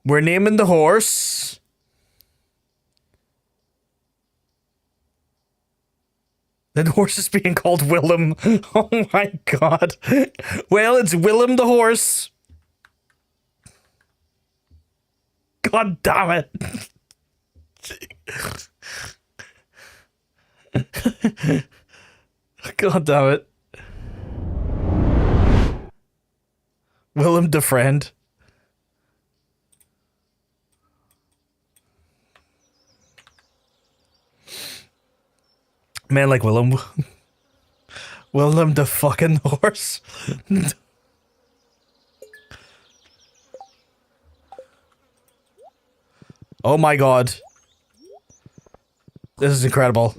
We're naming the horse. The horse is being called Willem. Oh my god. Well, it's Willem the horse. God damn it. God damn it. Willem the friend. Man like Willem. Willem the fucking horse. Oh my god. This is incredible.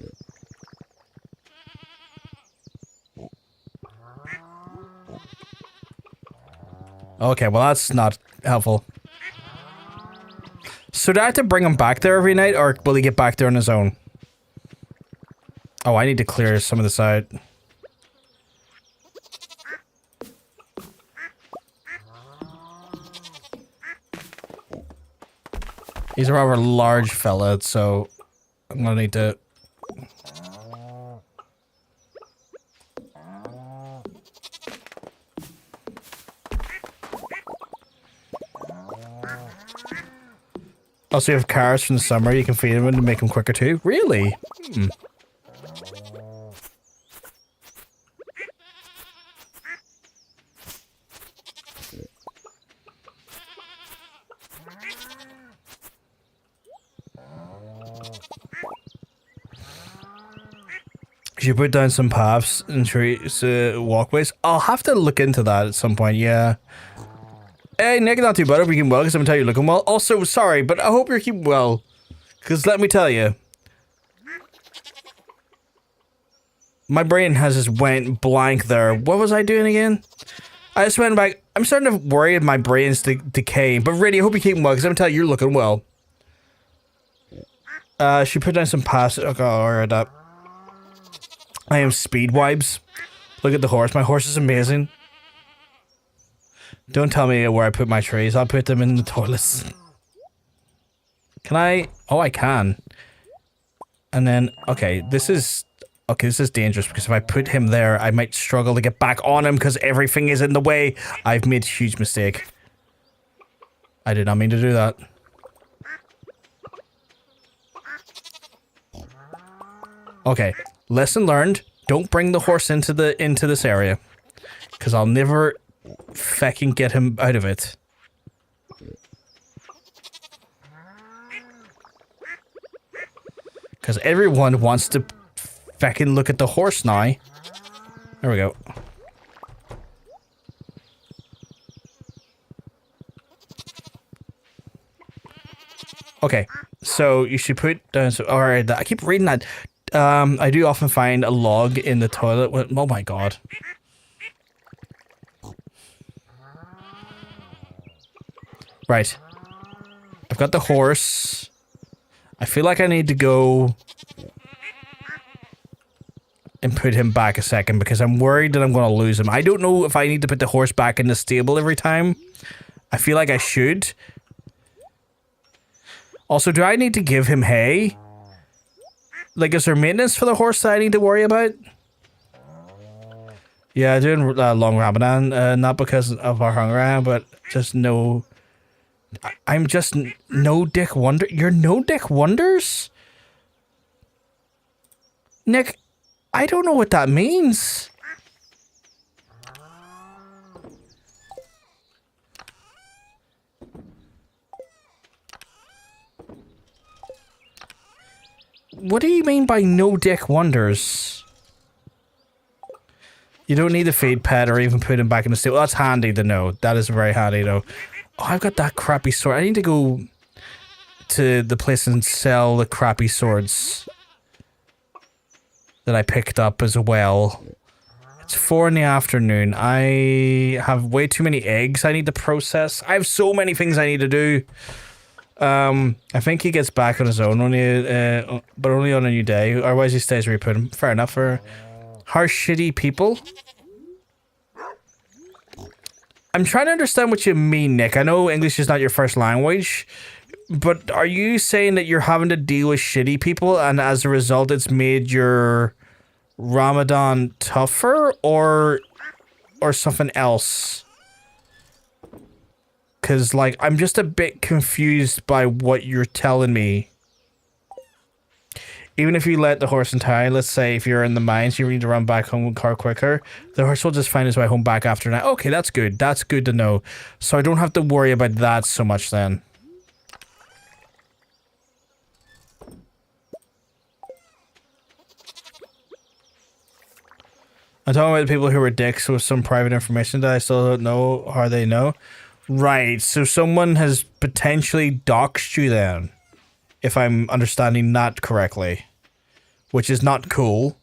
Okay, well that's not helpful. So do I have to bring him back there every night, or will he get back there on his own? Oh, I need to clear some of this out. He's a rather large fella, so I'm gonna need to... Also, you have carrots from the summer, you can feed him to make him quicker too. Really? Hmm. You put down some paths and trees, walkways. I'll have to look into that at some point, yeah. Hey, Nick, not too bad. I hope you're keeping well, because I'm going to tell you you're looking well. Also, sorry, but I hope you're keeping well. Because let me tell you. My brain has just went blank there. What was I doing again? I just went back. I'm starting to worry if my brain's decaying. But really, I hope you're keeping well, because I'm going to tell you you're looking well. She put down some paths. Okay, alright, I am speed wipes. Look at the horse. My horse is amazing. Don't tell me where I put my trees. I'll put them in the toilets. Can I? Oh, I can. And then, okay, this is dangerous because if I put him there, I might struggle to get back on him because everything is in the way. I've made a huge mistake. I did not mean to do that. Okay, lesson learned. Don't bring the horse into this area, because I'll never fucking get him out of it. Because everyone wants to fucking look at the horse now. There we go. Okay, so you should put down. So, all right, I keep reading that. I do often find a log in the toilet. Oh my god. Right. I've got the horse. I feel like I need to go and put him back a second because I'm worried that I'm going to lose him. I don't know if I need to put the horse back in the stable every time. I feel like I should. Also, do I need to give him hay? Like, is there maintenance for the horse that I need to worry about? Yeah, doing long Ramadan, not because of our hunger, but just no... I'm just no dick wonder. You're no dick wonders? Nick, I don't know what that means. What do you mean by no dick wonders? You don't need to feed pet or even put him back in the stable. That's handy to know. That is very handy though. Oh, I've got that crappy sword. I need to go to the place and sell the crappy swords that I picked up as well. It's 4 in the afternoon. I have way too many eggs I need to process. I have so many things I need to do. I think he gets back on his own, but only on a new day. Otherwise he stays where you put him. Fair enough. For harsh, shitty people. I'm trying to understand what you mean, Nick. I know English is not your first language, but are you saying that you're having to deal with shitty people and as a result it's made your Ramadan tougher or something else? Because, like, I'm just a bit confused by what you're telling me. Even if you let the horse tie, let's say if you're in the mines, you need to run back home with car quicker, the horse will just find his way home back after night. Okay, that's good. That's good to know. So I don't have to worry about that so much then. I'm talking about the people who were dicks with some private information that I still don't know how they know. Right, so someone has potentially doxed you then, if I'm understanding that correctly, which is not cool.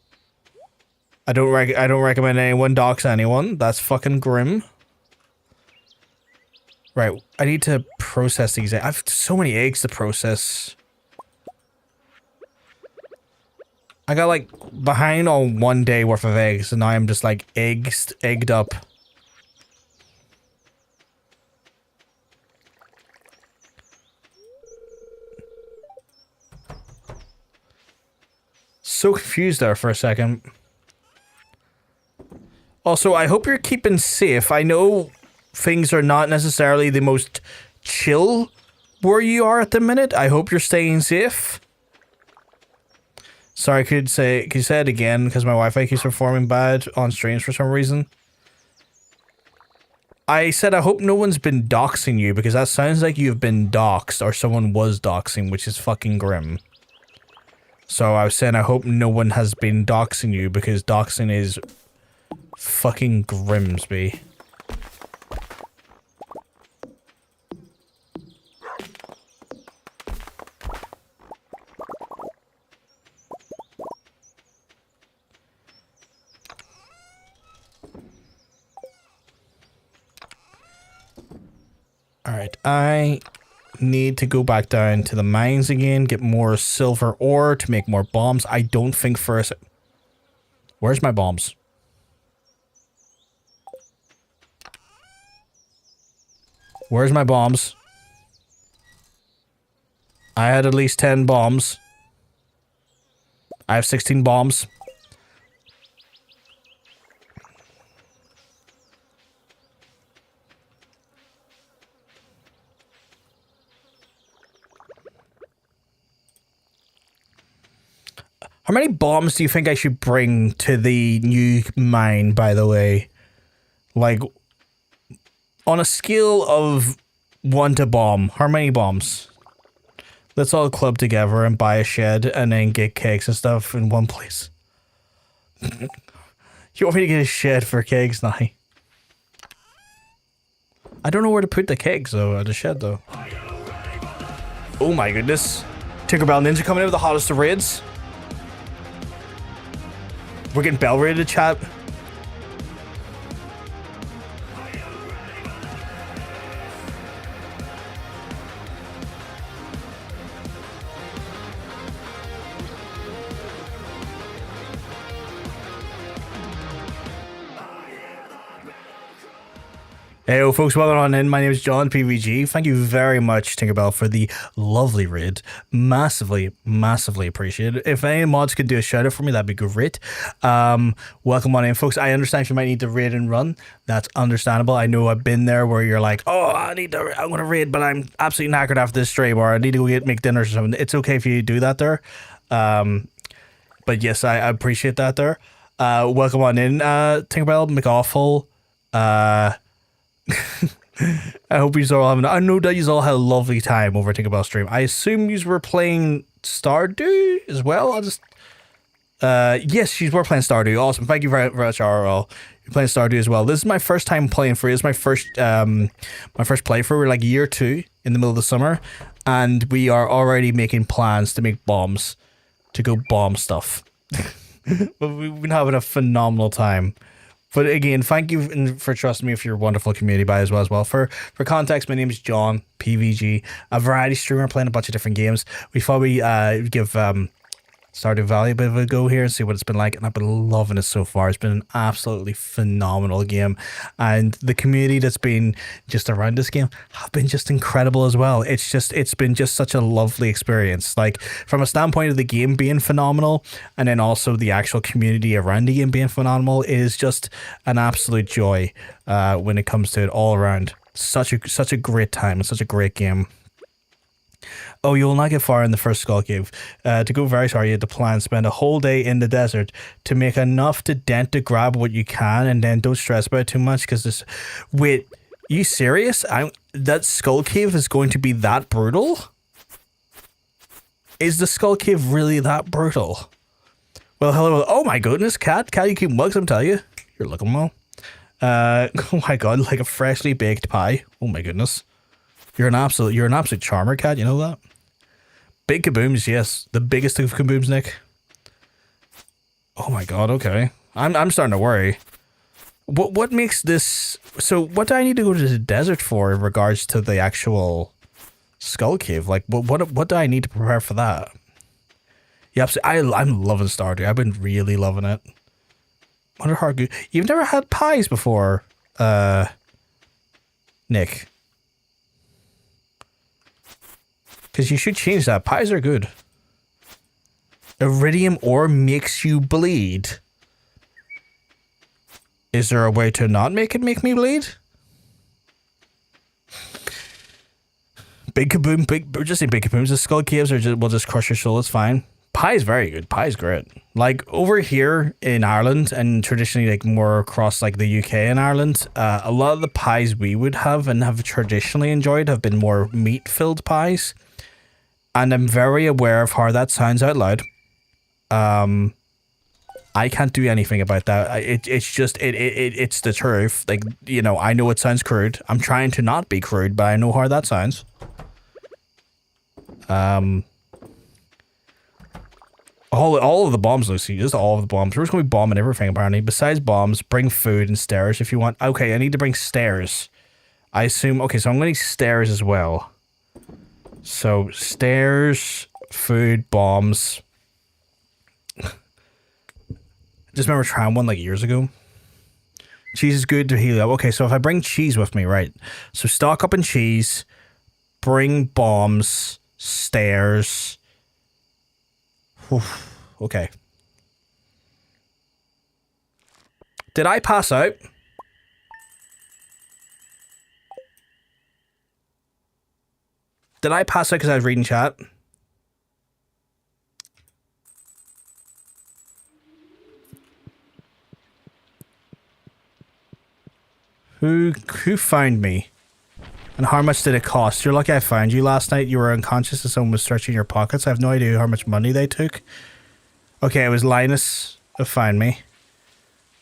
I don't recommend anyone dox anyone. That's fucking grim. Right, I need to process these. I have so many eggs to process. I got like behind on 1 day worth of eggs, and now I'm just like egged up. So confused there for a second. Also, I hope you're keeping safe. I know things are not necessarily the most chill where you are at the minute. I hope you're staying safe. Sorry, could you say it again? Because my Wi-Fi keeps performing bad on streams for some reason. I said I hope no one's been doxing you, because that sounds like you've been doxed or someone was doxing, which is fucking grim. So I was saying I hope no one has been doxing you, because doxing is fucking Grimsby. Alright, I need to go back down to the mines again, get more silver ore to make more bombs. I don't think for a sec. Where's my bombs? Where's my bombs? I had at least 10 bombs. I have 16 bombs. How many bombs do you think I should bring to the new mine, by the way? Like, on a scale of 1 to bomb, how many bombs? Let's all club together and buy a shed and then get kegs and stuff in one place. You want me to get a shed for kegs now? I don't know where to put the kegs though, at the shed though. Oh my goodness. Tinkerbell Ninja coming in with the hottest of raids. We're getting bell rated, chat. Hey, folks, welcome on in. My name is JojaMart. Thank you very much, Tinkerbell, for the lovely raid. Massively, massively appreciated. If any mods could do a shout out for me, that'd be great. Welcome on in, folks. I understand you might need to raid and run. That's understandable. I know I've been there where you're like, oh, I'm going to raid, but I'm absolutely knackered after this stream, or I need to go make dinner or something. It's okay if you do that there. But yes, I appreciate that there. Welcome on in, Tinkerbell, McAwful. I hope you all having. I know that you all had a lovely time over Tinkerbell stream. I assume you were playing Stardew as well. I'll just. Yes, you were playing Stardew. Awesome. Thank you very much, RL. You're playing Stardew as well. This is my first time playing free. It's my first playthrough. We're like year 2 in the middle of the summer, and we are already making plans to make bombs, to go bomb stuff. But we've been having a phenomenal time. But again, thank you for trusting me for your wonderful community buy as well. For context, my name is JojaMart, a variety streamer playing a bunch of different games. We thought we give Stardew Valley a bit of a go here and see what it's been like, and I've been loving it so far. It's been an absolutely phenomenal game, and the community that's been just around this game have been just incredible as well. It's been just such a lovely experience, like from a standpoint of the game being phenomenal, and then also the actual community around the game being phenomenal. It is just an absolute joy when it comes to it all around. Such a great time. It's such a great game. Oh, you will not get far in the first skull cave. To go very far, you have to plan spend a whole day in the desert to make enough to dent to grab what you can, and then don't stress about it too much because this. Wait, you serious? That skull cave is going to be that brutal? Is the skull cave really that brutal? Well, hello. Oh my goodness, cat, you keep mugs. I'm telling you, you're looking well. Oh my god, like a freshly baked pie. Oh my goodness. You're an absolute charmer, cat, you know that? Big kabooms, yes. The biggest of kabooms, Nick. Oh my god, okay. I'm starting to worry. What makes this so what do I need to go to the desert for in regards to the actual skull cave? Like what do I need to prepare for that? Yeah, I'm loving Stardew. I've been really loving it. Wonder how good you've never had pies before, Nick. Because you should change that. Pies are good. Iridium ore makes you bleed. Is there a way to not make it make me bleed? Big kaboom, just say big kabooms. The skull caves will just crush your soul. It's fine. Pie is very good. Pie is great. Like over here in Ireland and traditionally like more across like the UK and Ireland, a lot of the pies we would have and have traditionally enjoyed have been more meat-filled pies. And I'm very aware of how that sounds out loud. I can't do anything about that. It's the truth. Like, you know, I know it sounds crude. I'm trying to not be crude, but I know how that sounds. All of the bombs, Lucy. Just all of the bombs. We're just going to be bombing everything, apparently. Besides bombs, bring food and stairs if you want. Okay, I need to bring stairs. I assume... Okay, so I'm going to need stairs as well. So, stairs, food, bombs. Just remember trying one like years ago. Cheese is good to heal up. Okay, so if I bring cheese with me, right? So stock up in cheese, bring bombs, stairs. Oof, okay. Did I pass out? Did I pass out because I was reading chat? Who found me? And how much did it cost? You're lucky I found you last night. You were unconscious and someone was searching your pockets. I have no idea how much money they took. Okay, it was Linus who found me.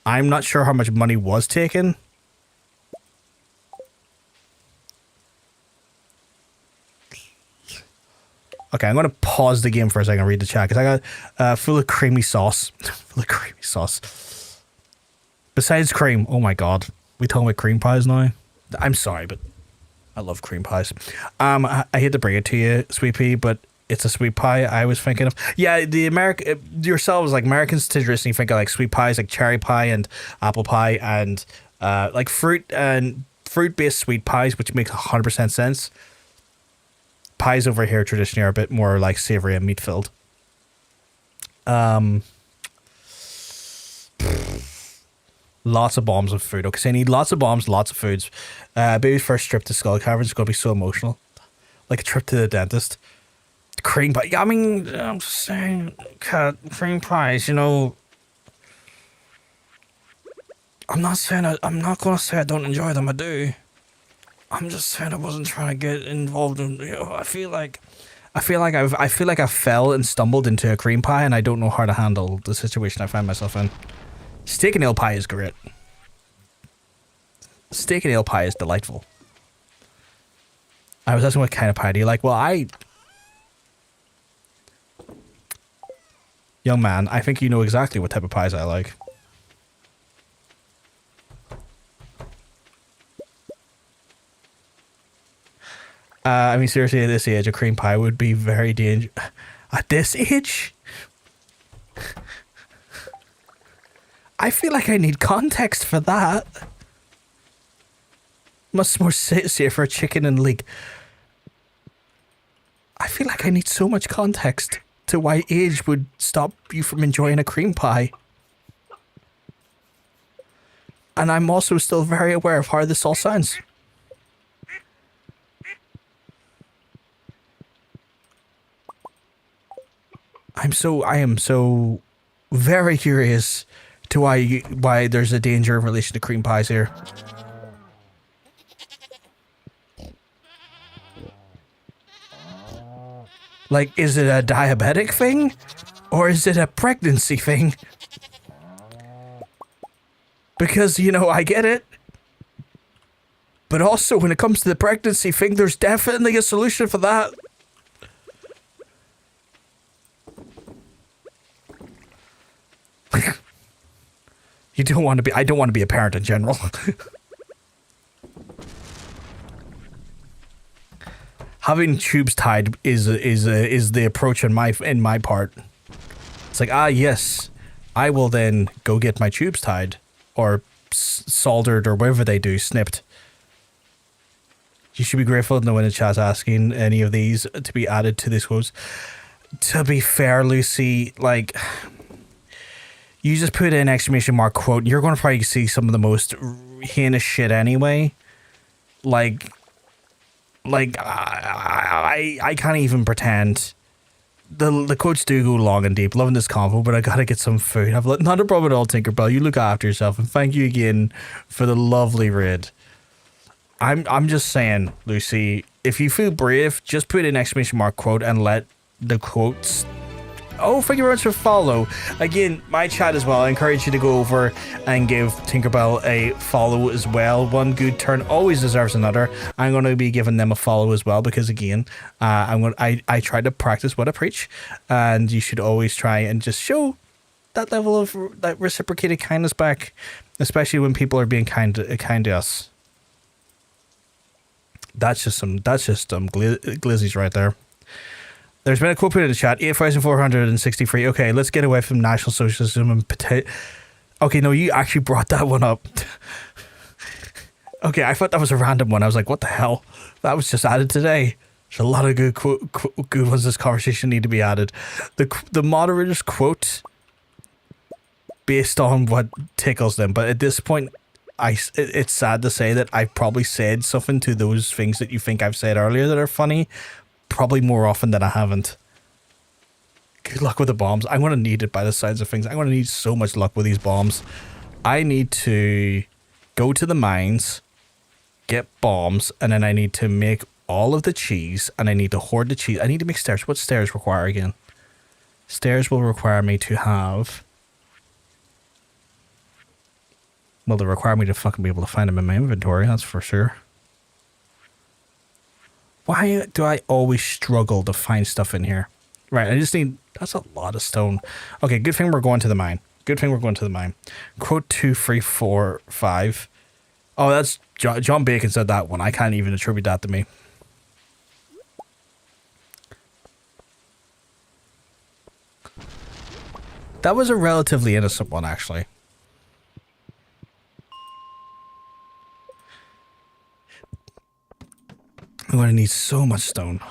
I'm not sure how much money was taken. Okay, I'm going to pause the game for a second and read the chat because I got full of creamy sauce. Full of creamy sauce. Besides cream, oh my god. We talking about cream pies now? I'm sorry, but I love cream pies. I hate to bring it to you, Sweet Pea, but it's a sweet pie I was thinking of. Yeah, yourselves, like Americans traditionally think of like sweet pies, like cherry pie and apple pie and like fruit-based sweet pies, which makes 100% sense. Pies over here traditionally are a bit more like savory and meat-filled. Lots of bombs of food. Okay, so I need lots of bombs, lots of foods. Baby's first trip to Skull Cavern is going to be so emotional. Like a trip to the dentist. Cream pie. I mean, I'm just saying, cream pies, you know. I'm not going to say I don't enjoy them, I do. I'm just saying I wasn't trying to get involved in, you know, I feel like I fell and stumbled into a cream pie and I don't know how to handle the situation I find myself in. Steak and ale pie is great. Steak and ale pie is delightful. I was asking what kind of pie do you like? Well, young man, I think you know exactly what type of pies I like. I mean, seriously, at this age, a cream pie would be very dangerous. At this age? I feel like I need context for that. Much more safer chicken and leek. I feel like I need so much context to why age would stop you from enjoying a cream pie. And I'm also still very aware of how this all sounds. I am so very curious to why there's a danger in relation to cream pies here. Like, is it a diabetic thing? Or is it a pregnancy thing? Because, you know, I get it. But also, when it comes to the pregnancy thing, there's definitely a solution for that. You don't want to be... I don't want to be a parent in general. Having tubes tied is the approach in my part. It's like, ah, yes, I will then go get my tubes tied or soldered or whatever they do, snipped. You should be grateful no one in the chat's asking any of these to be added to this quotes. To be fair, Lucy, like, you just put in exclamation mark quote, and you're going to probably see some of the most heinous shit anyway. Like I can't even pretend. The quotes do go long and deep. Loving this convo, but I gotta get some food. Not a problem at all, Tinkerbell. You look after yourself, and thank you again for the lovely raid. I'm just saying, Lucy, if you feel brave, just put in exclamation mark quote and let the quotes. Oh, thank you very much for follow. Again, my chat as well. I encourage you to go over and give Tinkerbell a follow as well. One good turn always deserves another. I'm going to be giving them a follow as well because, again, I try to practice what I preach, and you should always try and just show that level of that reciprocated kindness back, especially when people are being kind to us. That's just some glizzies right there. There's been a quote put in the chat, 8,463. Okay, let's get away from National Socialism and okay, no, you actually brought that one up. Okay, I thought that was a random one. I was like, what the hell? That was just added today. There's a lot of good good ones. This conversation need to be added. The moderator's quote based on what tickles them, but at this point, it's sad to say that I've probably said something to those things that you think I've said earlier that are funny. Probably more often than I haven't. Good luck with the bombs. I'm going to need it by the sides of things. I'm going to need so much luck with these bombs. I need to go to the mines, get bombs, and then I need to make all of the cheese, and I need to hoard the cheese. I need to make stairs. What stairs require again? Stairs will require me to have... Well, they require me to fucking be able to find them in my inventory, that's for sure. Why do I always struggle to find stuff in here? Right, I just need... That's a lot of stone. Okay, good thing we're going to the mine. Good thing we're going to the mine. Quote 2, 3, 4, 5. Oh, that's... John Bacon said that one. I can't even attribute that to me. That was a relatively innocent one, actually. I'm going to need so much stone.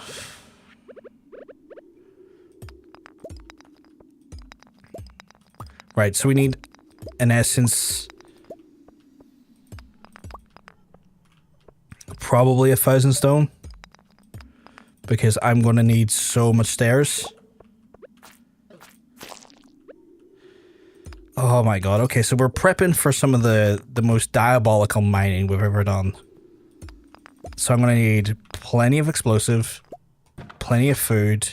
Right, so we need, in essence, probably 1,000 stone. Because I'm going to need so much stairs. Oh my god, okay, so we're prepping for some of the most diabolical mining we've ever done. So I'm going to need plenty of explosive, plenty of food.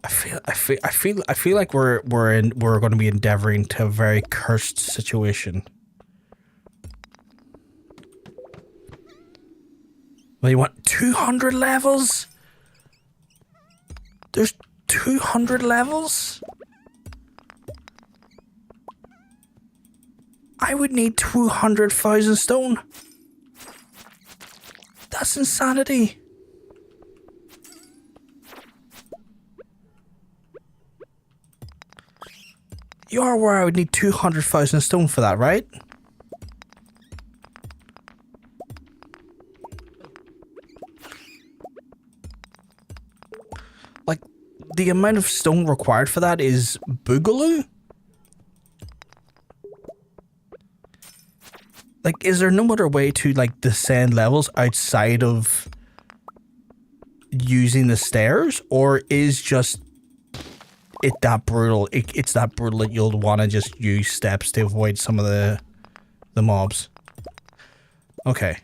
I feel like we're going to be endeavoring to a very cursed situation. Well, you want 200 levels? There's 200 levels? I would need 200,000 stone. That's insanity. You are where I would need 200,000 stone for that, right? Like, the amount of stone required for that is boogaloo? Like, is there no other way to, like, descend levels outside of using the stairs, or is just it that brutal? It's that brutal that you'll want to just use steps to avoid some of the mobs. Okay.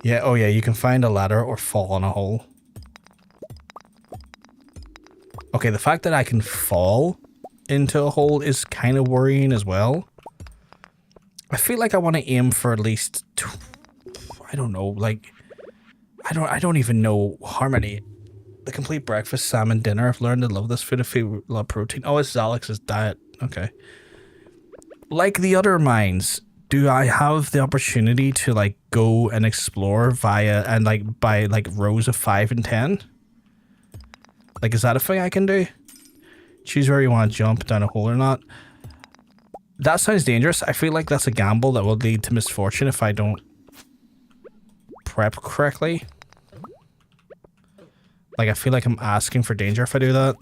Yeah, oh yeah, you can find a ladder or fall in a hole. Okay, the fact that I can fall into a hole is kind of worrying as well. I feel like I want to aim for at least, I don't know, like, I don't even know how many. The complete breakfast, salmon dinner. I've learned to love this food. I feel love protein. Oh, it's Alex's diet. Okay. Like the other mines, do I have the opportunity to like go and explore via and like by like rows of 5 and 10? Like, is that a thing I can do? Choose where you want to jump down a hole or not. That sounds dangerous. I feel like that's a gamble that will lead to misfortune if I don't prep correctly. Like, I feel like I'm asking for danger if I do that.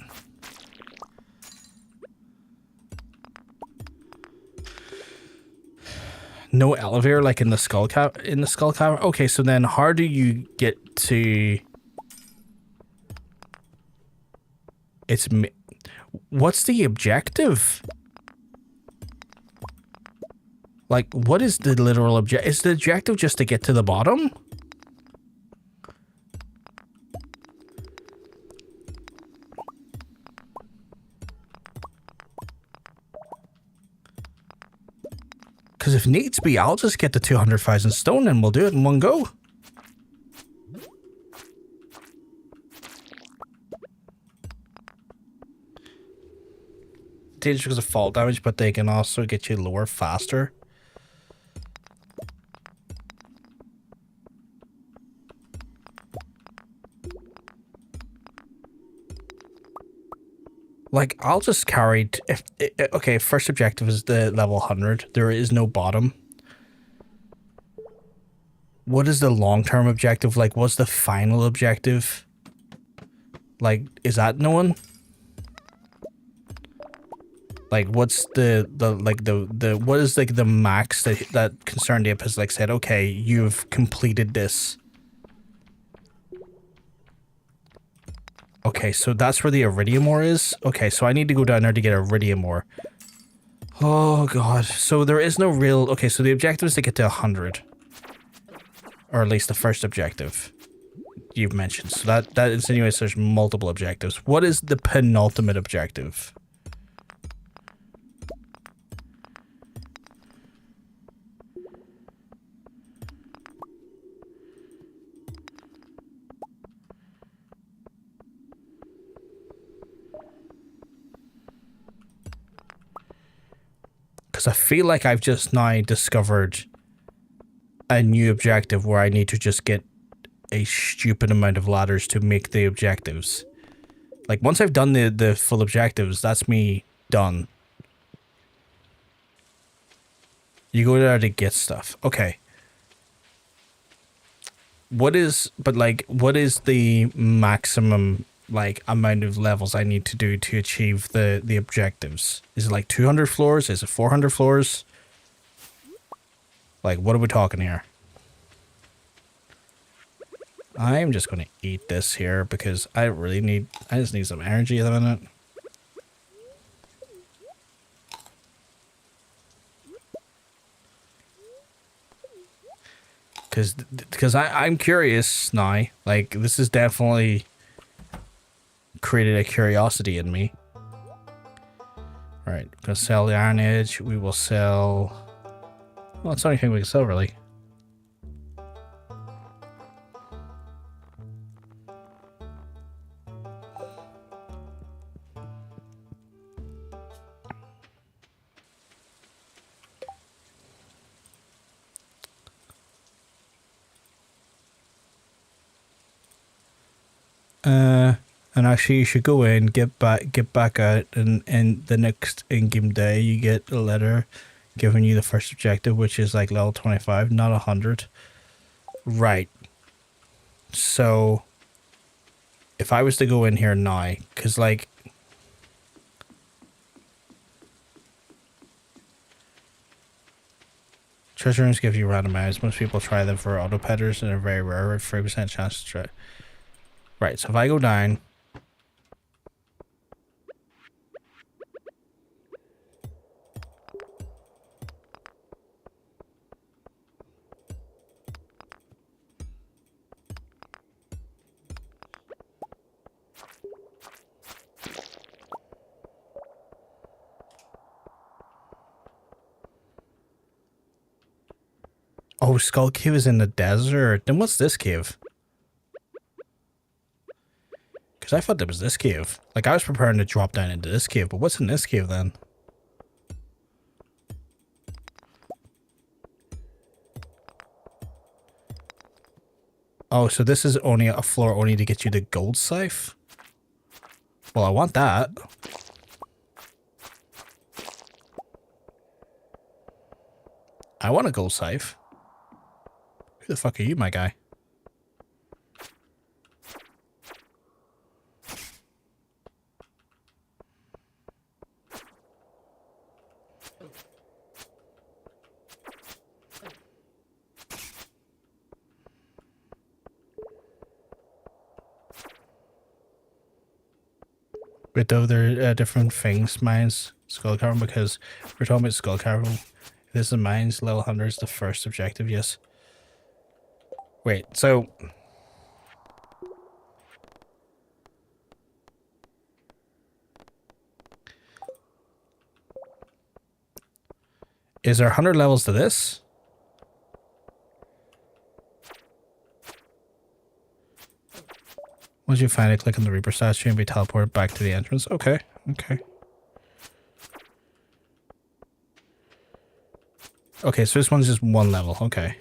No elevator like in the skull cavern. Okay, so then how do you get to? What's the objective? Like, what is the literal objective? Is the objective just to get to the bottom? Because if needs be, I'll just get the 200,000 stone and we'll do it in one go. Dangerous because of fall damage, but they can also get you lower faster. Like, I'll just carry... okay, first objective is the level 100. There is no bottom. What is the long-term objective? Like, what's the final objective? Like, is that known? Like, what's the what is like the max that Concerned Ape has like said, okay, you've completed this. Okay, so that's where the iridium ore is. Okay, so I need to go down there to get iridium ore. Oh god. So there is no real... Okay, so the objective is to get to 100. Or at least the first objective you've mentioned. So that insinuates there's multiple objectives. What is the penultimate objective? Because I feel like I've just now discovered a new objective where I need to just get a stupid amount of ladders to make the objectives. Like, once I've done the full objectives, that's me done. You go there to get stuff. Okay. What is the maximum, like, amount of levels I need to do to achieve the objectives? Is it like 200 floors? Is it 400 floors? Like, what are we talking here? I'm just going to eat this here because I just need some energy at the minute. Because I'm curious now. Like, this has definitely created a curiosity in me. Right, gonna sell the Iron Edge. We will sell... Well, it's the only thing we can sell, really. And actually you should go in, get back out, and the next in-game day you get a letter giving you the first objective, which is like level 25, not 100. Right. So if I was to go in here now, because like Treasure rooms give you random items. Most people try them for auto pedders and are very rare with 3% chance to try. Right, so if I go down. Oh, Skull Cave is in the desert. Then what's this cave? Because I thought there was this cave. Like, I was preparing to drop down into this cave, but what's in this cave then? Oh, so this is only a floor only to get you the gold scythe? Well, I want that. I want a gold scythe. Who the fuck are you, my guy? But though there are different things, mines, Skull Cavern, because we're talking about Skull Cavern. This is mines, level 100 is the first objective, yes. Wait, so... Is there 100 levels to this? Once you find it, click on the Reaper statue and be teleported back to the entrance. Okay, okay. Okay, so this one's just one level. Okay.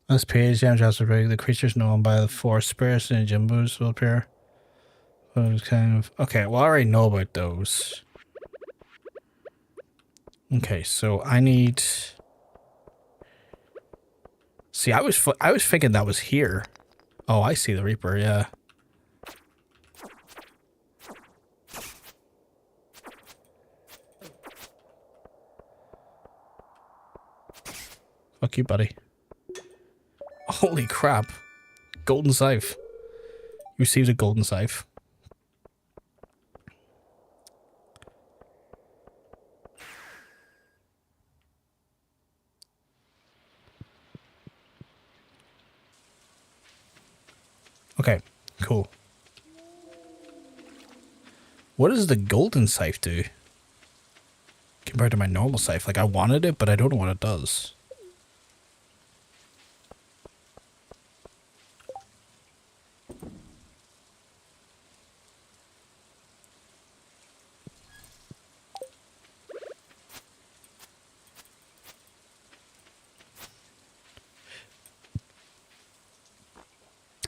This page, the creatures known by the forest spirits and Jimbos will appear. Kind of okay. Well, I already know about those. Okay, so I need. See, I was thinking that was here. Oh, I see the Reaper. Yeah. Fuck you, buddy. Holy crap! Golden scythe. You received a golden scythe. Okay, cool. What does the golden scythe do compared to my normal scythe? Like, I wanted it, but I don't know what it does.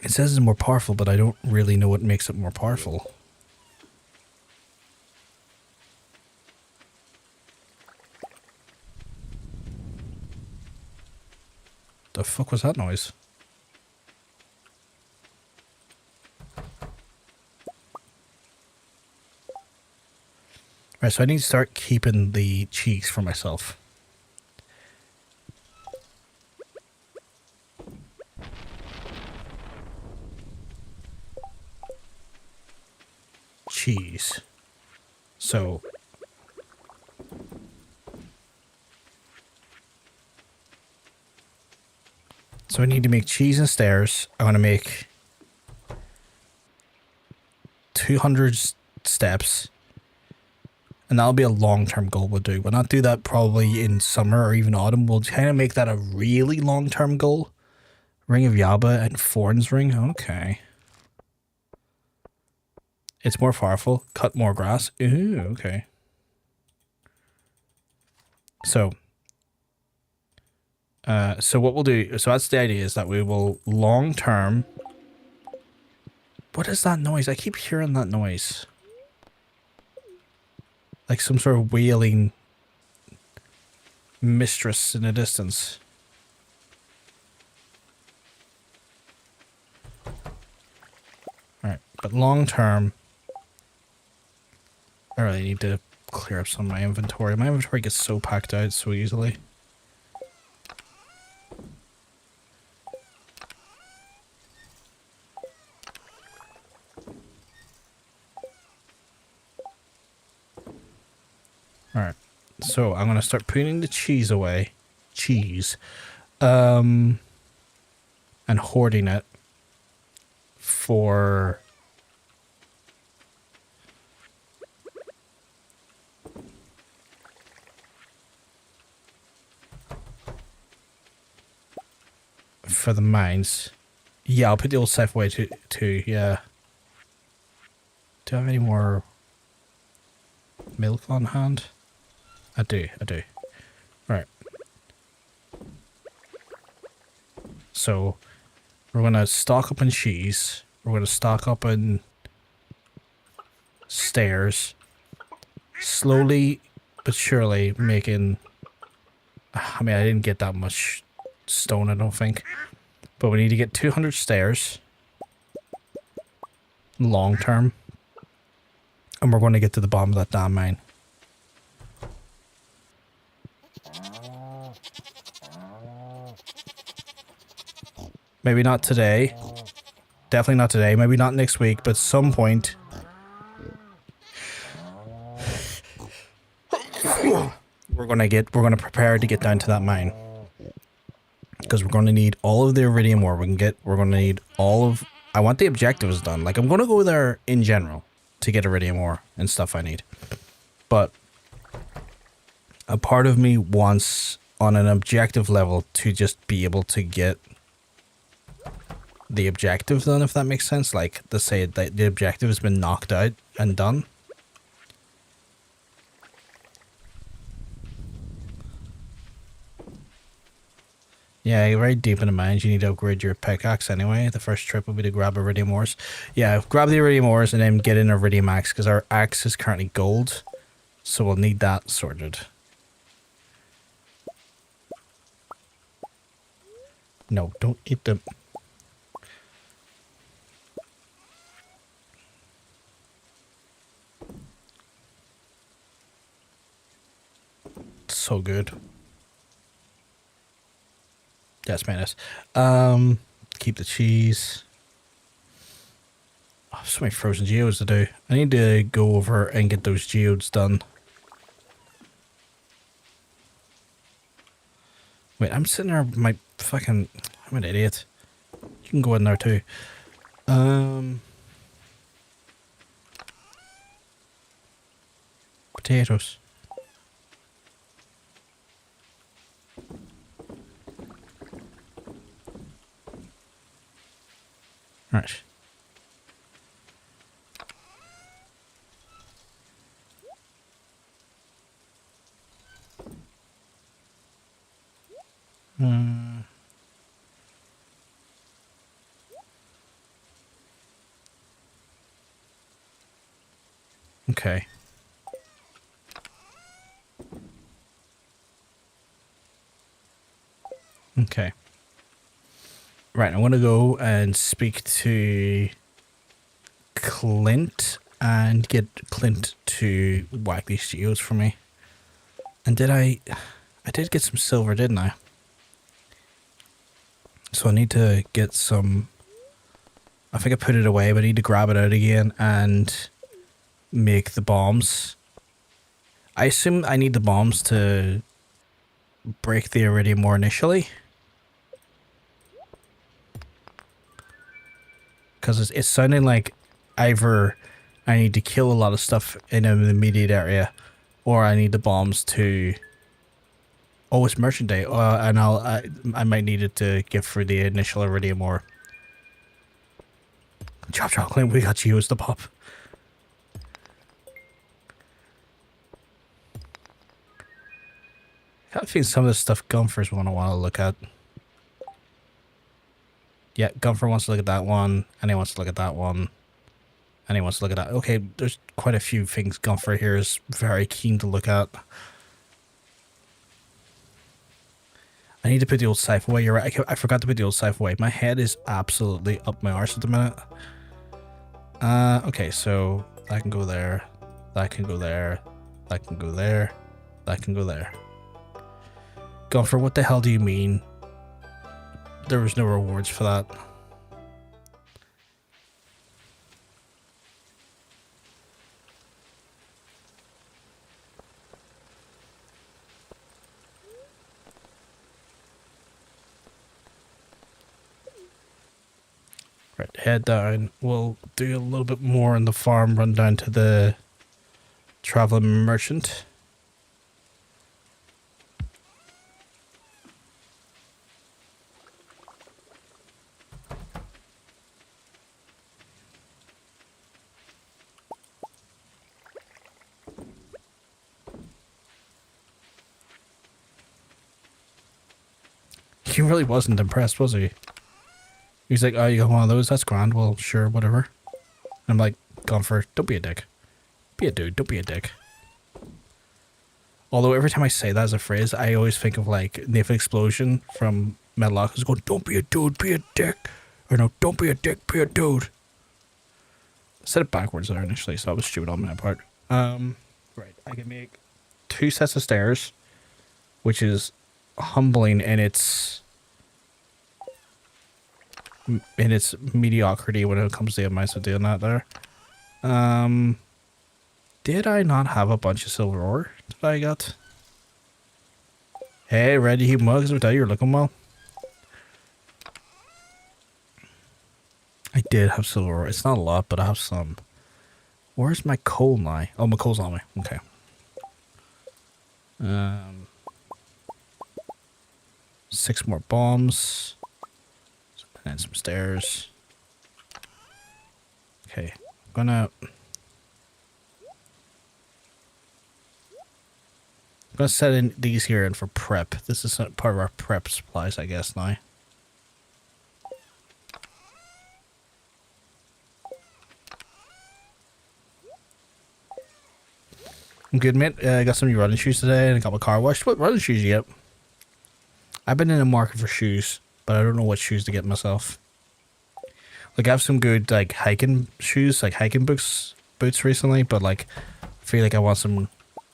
It says it's more powerful, but I don't really know what makes it more powerful. The fuck was that noise? Right, so I need to start keeping the cheeks for myself. Cheese. So I need to make cheese and stairs. I want to make 200 steps. And that'll be a long-term goal we'll do. We'll not do that probably in summer or even autumn. We'll kind of make that a really long-term goal. Ring of Yaba and Thorns Ring. Okay. It's more powerful. Cut more grass. Ooh, okay. So what we'll do, so that's the idea, is that we will long term. What is that noise? I keep hearing that noise. Like some sort of wailing mistress in the distance. But long term, I really need to clear up some of my inventory. My inventory gets so packed out so easily. Alright, so I'm going to start putting the cheese away. Cheese. And hoarding it for... for the mines. Yeah, I'll put the old Scythe away too, yeah. Do I have any more milk on hand? I do. Right. So, we're going to stock up on cheese. We're going to stock up on stairs. Slowly but surely making... I mean, I didn't get that much stone, I don't think. But we need to get 200 stairs. Long term. And we're going to get to the bottom of that damn mine. Maybe not today. Definitely not today. Maybe not next week, but some point. We're gonna prepare to get down to that mine. Because we're gonna need all of the iridium ore we're gonna need all of... I want the objectives done. Like, I'm gonna go there in general to get iridium ore and stuff I need. But a part of me wants, on an objective level, to just be able to get the objective done, if that makes sense. Like, to say that the objective has been knocked out and done. Yeah, you're very deep in the mines. You need to upgrade your pickaxe anyway. The first trip will be to grab iridium ores. Yeah, grab the iridium ores and then get an iridium axe, because our axe is currently gold. So we'll need that sorted. No, don't eat them. So good. Yes, madness. Keep the cheese. Oh, so many frozen geodes to do. I need to go over and get those geodes done. Wait, I'm sitting there with my fucking... I'm an idiot. You can go in there too. Potatoes. Right. Okay. Okay. Right, I want to go and speak to Clint and get Clint to whack these geodes for me. And did I did get some silver, didn't I? So I need to get some... I think I put it away, but I need to grab it out again and make the bombs. I assume I need the bombs to break the iridium ore initially. Because it's sounding like either I need to kill a lot of stuff in an immediate area, or I need the bombs to... Oh, it's Merchant Day. And I might need it to get through the initial iridium ore. Chop chop, Clint, we got geodes to pop. I think some of this stuff Gunfer's going to want to look at. Yeah, Gunfer wants to look at that one, and he wants to look at that one, and he wants to look at that. Okay, there's quite a few things Gunfer here is very keen to look at. I need to put the old Scythe away. You're right. I forgot to put the old Scythe away. My head is absolutely up my arse at the minute. Okay, so that can go there. That can go there. That can go there. That can go there. Gopher, what the hell do you mean? There was no rewards for that. Right, head down. We'll do a little bit more on the farm, run down to the traveling merchant. He really wasn't impressed, was he? He's like, oh, you got one of those? That's grand. Well, sure, whatever. I'm like, Comfort, don't be a dick. Be a dude, don't be a dick. Although every time I say that as a phrase, I always think of like Nathan Explosion from Metal who's going, don't be a dude, be a dick. Or no, don't be a dick, be a dude. I said it backwards there initially, so that was stupid on my part. Right, I can make 2 sets of stairs, which is humbling in its mediocrity when it comes to the amounts of doing that there. Did I not have a bunch of silver ore that I got? Hey, Ready Heat Mugs, I tell you, you're looking well. I did have silver ore. It's not a lot, but I have some. Where's my coal now? Oh, my coal's on me. Okay. 6 more bombs. And some stairs. Okay. I'm gonna set in these here in for prep. This is part of our prep supplies, I guess, now. I'm good, mate. I got some new running shoes today and I got my car washed. What running shoes you get? I've been in the market for shoes, but I don't know what shoes to get myself. Like, I have some good, like, hiking shoes, like hiking boots recently, but, like, I feel like I want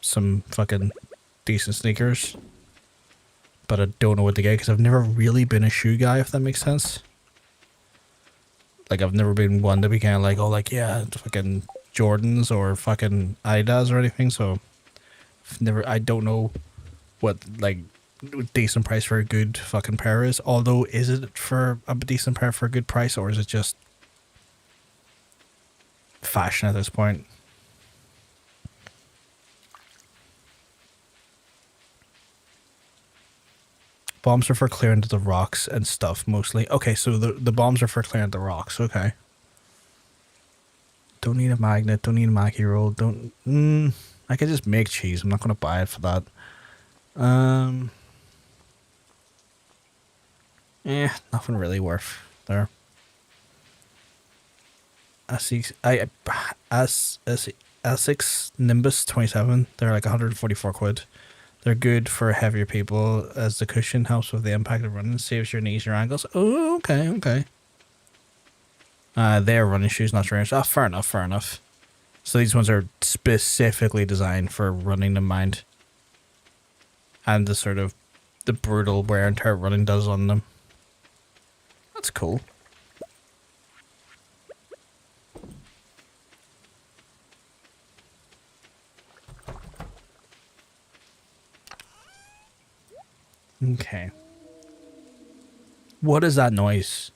some fucking decent sneakers. But I don't know what to get, because I've never really been a shoe guy, if that makes sense. Like, I've never been one to be kind of like, oh, like, yeah, fucking Jordans or fucking Adidas or anything, so I don't know what, like, decent price for a good fucking pair is. Although, is it for a decent pair for a good price, or is it just fashion at this point? Bombs are for clearing the rocks and stuff mostly. Okay, so the bombs are for clearing the rocks. Okay. Don't need a magnet. Don't need a Mackie roll. Don't. I could just make cheese. I'm not gonna buy it for that. Nothing really worth there. Essex Nimbus 27. They're like 144 quid. They're good for heavier people as the cushion helps with the impact of running, saves your knees, your ankles. Oh, okay, okay. They're running shoes, not trainers. Oh, fair enough, fair enough. So these ones are specifically designed for running in mind. And the sort of the brutal wear and tear running does on them. That's cool. Okay. What is that noise?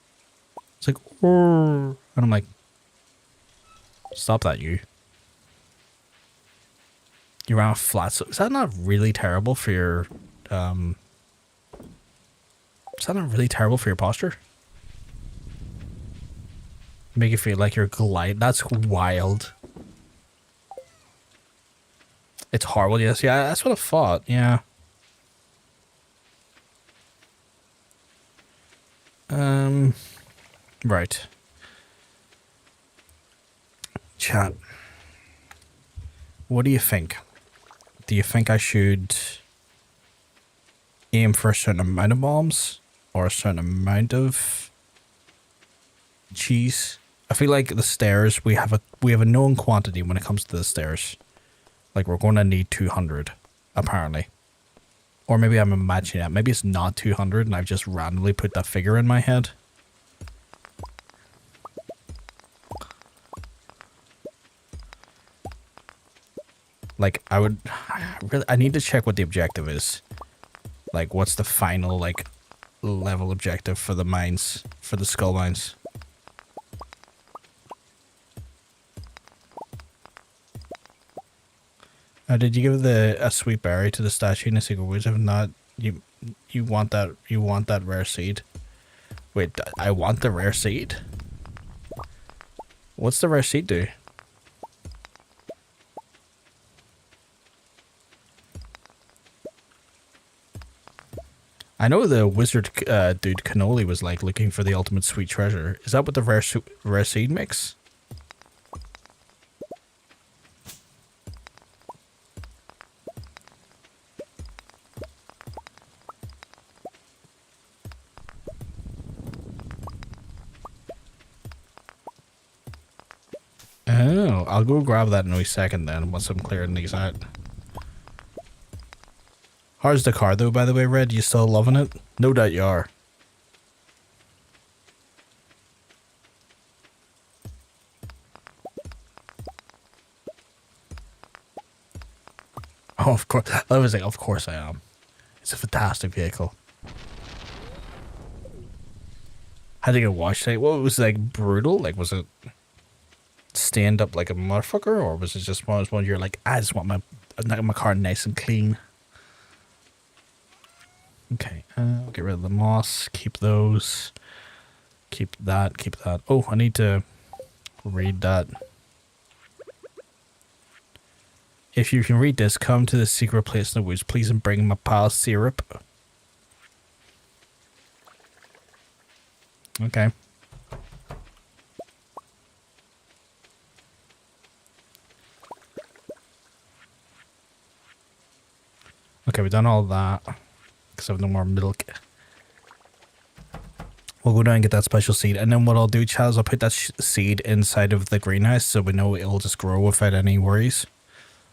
It's like, and I'm like, stop that, you. You're on a flat. So is that not really terrible for your, is that not really terrible for your posture? Make you feel like you're glide. That's wild. It's horrible. Yes, yeah, that's what I thought. Yeah. Right. Chat. What do you think? Do you think I should aim for a certain amount of bombs or a certain amount of cheese? I feel like the stairs, we have a known quantity when it comes to the stairs. Like, we're going to need 200, apparently. Or maybe I'm imagining that. Maybe it's not 200 and I've just randomly put that figure in my head. Like, I need to check what the objective is. Like, what's the final, like, level objective for the mines, for the skull mines? Did you give a sweet berry to the statue in the Secret Woods? If not, you want that rare seed. Wait, I want the rare seed? What's the rare seed do? I know the wizard dude Cannoli was like looking for the ultimate sweet treasure. Is that what the rare seed makes? Oh, I'll go grab that in a second then once I'm clearing these out. How's the car though, by the way, Red? You still loving it? No doubt you are. Oh, of course. I was like, of course I am. It's a fantastic vehicle. How did it get washed out? Well, it was like brutal. Like, was it stand up like a motherfucker, or was it just one you're like, I just want my car nice and clean? Okay, get rid of the moss, keep those, keep that. Oh, I need to read that. If you can read this, come to the secret place in the woods, please, and bring my pal syrup. Okay. Okay, we've done all that. Because I have no more milk. We'll go down and get that special seed. And then what I'll do, Chaz, I'll put that seed inside of the greenhouse so we know it'll just grow without any worries.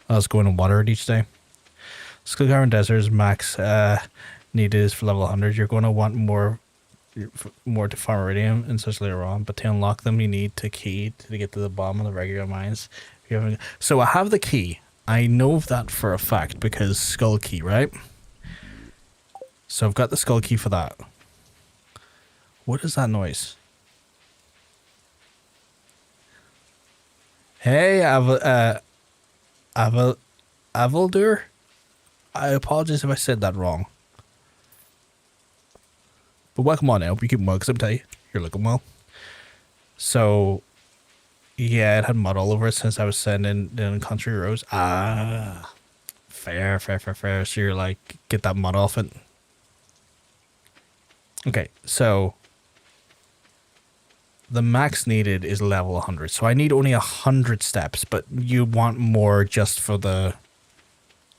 I'll just go in and water it each day. Cavern Desert's max needed is for level 100. You're going to want more to farm iridium and such later on. But to unlock them, you need the key to get to the bottom of the regular mines. So I have the key. I know that for a fact because skull key, right? So I've got the skull key for that. What is that noise? Hey, Avaldur? I apologize if I said that wrong. But welcome on now. You keep well, because I'm telling you, you're looking well. So, yeah, it had mud all over it since I was sending in country roads. Ah, fair. So you're like, get that mud off it. Okay, so the max needed is level 100. So I need only 100 steps, but you want more just for the...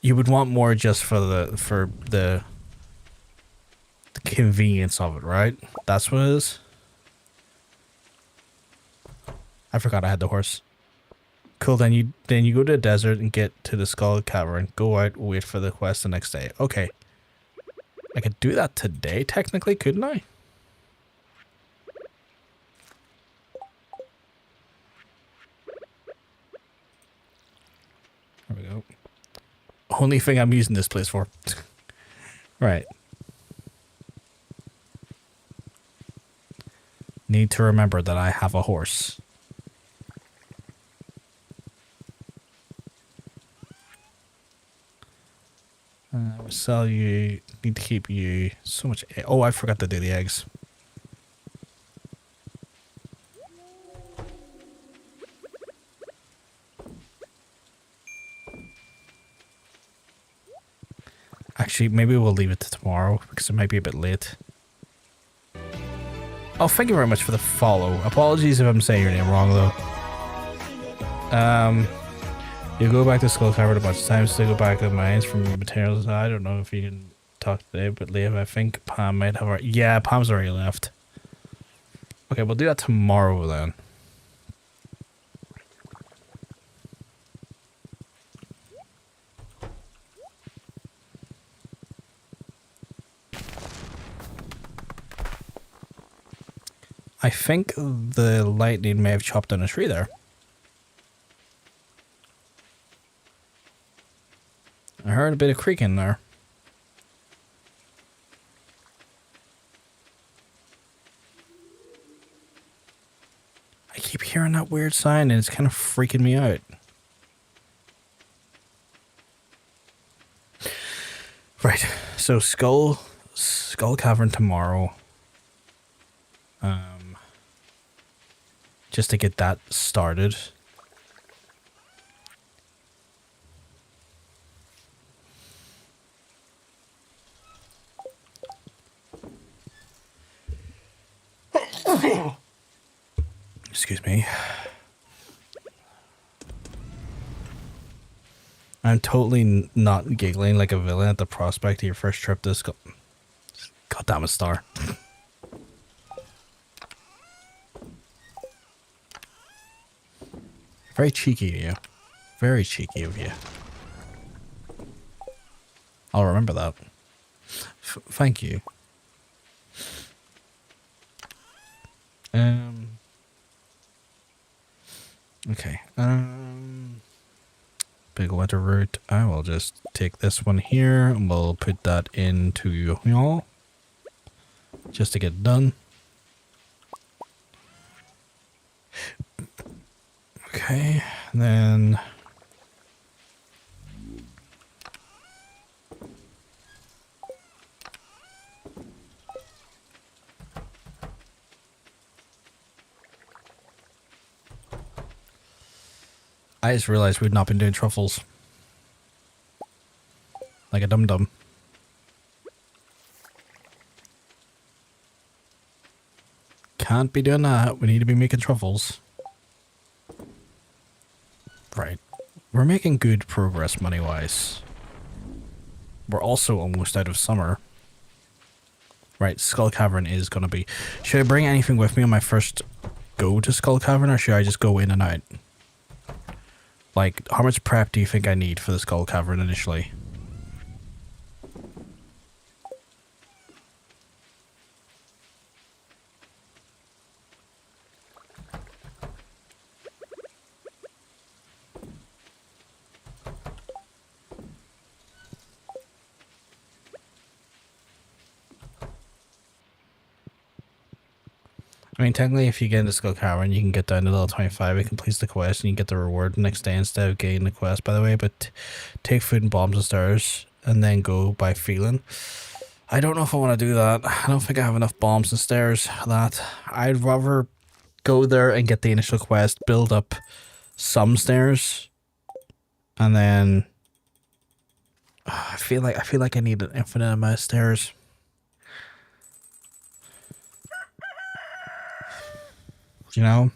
You would want more just for the convenience of it, right? That's what it is. I forgot I had the horse. Cool, then you go to the desert and get to the Skull Cavern. Go out, wait for the quest the next day. Okay. I could do that today, technically, couldn't I? There we go. Only thing I'm using this place for. Right. Need to remember that I have a horse. We'll sell you. Need to keep you. So much. Oh, I forgot to do the eggs. Actually, maybe we'll leave it to tomorrow because it might be a bit late. Oh, thank you very much for the follow. Apologies if I'm saying your name wrong, though. You go back to Skull Cavern a bunch of times to go back to mines from materials. I don't know if you can talk today, but Liam, I think Pam might have... Yeah, Pam's already left. Okay, we'll do that tomorrow, then. I think the lightning may have chopped down a tree there. I heard a bit of creaking there. I keep hearing that weird sign and it's kind of freaking me out. Right, so Skull Cavern tomorrow. Just to get that started. Excuse me. I'm totally not giggling like a villain at the prospect of your first trip to Skull. God damn it, Star. Very cheeky of you. Very cheeky of you. I'll remember that. Thank you. Okay. Big winter route. I will just take this one here and we'll put that into y'all. Just to get done. Okay, and then I just realized we'd not been doing truffles. Like a dum-dum. Can't be doing that. We need to be making truffles. Right. We're making good progress money-wise. We're also almost out of summer. Right, Skull Cavern is going to be... Should I bring anything with me on my first go to Skull Cavern, or should I just go in and out? Like, how much prep do you think I need for the Skull Cavern initially? I mean, technically, if you get into Skull Cavern, you can get down to level 25. It completes the quest, and you get the reward the next day instead of getting the quest, by the way. But take food and bombs and stairs, and then go by feeling. I don't know if I want to do that. I don't think I have enough bombs and stairs for that. I'd rather go there and get the initial quest, build up some stairs, and then I feel like I need an infinite amount of stairs. You know?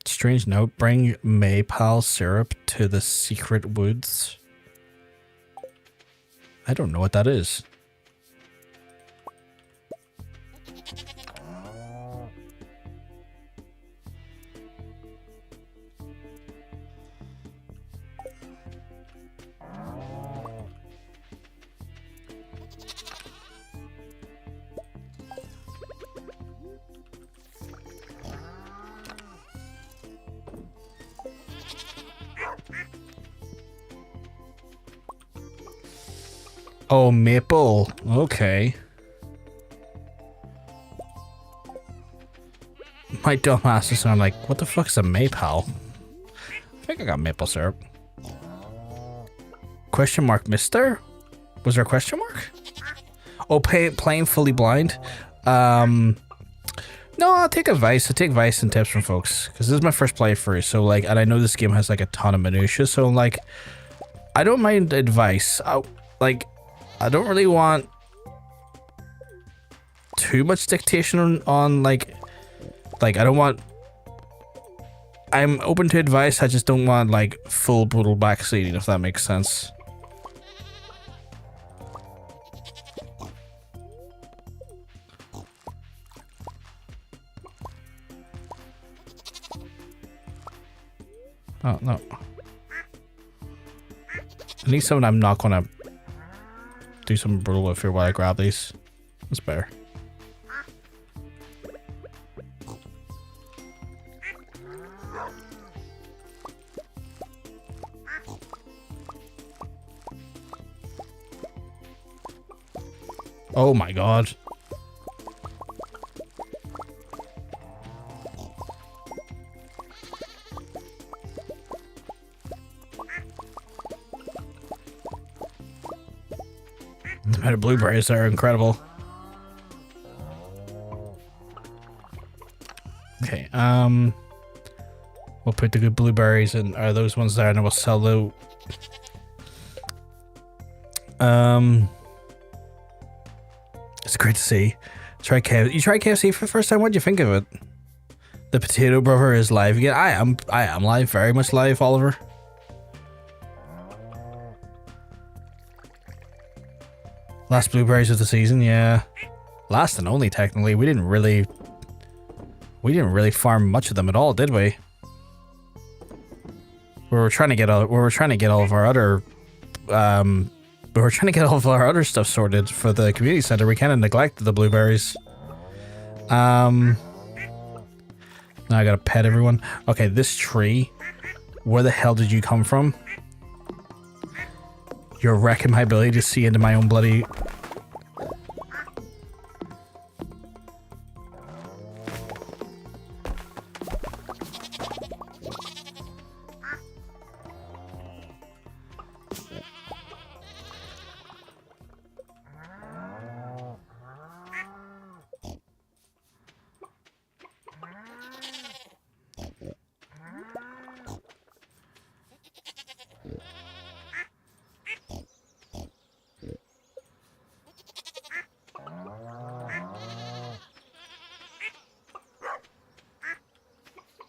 Strange note, bring maypole syrup to the secret woods. I don't know what that is. Oh, maple. Okay. My dumb ass is I'm like, what the fuck's a maypole? I think I got maple syrup. Question mark, mister? Was there a question mark? Oh, playing fully blind? No, I'll take advice. I take advice and tips from folks. Because this is my first playthrough, so like, and I know this game has like a ton of minutiae, so like, I don't mind advice. I don't really want too much dictation on like I don't want... I'm open to advice, I just don't want like full brutal backseating, if that makes sense. Oh, no. I need something I'm not gonna do something brutal with here while I grab these. That's better. Oh my god. The amount of blueberries are incredible. Okay, we'll put the good blueberries in, are those ones there, and then we'll sell the it's great to see. You tried KFC for the first time. What do you think of it? The potato brother is live again. I am live, very much live, Oliver. Last blueberries of the season, yeah. Last and only, technically. We didn't really farm much of them at all, did we? We were trying to get all of our other stuff sorted for the community center. We kind of neglected the blueberries. Now I gotta pet everyone. Okay, this tree. Where the hell did you come from? You're wrecking my ability to see into my own bloody...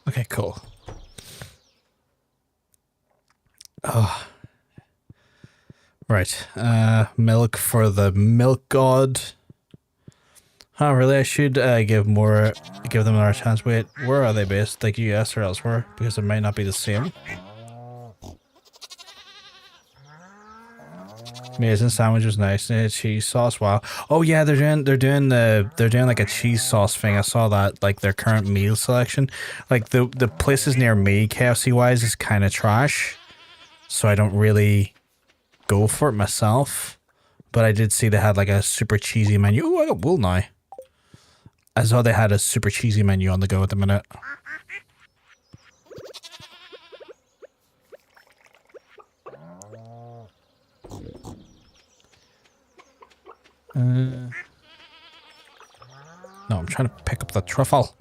Okay, cool. Oh. Right. Milk for the milk god. Oh, really? I should give them another chance. Wait, where are they based? Like US or elsewhere? Because it might not be the same. Amazing sandwich was nice. Cheese sauce, wow. Oh yeah, they're doing like a cheese sauce thing. I saw that, like their current meal selection. Like the places near me, KFC wise, is kind of trash. So I don't really go for it myself. But I did see they had like a super cheesy menu. Oh, I got wool now. I saw they had a super cheesy menu on the go at the minute. No, I'm trying to pick up the truffle.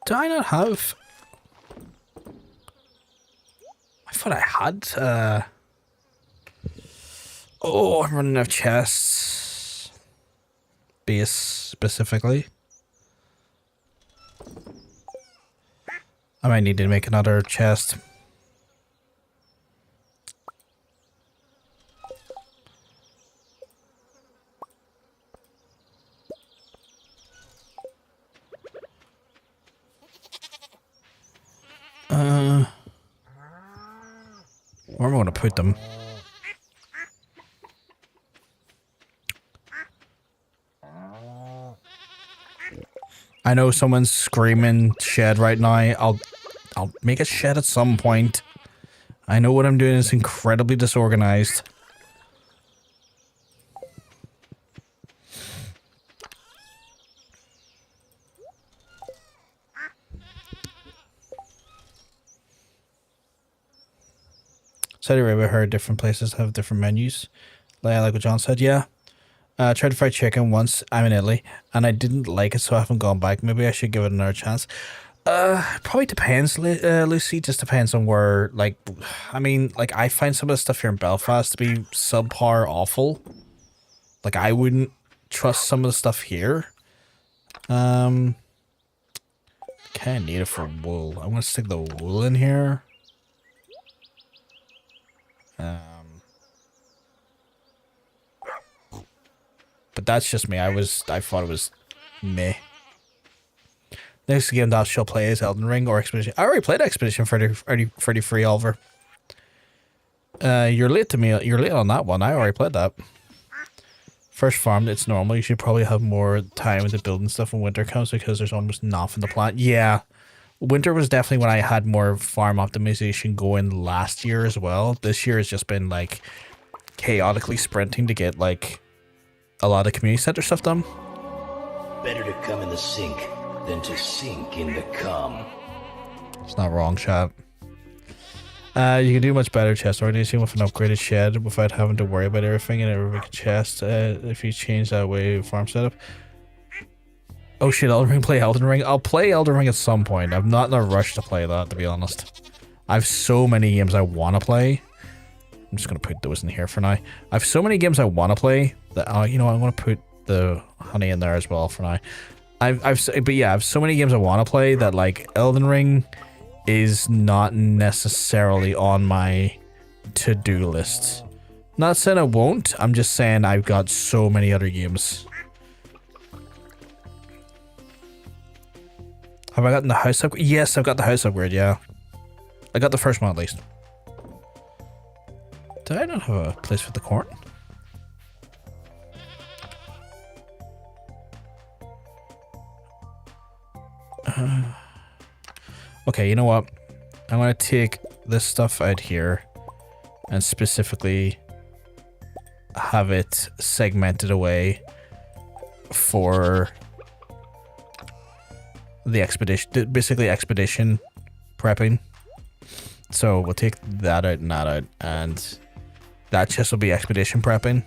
Do I not have... I thought I had, Oh, I'm running out of chests. Base, specifically. I might need to make another chest. Where am I going to put them? I know someone's screaming shed right now. I'll make a shed at some point. I know what I'm doing is incredibly disorganized. So anyway, we heard different places have different menus. Like what John said, yeah. I tried fried chicken once. I'm in Italy, and I didn't like it, so I haven't gone back. Maybe I should give it another chance. Probably depends, Lucy. Just depends on where. Like, I mean, like I find some of the stuff here in Belfast to be subpar awful. Like I wouldn't trust some of the stuff here. Kind of need it for wool. I'm gonna stick the wool in here. But that's just me. I thought it was meh. Next game that I shall play is Elden Ring or Expedition. I already played Expedition 33, Oliver. You're late to me. You're late on that one. I already played that. First farmed, it's normal. You should probably have more time with the building stuff when winter comes because there's almost nothing to plant. Yeah. Winter was definitely when I had more farm optimization going last year as well. This year has just been like chaotically sprinting to get like a lot of community center stuff done. Better to come in the sink than to sink in the cum. It's not wrong, chat. You can do much better chest organization with an upgraded shed without having to worry about everything in every chest if you change that way farm setup. Oh shit, Elden Ring, play Elden Ring. I'll play Elden Ring at some point. I'm not in a rush to play that, to be honest. I have so many games I want to play. I'm just going to put those in here for now. I have so many games I want to play that, you know, I'm going to put the honey in there as well for now. But yeah, I have so many games I want to play that like Elden Ring is not necessarily on my to-do list. Not saying I won't, I'm just saying I've got so many other games. Have I gotten the house upgrade? Yes, I've got the house upgrade, yeah. I got the first one at least. Did I not have a place for the corn? Okay, you know what? I'm gonna take this stuff out here and specifically have it segmented away for the expedition, basically expedition prepping. So we'll take that out and that out, and that chest will be expedition prepping.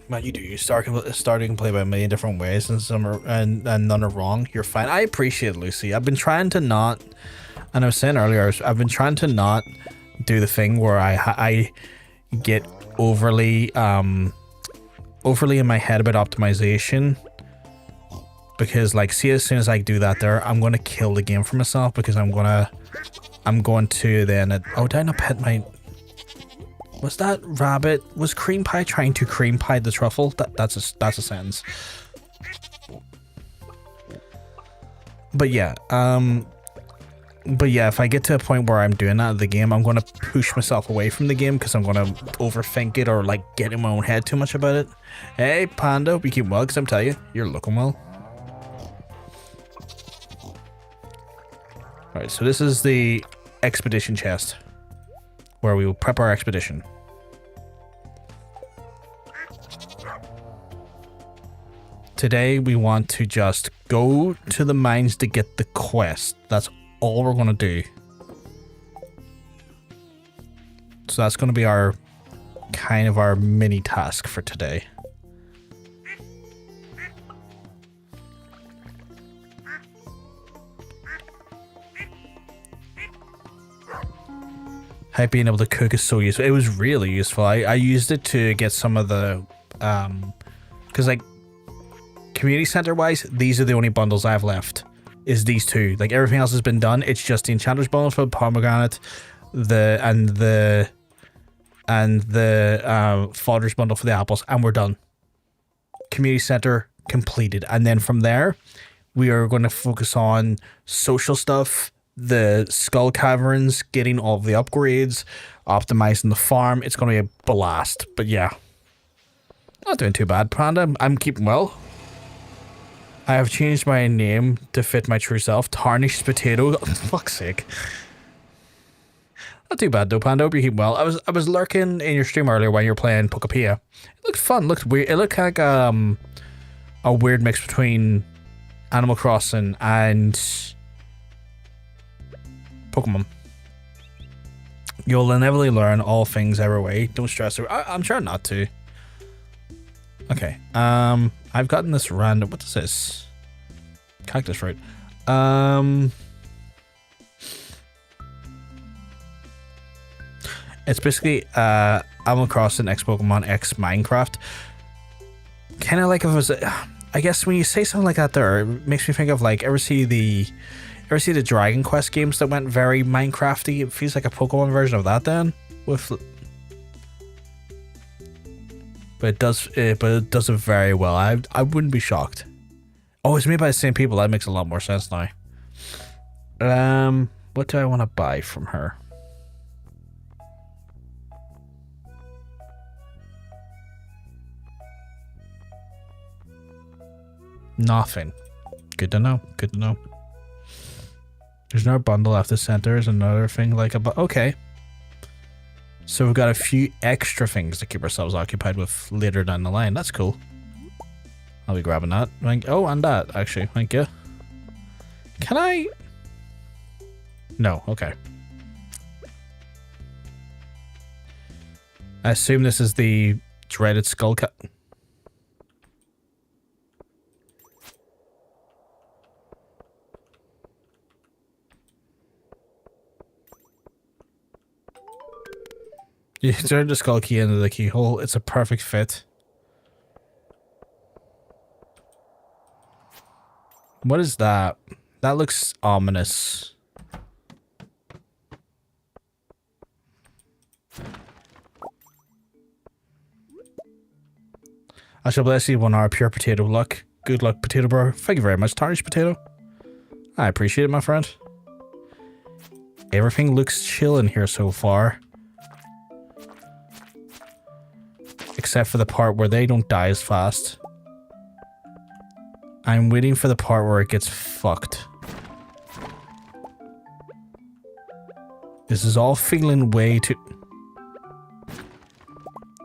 Man, you do. You starting to play by a million different ways, and some are, and none are wrong. You're fine. I appreciate it, Lucy. I've been trying to not, and I was saying earlier, I've been trying to not do the thing where I get overly in my head about optimization, because like, see, as soon as I do that there, I'm gonna kill the game for myself, because I'm going to then oh, did I not pet my, was that rabbit, was Cream Pie trying to cream pie the truffle? That's a sentence. But yeah, if I get to a point where I'm doing that in the game, I'm going to push myself away from the game because I'm going to overthink it or like get in my own head too much about it. Hey, Panda, we keep well, because I'm telling you, you're looking well. Alright, so this is the expedition chest where we will prep our expedition. Today we want to just go to the mines to get the quest. That's all we're going to do. So that's going to be our kind of our mini task for today. How being able to cook is so useful. It was really useful. I used it to get some of the because like community center wise, these are the only bundles I have left, is these two. Like everything else has been done. It's just the enchanter's bundle for the pomegranate, and the fodder's bundle for the apples, and we're done. Community center completed, and then from there we are going to focus on social stuff, the skull caverns, getting all of the upgrades, optimizing the farm. It's going to be a blast. But yeah, not doing too bad, Panda. I'm keeping well. I have changed my name to fit my true self. Tarnished Potato. Oh, fuck's sake. Not too bad though, Panda. Hope you keep well. I was lurking in your stream earlier when you were playing Pokapia. It looked fun. It looked weird. It looked like a weird mix between Animal Crossing and Pokemon. You'll inevitably learn all things every way. Don't stress. I'm trying not to. Okay. I've gotten this random. What is this? Cactus fruit. It's basically Animal Crossing X Pokemon X Minecraft. Kind of like if it was. I guess when you say something like that, there it makes me think of like ever see the Dragon Quest games that went very Minecrafty? It feels like a Pokemon version of that then. But it does it very well. I wouldn't be shocked. Oh, it's made by the same people. That makes a lot more sense now. What do I want to buy from her? Nothing. Good to know. Good to know. There's no bundle after center is another thing like a okay. So we've got a few extra things to keep ourselves occupied with later down the line. That's cool. I'll be grabbing that. Oh, and that actually. Thank you. Can I? No. Okay. I assume this is the dreaded skull cut. You insert the skull key into the keyhole. It's a perfect fit. What is that? That looks ominous. I shall bless you 1 hour pure potato luck. Good luck, potato bro. Thank you very much, Tarnished Potato. I appreciate it, my friend. Everything looks chill in here so far. Except for the part where they don't die as fast. I'm waiting for the part where it gets fucked. This is all feeling way too...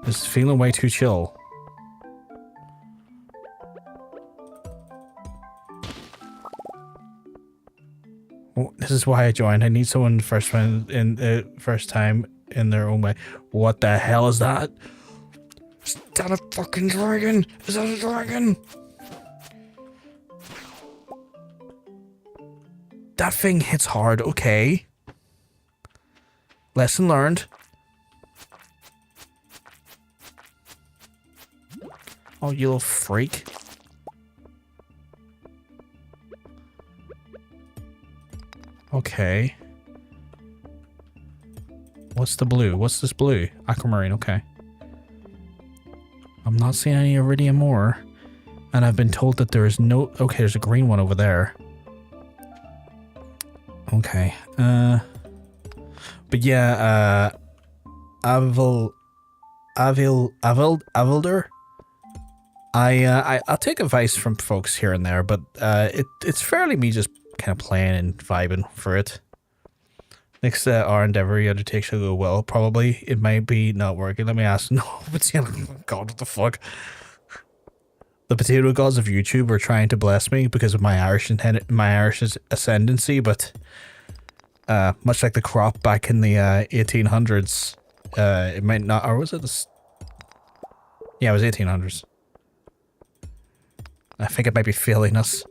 This is feeling way too chill. Oh, this is why I joined. I need someone first time in their own way. What the hell is that? Is that a fucking dragon? Is that a dragon? That thing hits hard, okay. Lesson learned. Oh, you little freak. Okay. What's the blue? What's this blue? Aquamarine, okay. I'm not seeing any iridium ore. And I've been told that there is no... Okay, there's a green one over there. Okay. But yeah, Avilder. I'll take advice from folks here and there, but it's fairly me just kind of playing and vibing for it. Next our endeavor you undertake shall go well. Probably it might be not working. Let me ask. No, but God, what the fuck? The potato gods of YouTube are trying to bless me because of my Irish ascendancy, but much like the crop back in the 1800s, it might not. Or was it this? Yeah, it was 1800s. I think it might be failing us.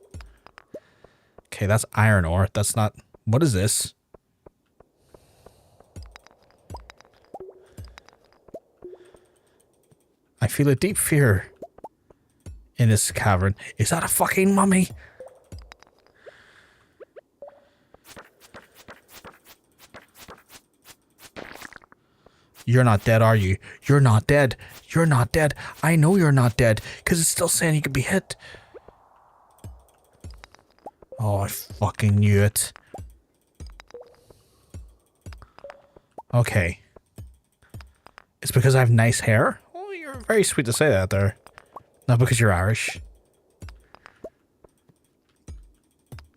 Okay, that's iron ore. That's not... What is this? I feel a deep fear in this cavern. Is that a fucking mummy? You're not dead, are you? You're not dead. You're not dead. I know you're not dead, because it's still saying you could be hit. Oh, I fucking knew it. Okay. It's because I have nice hair? Oh, you're very sweet to say that there. Not because you're Irish.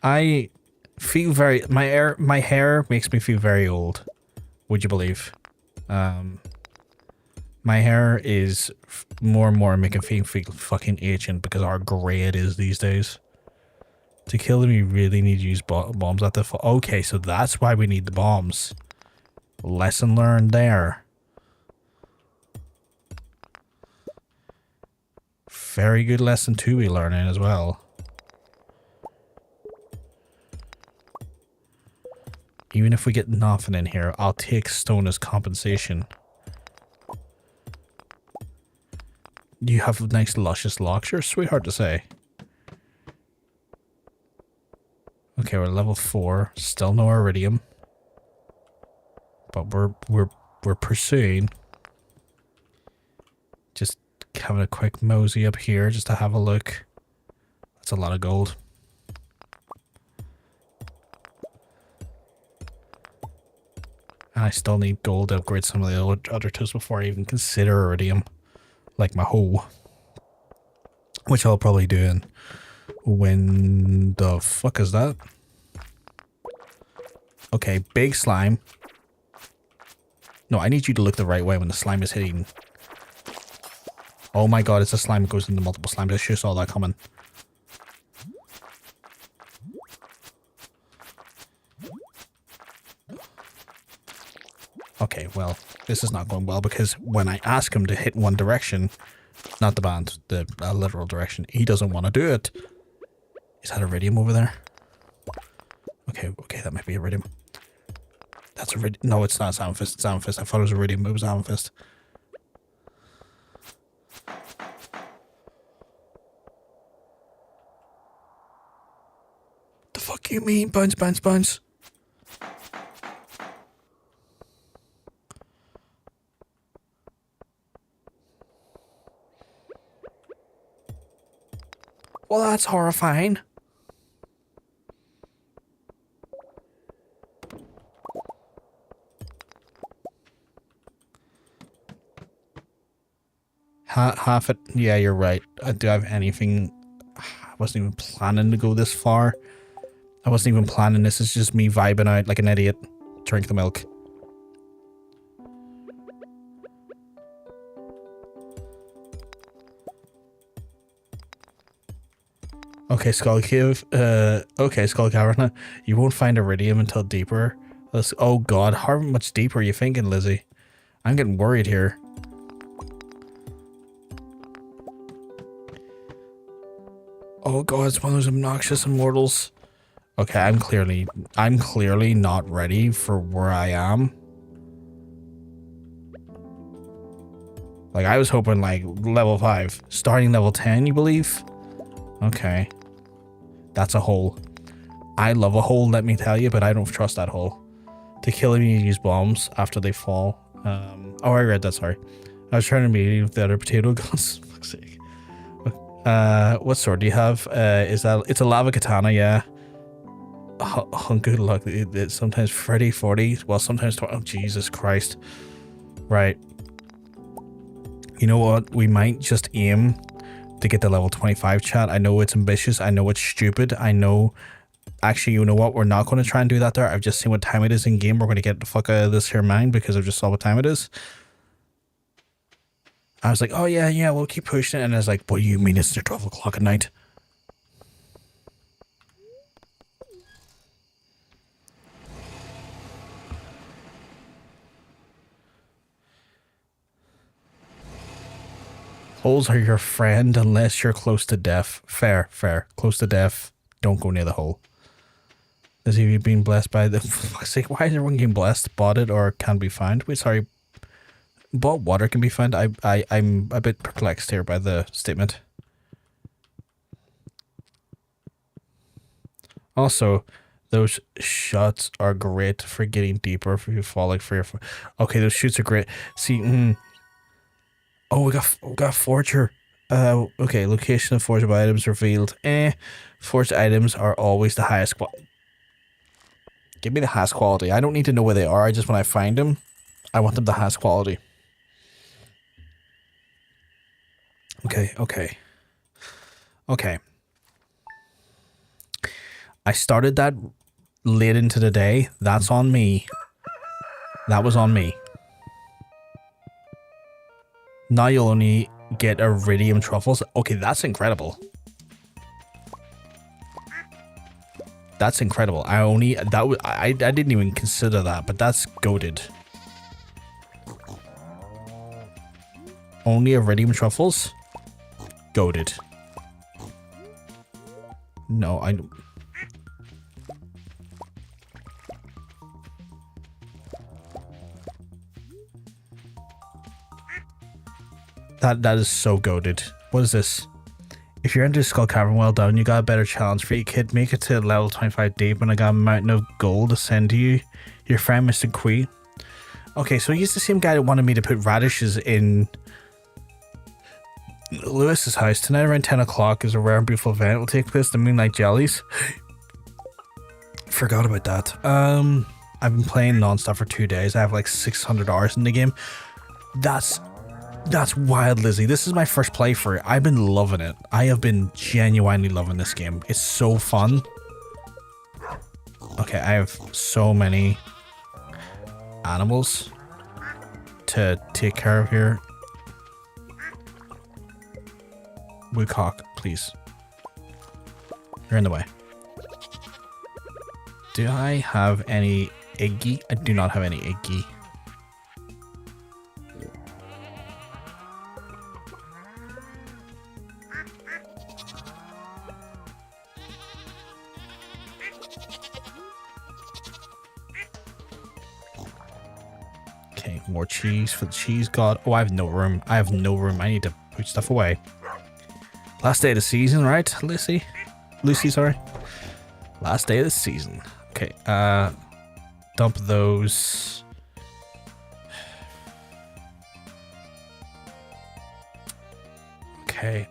I feel very... My hair makes me feel very old. Would you believe? My hair is more and more making me feel fucking ancient because how grey it is these days. To kill them, you really need to use bombs at the... Okay, so that's why we need the bombs. Lesson learned there. Very good lesson to be learning as well. Even if we get nothing in here, I'll take stone as compensation. You have nice luscious locks. You're a sweetheart to say. Okay, we're level 4. Still no iridium. But we're pursuing. Just having a quick mosey up here just to have a look. That's a lot of gold. And I still need gold to upgrade some of the other tools before I even consider iridium. Like my hoe. Which I'll probably do in... When the fuck is that? Okay, big slime. No, I need you to look the right way when the slime is hitting. Oh my god, it's a slime that goes into multiple slimes. I sure saw that coming. Okay, well, this is not going well because when I ask him to hit one direction, not the band, the literal direction, he doesn't want to do it. Is that iridium over there? Okay, that might be iridium. That's iridium. No, it's not amethyst. It's amethyst. I thought it was iridium. It was amethyst. The fuck you mean? Bounce, bounce, bounce. Well, that's horrifying. Half it. Yeah, you're right. Do I have anything? I wasn't even planning to go this far. I wasn't even planning. This is just me vibing out like an idiot. Drink the milk. Okay, Skull Cave. Okay, Skull Cavern. You won't find iridium until deeper. Oh god, how much deeper are you thinking, Lizzie? I'm getting worried here. Oh god, it's one of those obnoxious immortals. Okay, I'm clearly not ready for where I am. Like, I was hoping like level 5. Starting level 10, you believe? Okay. That's a hole. I love a hole, let me tell you, but I don't trust that hole. To kill him, you use bombs after they fall. Oh, I read that, sorry. I was trying to meet with the other potato guns. Fuck's sake. What sword do you have? Is that... It's a lava katana, yeah. Oh, good luck. It's sometimes 30, 40. Well, sometimes 20. Oh, Jesus Christ. Right. You know what? We might just aim to get the level 25 chat. I know it's ambitious. I know it's stupid. I know... Actually, you know what? We're not going to try and do that there. I've just seen what time it is in game. We're going to get the fuck out of this here mine because I've just saw what time it is. I was like, oh yeah, we'll keep pushing it. And I was like, what do you mean it's 12 o'clock at night? Holes are your friend unless you're close to death. Fair. Close to death. Don't go near the hole. Has he been blessed by the... Fuck's sake, why is everyone getting blessed? Bought it or can be found? Wait, sorry. Bought water can be found? I'm a bit perplexed here by the statement. Also, those shots are great for getting deeper if you fall like 3 or 4. Okay, those shoots are great. See, oh, we got Forger. Okay, location of forgeable items revealed. Forged items are always the highest quality. Give me the highest quality. I don't need to know where they are. I just, when I find them, I want them the highest quality. Okay. I started that late into the day. That's on me. That was on me. Now you'll only get iridium truffles. Okay, that's incredible. That's incredible. I didn't even consider that, but that's goated. Only iridium truffles? Goated. No, I... That is so goated. What is this? If you're into Skull Cavern, well done. You got a better challenge for you, kid. Make it to level 25 deep and I got a mountain of gold to send to you. Your friend, Mr. Quee. Okay, so he's the same guy that wanted me to put radishes in Lewis's house tonight around 10 o'clock is a rare and beautiful event. It will take place at the Moonlight Jellies. Forgot about that. I've been playing non-stop for 2 days. I have like 600 hours in the game. That's wild, Lizzie. This is my first play for it. I've been loving it. I have been genuinely loving this game. It's so fun. Okay, I have so many animals to take care of here. Woodcock, please. You're in the way. Do I have any eggy? I do not have any eggy. Okay, more cheese for the cheese god. Oh, I have no room. I have no room. I need to put stuff away. Last day of the season, right, Lucy? Lucy, sorry. Last day of the season. Okay, dump those. Okay,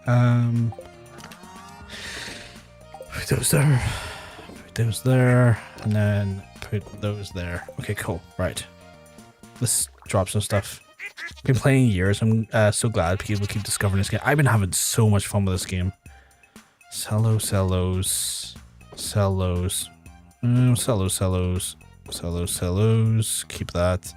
put those there. Put those there, and then put those there. Okay, cool. Right. Let's drop some stuff. Been playing years. I'm so glad people keep discovering this game. I've been having so much fun with this game. Sell those, sell those, sell those, sell those, sell those, sell those, sell those. Keep that.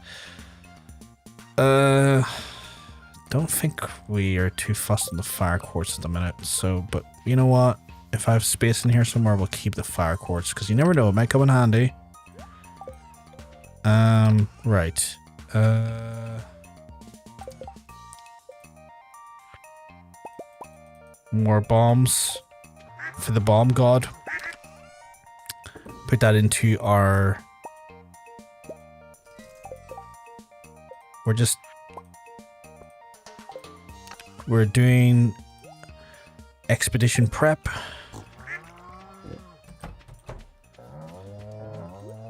Don't think we are too fussed on the fire quartz at the minute. So, but you know what? If I have space in here somewhere, we'll keep the fire quartz because you never know, it might come in handy. Right. More bombs for the bomb god. Put that into our... We're doing expedition prep.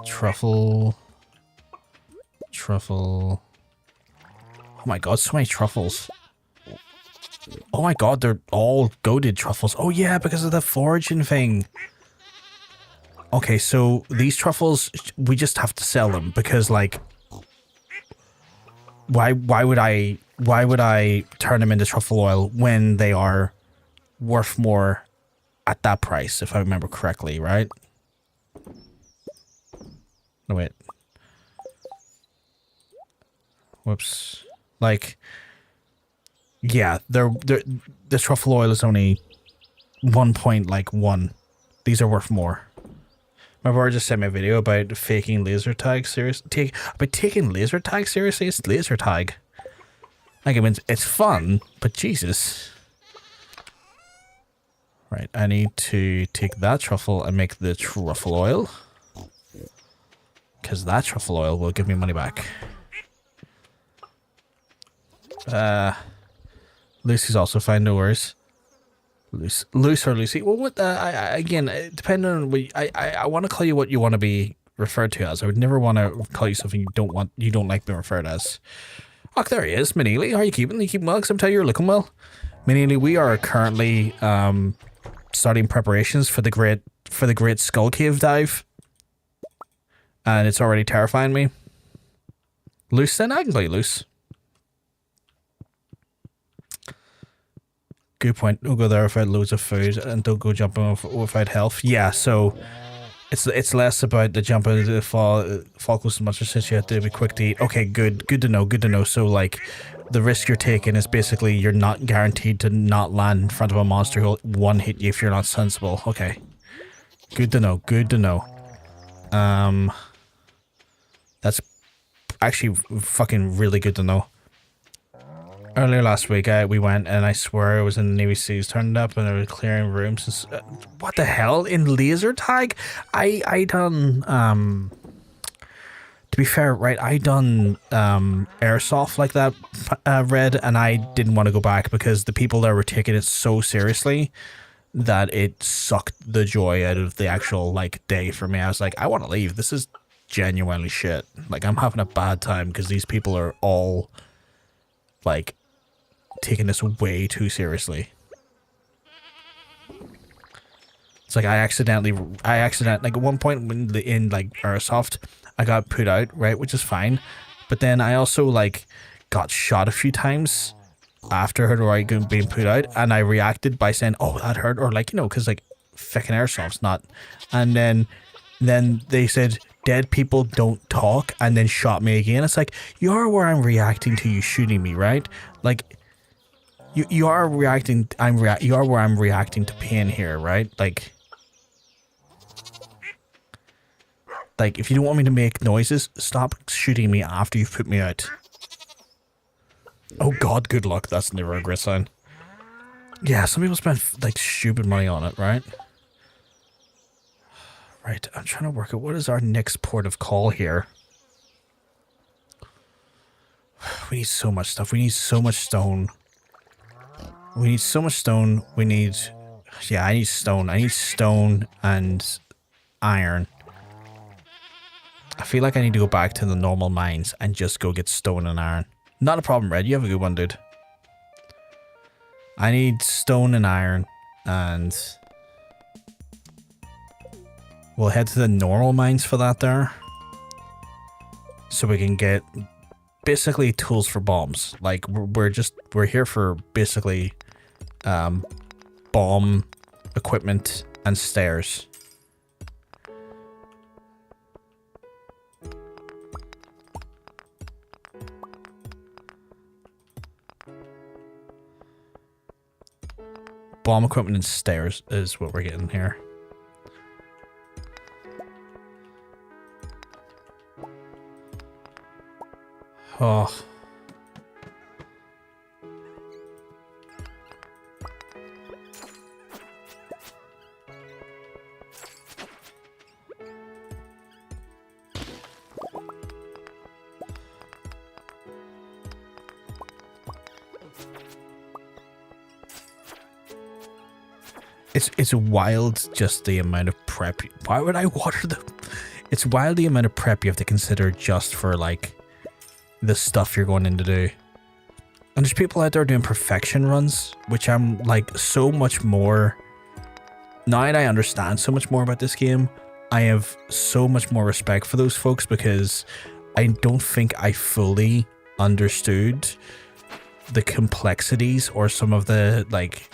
Truffle. Truffle. Oh my god, so many truffles. Oh my god, they're all goated truffles. Oh yeah, because of the foraging thing. Okay, so these truffles, we just have to sell them because, like, why would I turn them into truffle oil when they are worth more at that price, if I remember correctly, right? No, wait. Whoops. Like, yeah, the truffle oil is only 1.1. These are worth more. My brother just sent me a video about faking laser tag seriously. Taking laser tag seriously? It's laser tag. Like, I mean, it's fun, but Jesus. Right, I need to take that truffle and make the truffle oil. Because that truffle oil will give me money back. Lucy's also fine, no worries. Loose or Lucy? Well, what? Again, depending on what I want to call you what you want to be referred to as. I would never want to call you something you don't like being referred as. Oh, there he is, Manili. How are you keeping? You keeping well? Because I'm telling you, you're looking well. Manili, we are currently starting preparations for the great Skull Cave dive, and it's already terrifying me. Loose, then I can play loose. Good point. Don't go there if I had loads of food, and don't go jumping if I had health. Yeah, so it's less about the jumping to the fall close to monster since you have to be quick to eat. Okay, good to know. So, like, the risk you're taking is basically you're not guaranteed to not land in front of a monster who'll one hit you if you're not sensible. Okay, good to know. That's actually fucking really good to know. Earlier last week, we went, and I swear it was in the Navy Seals turned up, and they were clearing rooms. What the hell? In laser tag? I done, to be fair, right, I done, airsoft like that, Red, and I didn't want to go back because the people there were taking it so seriously that it sucked the joy out of the actual, like, day for me. I was like, I want to leave. This is genuinely shit. Like, I'm having a bad time because these people are all, like, taking this way too seriously. It's like I accidentally, like at one point in like Airsoft, I got put out, right, which is fine. But then I also like got shot a few times after it, or being put out, and I reacted by saying, "Oh, that hurt," or like, you know, because like fucking Airsoft's not. And then they said dead people don't talk, and then shot me again. It's like, you are where I'm reacting to you shooting me, right? Like you are reacting. You are where I'm reacting to pain here, right? Like, if you don't want me to make noises, stop shooting me after you've put me out. Oh god, good luck. That's never a great sign. Yeah, some people spend, like, stupid money on it, right? Right, I'm trying to work out what is our next port of call here. We need so much stuff. We need so much stone. We need so much stone. We need... Yeah, I need stone. I need stone and iron. I feel like I need to go back to the normal mines and just go get stone and iron. Not a problem, Red. You have a good one, dude. I need stone and iron, and we'll head to the normal mines for that there. So we can get basically tools for bombs. Like, we're here for basically bomb equipment and stairs. Bomb equipment and stairs is what we're getting here. Oh. It's wild just the amount of prep. Why would I water them? It's wild the amount of prep you have to consider just for like the stuff you're going in to do. And there's people out there doing perfection runs, which I'm like so much more. Now that I understand so much more about this game, I have so much more respect for those folks, because I don't think I fully understood the complexities or some of the like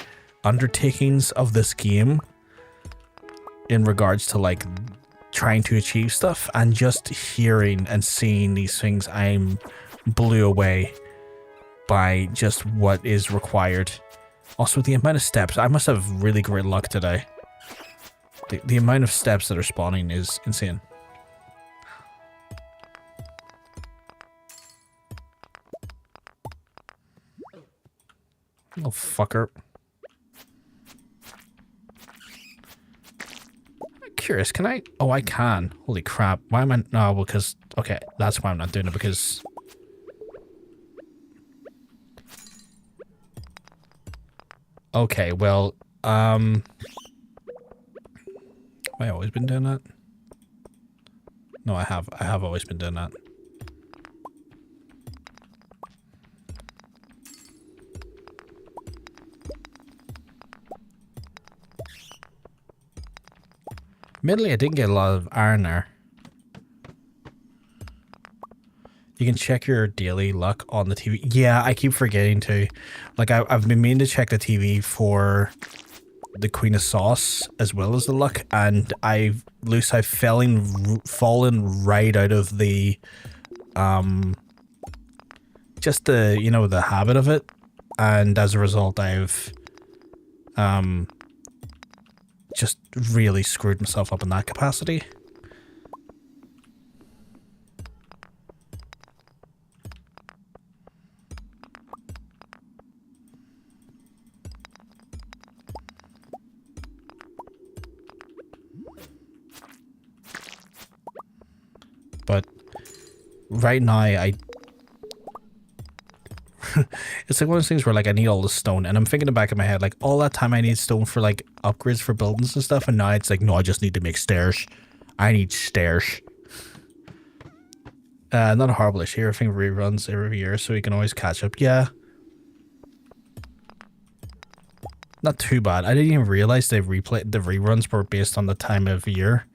undertakings of this game in regards to like trying to achieve stuff, and just hearing and seeing these things, I'm blew away by just what is required. Also, the amount of steps. I must have really great luck today. The amount of steps that are spawning is insane. Little fucker. Curious, can I? Oh, I can. Holy crap. Why am I? No, because... Okay, that's why I'm not doing it, because... Okay, well, have I always been doing that? No, I have always been doing that. Admittedly, I didn't get a lot of iron there. You can check your daily luck on the TV. Yeah, I keep forgetting to. Like, I've been meaning to check the TV for the Queen of Sauce as well as the luck, and I've fallen right out of the, just the, you know, the habit of it, and as a result, I've, just really screwed myself up in that capacity. But right now, it's like one of those things where like I need all the stone, and I'm thinking in the back of my head, like all that time I need stone for like upgrades for buildings and stuff, and now it's like, no, I just need to make stairs. I need stairs. Not a horrible issue. Everything reruns every year, so we can always catch up. Yeah. Not too bad. I didn't even realize they replayed the reruns were based on the time of year.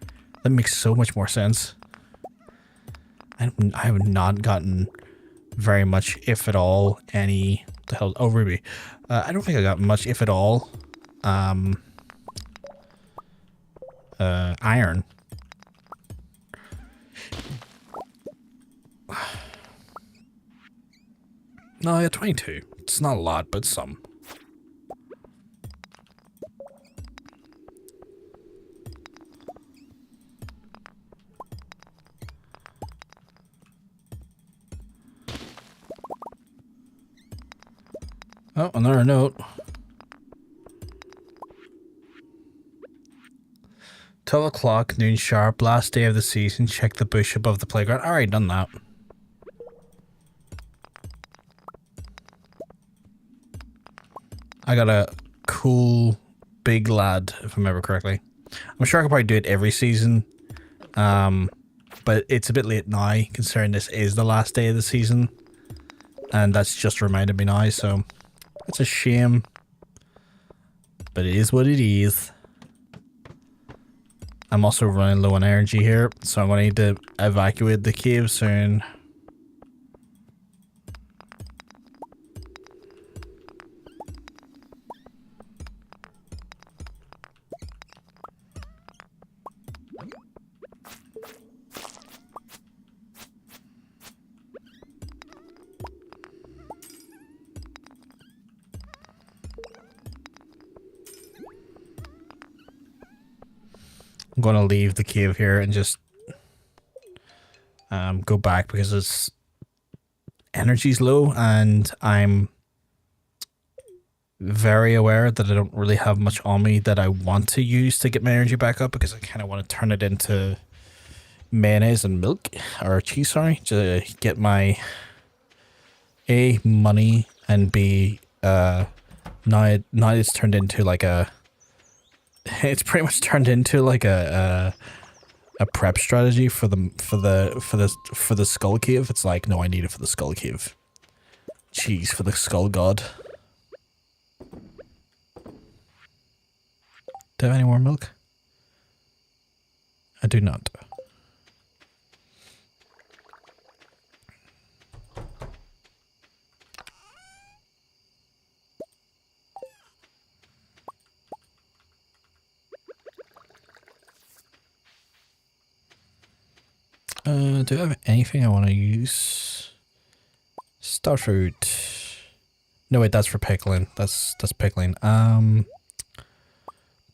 That makes so much more sense. I have not gotten very much, if at all, any... What the hell? Oh, Ruby. I don't think I got much, if at all, iron. No, I got 22. It's not a lot, but some. Oh, another note. 12 o'clock, noon sharp, last day of the season, check the bush above the playground. Alright, done that. I got a cool big lad, if I remember correctly. I'm sure I could probably do it every season. But it's a bit late now, considering this is the last day of the season. And that's just reminded me now, so it's a shame. But it is what it is. I'm also running low on energy here, so I'm going to need to evacuate the cave soon. I'm going to leave the cave here and just go back because it's energy's low and I'm very aware that I don't really have much on me that I want to use to get my energy back up because I kind of want to turn it into mayonnaise and milk or cheese, sorry, to get my A, money, and B, now it's turned into like a it's pretty much turned into like a prep strategy for the skull cave. It's like, no, I need it for the skull cave. Jeez, for the skull god. Do I have any more milk? I do not. Do I have anything I want to use? Star fruit. No, wait, that's for pickling. That's pickling.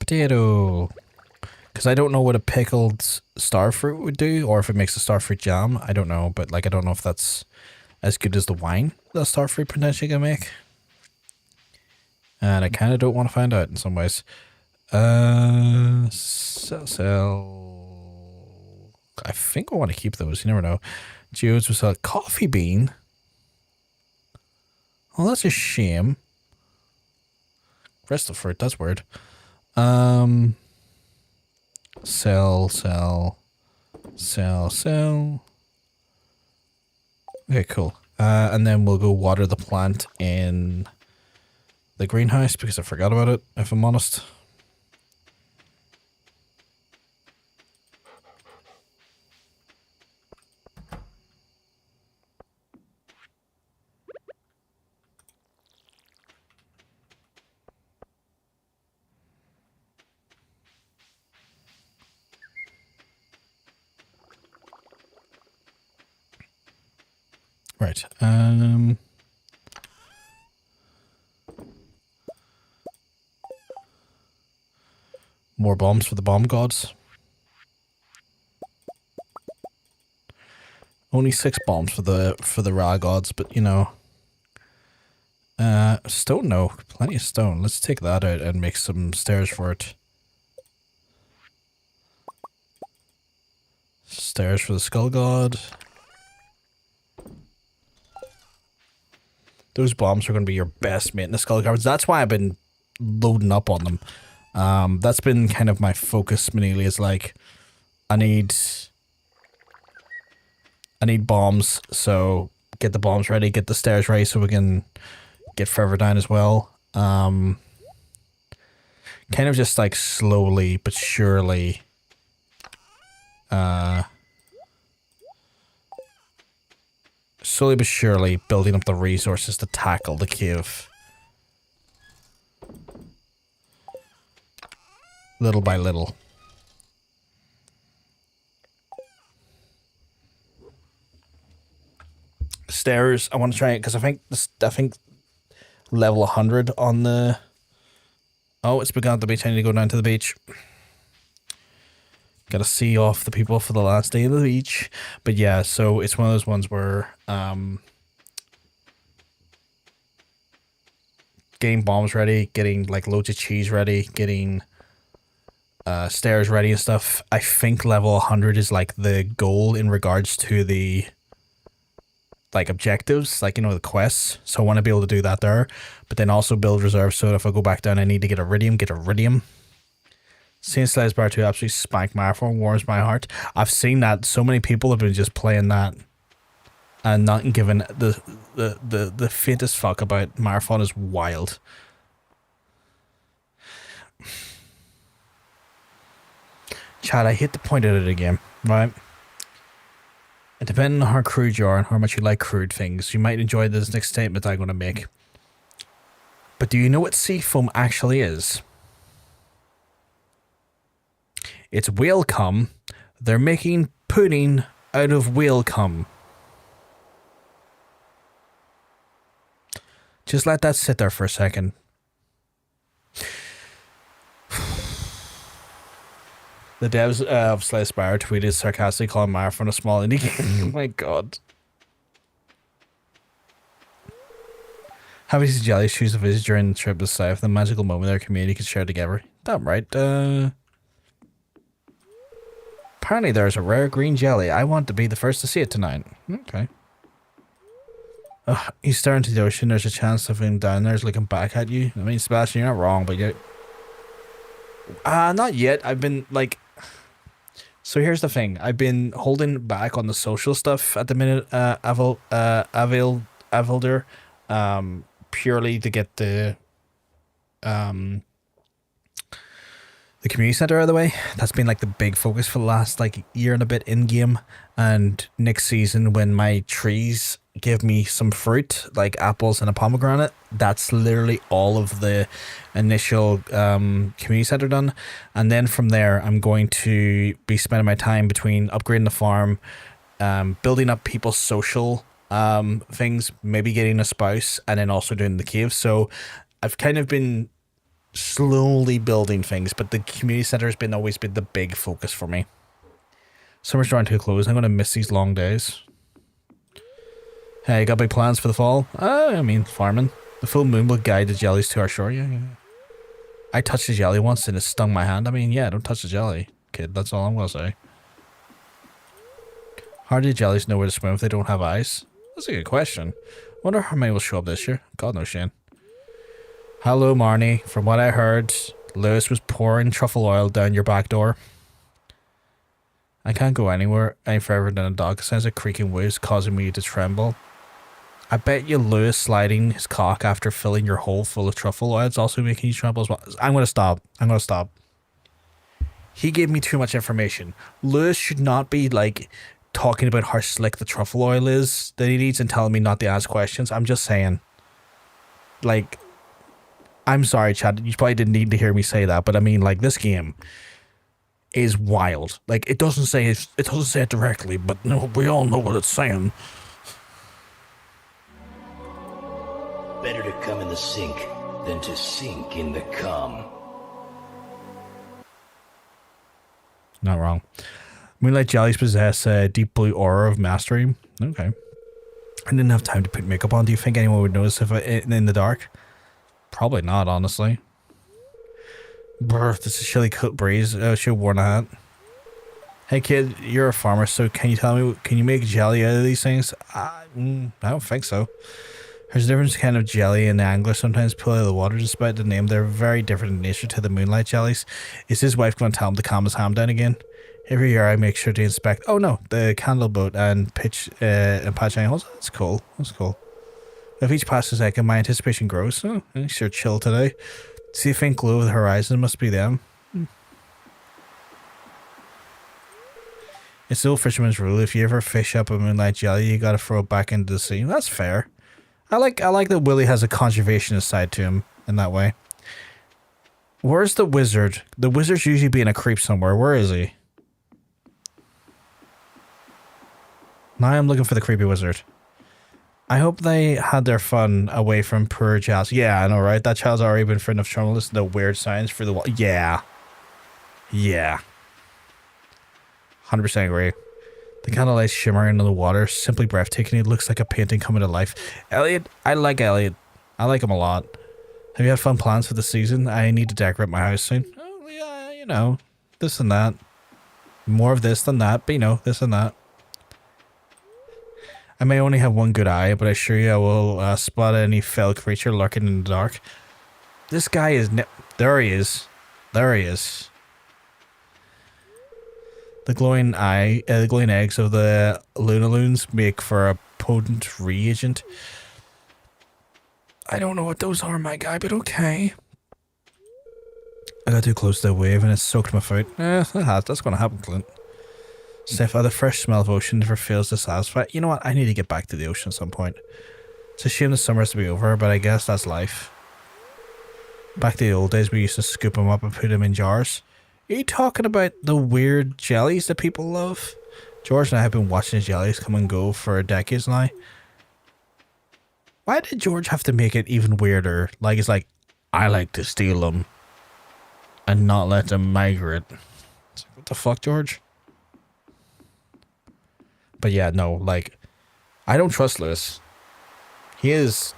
Potato. Because I don't know what a pickled star fruit would do, or if it makes a star fruit jam. I don't know, but like I don't know if that's as good as the wine that star fruit potentially can make. And I kind of don't want to find out in some ways. Sell. I think I want to keep those. You never know. Geodes was a coffee bean. Oh, that's a shame. Crystal fruit. That's weird. Sell. Okay, cool. And then we'll go water the plant in the greenhouse because I forgot about it, if I'm honest. Right, more bombs for the bomb gods. Only 6 bombs for the Ra gods, but you know. Stone, no. Plenty of stone. Let's take that out and make some stairs for it. Stairs for the skull god. Those bombs are going to be your best mate in the skull caverns. That's why I've been loading up on them. That's been kind of my focus mainly, is like, I need bombs, so get the bombs ready, get the stairs ready so we can get further down as well. kind of just like slowly but surely building up the resources to tackle the cave. Little by little. Stairs, I want to try it because I think level 100 on the... Oh, it's begun at the beach. I need to go down to the beach. Gotta see off the people for the last day of the beach. But yeah, so it's one of those ones where getting bombs ready, getting like loads of cheese ready, getting stairs ready and stuff. I think level 100 is like the goal in regards to the like objectives, like, you know, the quests. So I want to be able to do that there, but then also build reserves so that if I go back down I need to get iridium. Seeing Slice Bar 2 absolutely spank Marathon warms my heart. I've seen that so many people have been just playing that and not giving the faintest fuck about Marathon. Is wild. Chad, I hate to point at it again, right? And depending on how crude you are and how much you like crude things, you might enjoy this next statement I'm going to make. But do you know what sea foam actually is? It's whale cum. They're making pudding out of whale cum. Just let that sit there for a second. The devs of Slay Spire tweeted sarcastically calling Marathon a small indie game. Oh my god. Happy to see Jellies choose a visit during the trip to Scythe, the magical moment their community can share together. Damn right. Apparently there's a rare green jelly. I want to be the first to see it tonight. Okay. He's staring to the ocean. There's a chance of him down there's looking back at you. I mean, Sebastian, you're not wrong, but you're... not yet. I've been, like... So here's the thing. I've been holding back on the social stuff at the minute, Avilder, purely to get the community center out of the way. That's been like the big focus for the last like year and a bit in game. And next season, when my trees give me some fruit, like apples and a pomegranate, that's literally all of the initial community center done. And then from there, I'm going to be spending my time between upgrading the farm, building up people's social things, maybe getting a spouse, and then also doing the cave. So I've kind of been slowly building things, but the community center has been always been the big focus for me. Summer's drawing to a close. I'm going to miss these long days. Hey, got big plans for the fall? I mean, farming. The full moon will guide the jellies to our shore. Yeah. I touched a jelly once and it stung my hand. I mean, yeah, don't touch the jelly, kid. That's all I'm going to say. How do the jellies know where to swim if they don't have eyes? That's a good question. Wonder how many will show up this year. God knows, Shane. Hello, Marnie. From what I heard, Lewis was pouring truffle oil down your back door. I can't go anywhere any further than a dog. It sounds like creaking waves causing me to tremble. I bet you Lewis sliding his cock after filling your hole full of truffle oil is also making you tremble as well. I'm going to stop. He gave me too much information. Lewis should not be like talking about how slick the truffle oil is that he needs and telling me not to ask questions. I'm just saying. Like, I'm sorry, Chad. You probably didn't need to hear me say that, but I mean, like, this game is wild. Like, it doesn't say it directly, but no, we all know what it's saying. Better to come in the sink than to sink in the cum. Not wrong. Moonlight jellies possess a deep blue aura of mastery. Okay. I didn't have time to put makeup on. Do you think anyone would notice if in the dark? Probably not, honestly. Brr, this is a chilly coat breeze. Oh, she worn a hat. Hey kid, you're a farmer, so can you make jelly out of these things? I don't think so. There's a different kind of jelly and angler sometimes pull out of the water. Despite the name, they're very different in nature to the Moonlight jellies. Is his wife going to tell him to calm his ham down again? Every year I make sure to inspect, the candle boat and patch any holes. That's cool. With each passing second, my anticipation grows. Oh, sure chill today. See a faint glow over the horizon, must be them. It's the old fisherman's rule. If you ever fish up a moonlight jelly, you gotta throw it back into the sea. That's fair. I like that Willie has a conservationist side to him in that way. Where's the wizard? The wizard's usually being a creep somewhere. Where is he? Now I'm looking for the creepy wizard. I hope they had their fun away from poor Giles. Yeah, I know, right? That child's already been through enough trouble. Listen to weird signs for the wall. Yeah. Yeah. 100% agree. The candlelight shimmering in the water, simply breathtaking. It looks like a painting coming to life. Elliot, I like Elliot. I like him a lot. Have you had fun plans for the season? I need to decorate my house soon. Oh, yeah, you know, this and that. More of this than that, but you know, this and that. I may only have one good eye, but I assure you I will spot any fell creature lurking in the dark. This guy is... there he is. There he is. The glowing the glowing eggs of the Lunaloons make for a potent reagent. I don't know what those are, my guy, but okay. I got too close to the wave and it soaked my foot. That's gonna happen, Clint. Sniff out the fresh smell of ocean never fails to satisfy. You know what? I need to get back to the ocean at some point. It's a shame the summer has to be over, but I guess that's life. Back to the old days, we used to scoop them up and put them in jars. Are you talking about the weird jellies that people love? George and I have been watching the jellies come and go for decades now. Why did George have to make it even weirder? Like, it's like, I like to steal them and not let them migrate. It's like, what the fuck, George? But yeah, no, like, I don't trust Lewis. He is.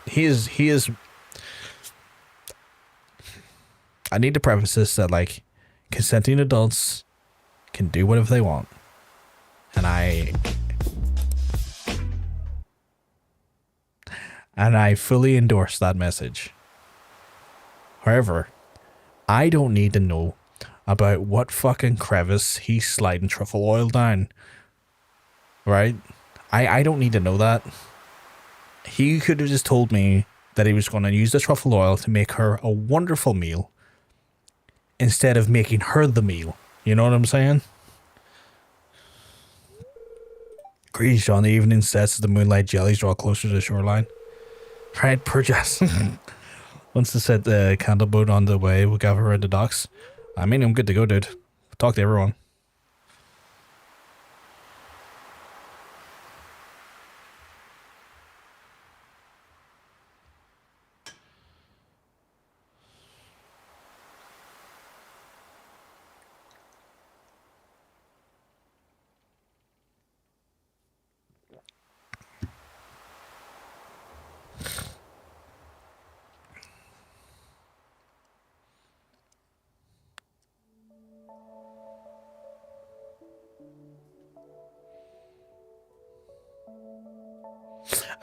I need to preface this that, like, consenting adults can do whatever they want. And I fully endorse that message. However, I don't need to know about what fucking crevice he's sliding truffle oil down. Right? I don't need to know that. He could have just told me that he was going to use the truffle oil to make her a wonderful meal instead of making her the meal. You know what I'm saying? Greetings, John. The evening sets as the moonlight jellies draw closer to the shoreline. Right, poor Jess. Once they set the candle boat on the way, we'll gather around the docks. I mean, I'm good to go, dude. Talk to everyone.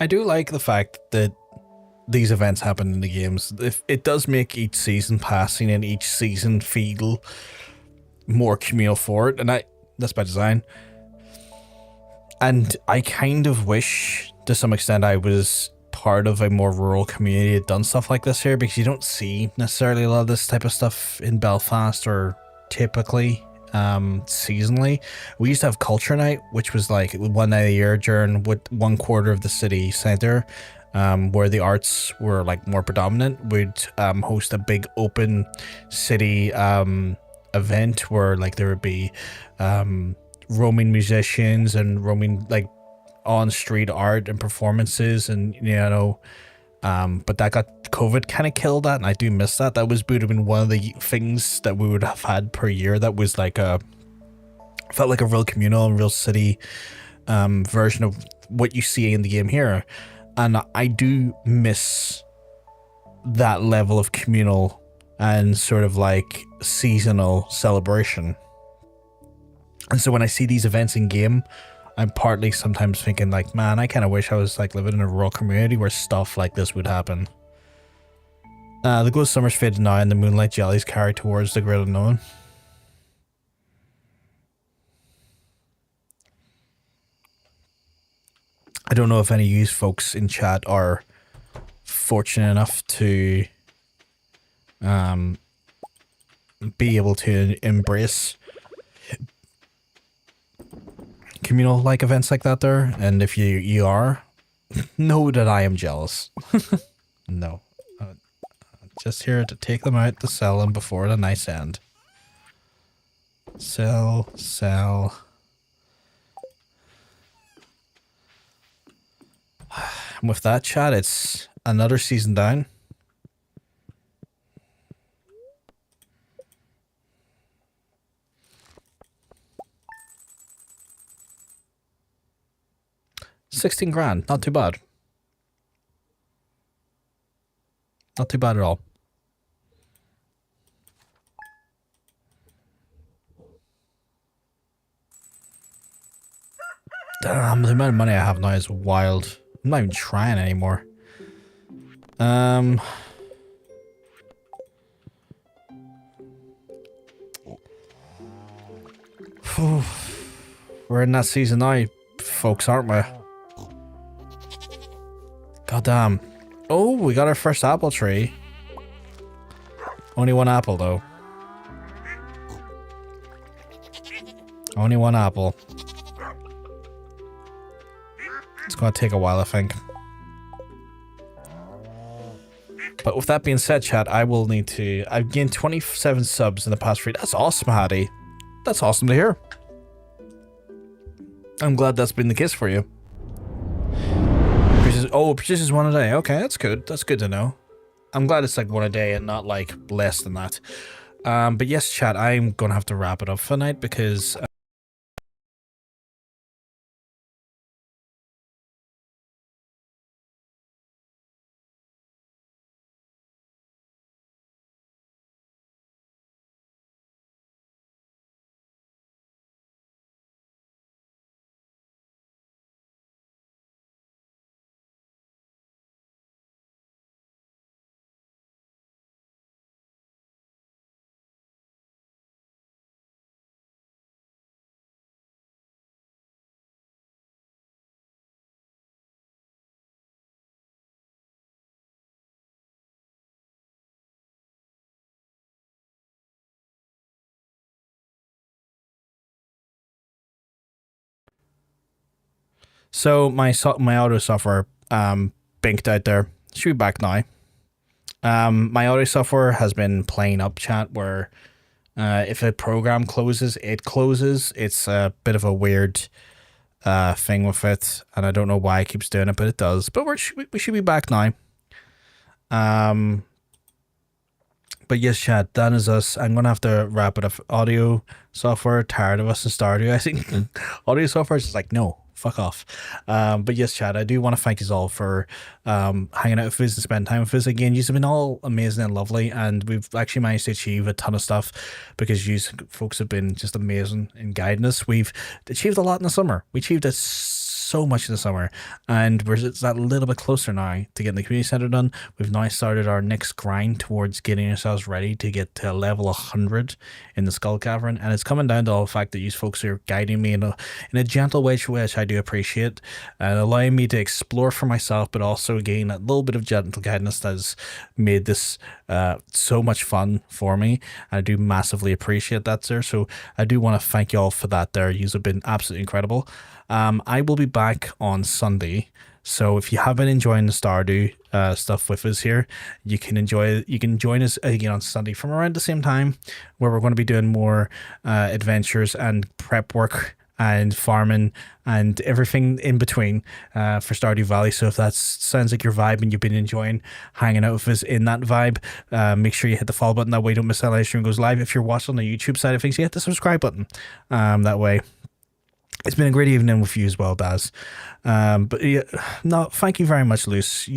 I do like the fact that these events happen in the games. It does make each season passing and each season feel more communal for it, and that's by design. And I kind of wish, to some extent, I was part of a more rural community that done stuff like this here, because you don't see necessarily a lot of this type of stuff in Belfast or typically seasonally. We used to have culture night, which was like one night a year during one quarter of the city center, where the arts were like more predominant. We'd host a big open city event where like there would be roaming musicians and roaming like on street art and performances, and you know, but that got COVID kind of killed that, and I do miss that. That would have been one of the things that we would have had per year that was like felt like a real communal and real city version of what you see in the game here. And I do miss that level of communal and sort of like seasonal celebration. And so when I see these events in game, I'm partly sometimes thinking like, man, I kind of wish I was like living in a rural community where stuff like this would happen. The glow of summer's faded now and the moonlight jellies carry towards the great unknown. I don't know if any of you folks in chat are fortunate enough to be able to embrace communal like events like that there. And if you are, know that I am jealous. No. Just here to take them out to sell them before the night's end. Sell. And with that, chat, it's another season down. $16,000, not too bad. Not too bad at all. Damn, the amount of money I have now is wild. I'm not even trying anymore. We're in that season now, folks, aren't we? Goddamn. Oh, we got our first apple tree. Only one apple, though. Only one apple. It's going to take a while, I think. But with that being said, chat, I will need to... I've gained 27 subs in the past 3... That's awesome, Hattie. That's awesome to hear. I'm glad that's been the case for you. Produces one a day. Okay, that's good. That's good to know. I'm glad it's like one a day and not like less than that. But yes, chat, I'm going to have to wrap it up for tonight because... So my auto software binked out there. Should be back now. My auto software has been playing up, chat, where if a program closes, it closes. It's a bit of a weird thing with it, and I don't know why it keeps doing it, but it does. But we should be back now. But yes, chat, that is us. I'm going to have to wrap it up. Audio software, tired of us in Stardew. I think audio software is just like, no. Fuck off. But yes, chat, I do want to thank you all for hanging out with us and spending time with us again. You've been all amazing and lovely, and we've actually managed to achieve a ton of stuff because you folks have been just amazing in guiding us. We've achieved a lot in the summer. We achieved so much in the summer, and we're just that little bit closer now to getting the community center done. We've now started our next grind towards getting ourselves ready to get to level 100 in the Skull Cavern, and it's coming down to all the fact that you folks are guiding me in a gentle way, which I do appreciate, and allowing me to explore for myself, but also gain a little bit of gentle guidance that has made this so much fun for me. And I do massively appreciate that, sir. So I do want to thank you all for that there. You have been absolutely incredible. I will be back on Sunday, so if you have been enjoying the Stardew stuff with us here, you can join us again on Sunday from around the same time, where we're going to be doing more adventures and prep work and farming and everything in between for Stardew Valley. So if that sounds like your vibe and you've been enjoying hanging out with us in that vibe, make sure you hit the follow button. That way you don't miss out when the stream goes live. If you're watching on the YouTube side of things, you hit the subscribe button. That way. It's been a great evening with you as well, Daz. But yeah, no, thank you very much, Luce,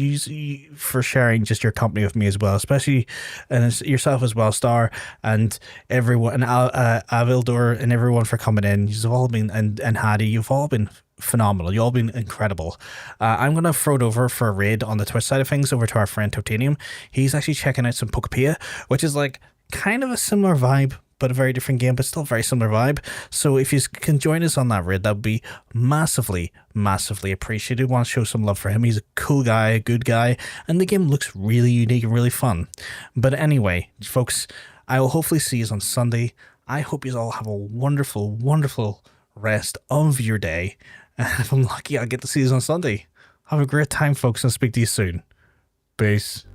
for sharing just your company with me as well, especially and yourself as well, Star, and everyone, and Avildor, and everyone for coming in. You've all been, and Hattie, you've all been phenomenal. You've all been incredible. I'm going to throw it over for a raid on the Twitch side of things over to our friend Totanium. He's actually checking out some Pokepia, which is like kind of a similar vibe, but a very different game, but still very similar vibe. So if you can join us on that raid, that would be massively, massively appreciated. Want to show some love for him. He's a cool guy, a good guy, and the game looks really unique and really fun. But anyway, folks, I will hopefully see you on Sunday. I hope you all have a wonderful, wonderful rest of your day. And if I'm lucky, I'll get to see you on Sunday. Have a great time, folks, and speak to you soon. Peace.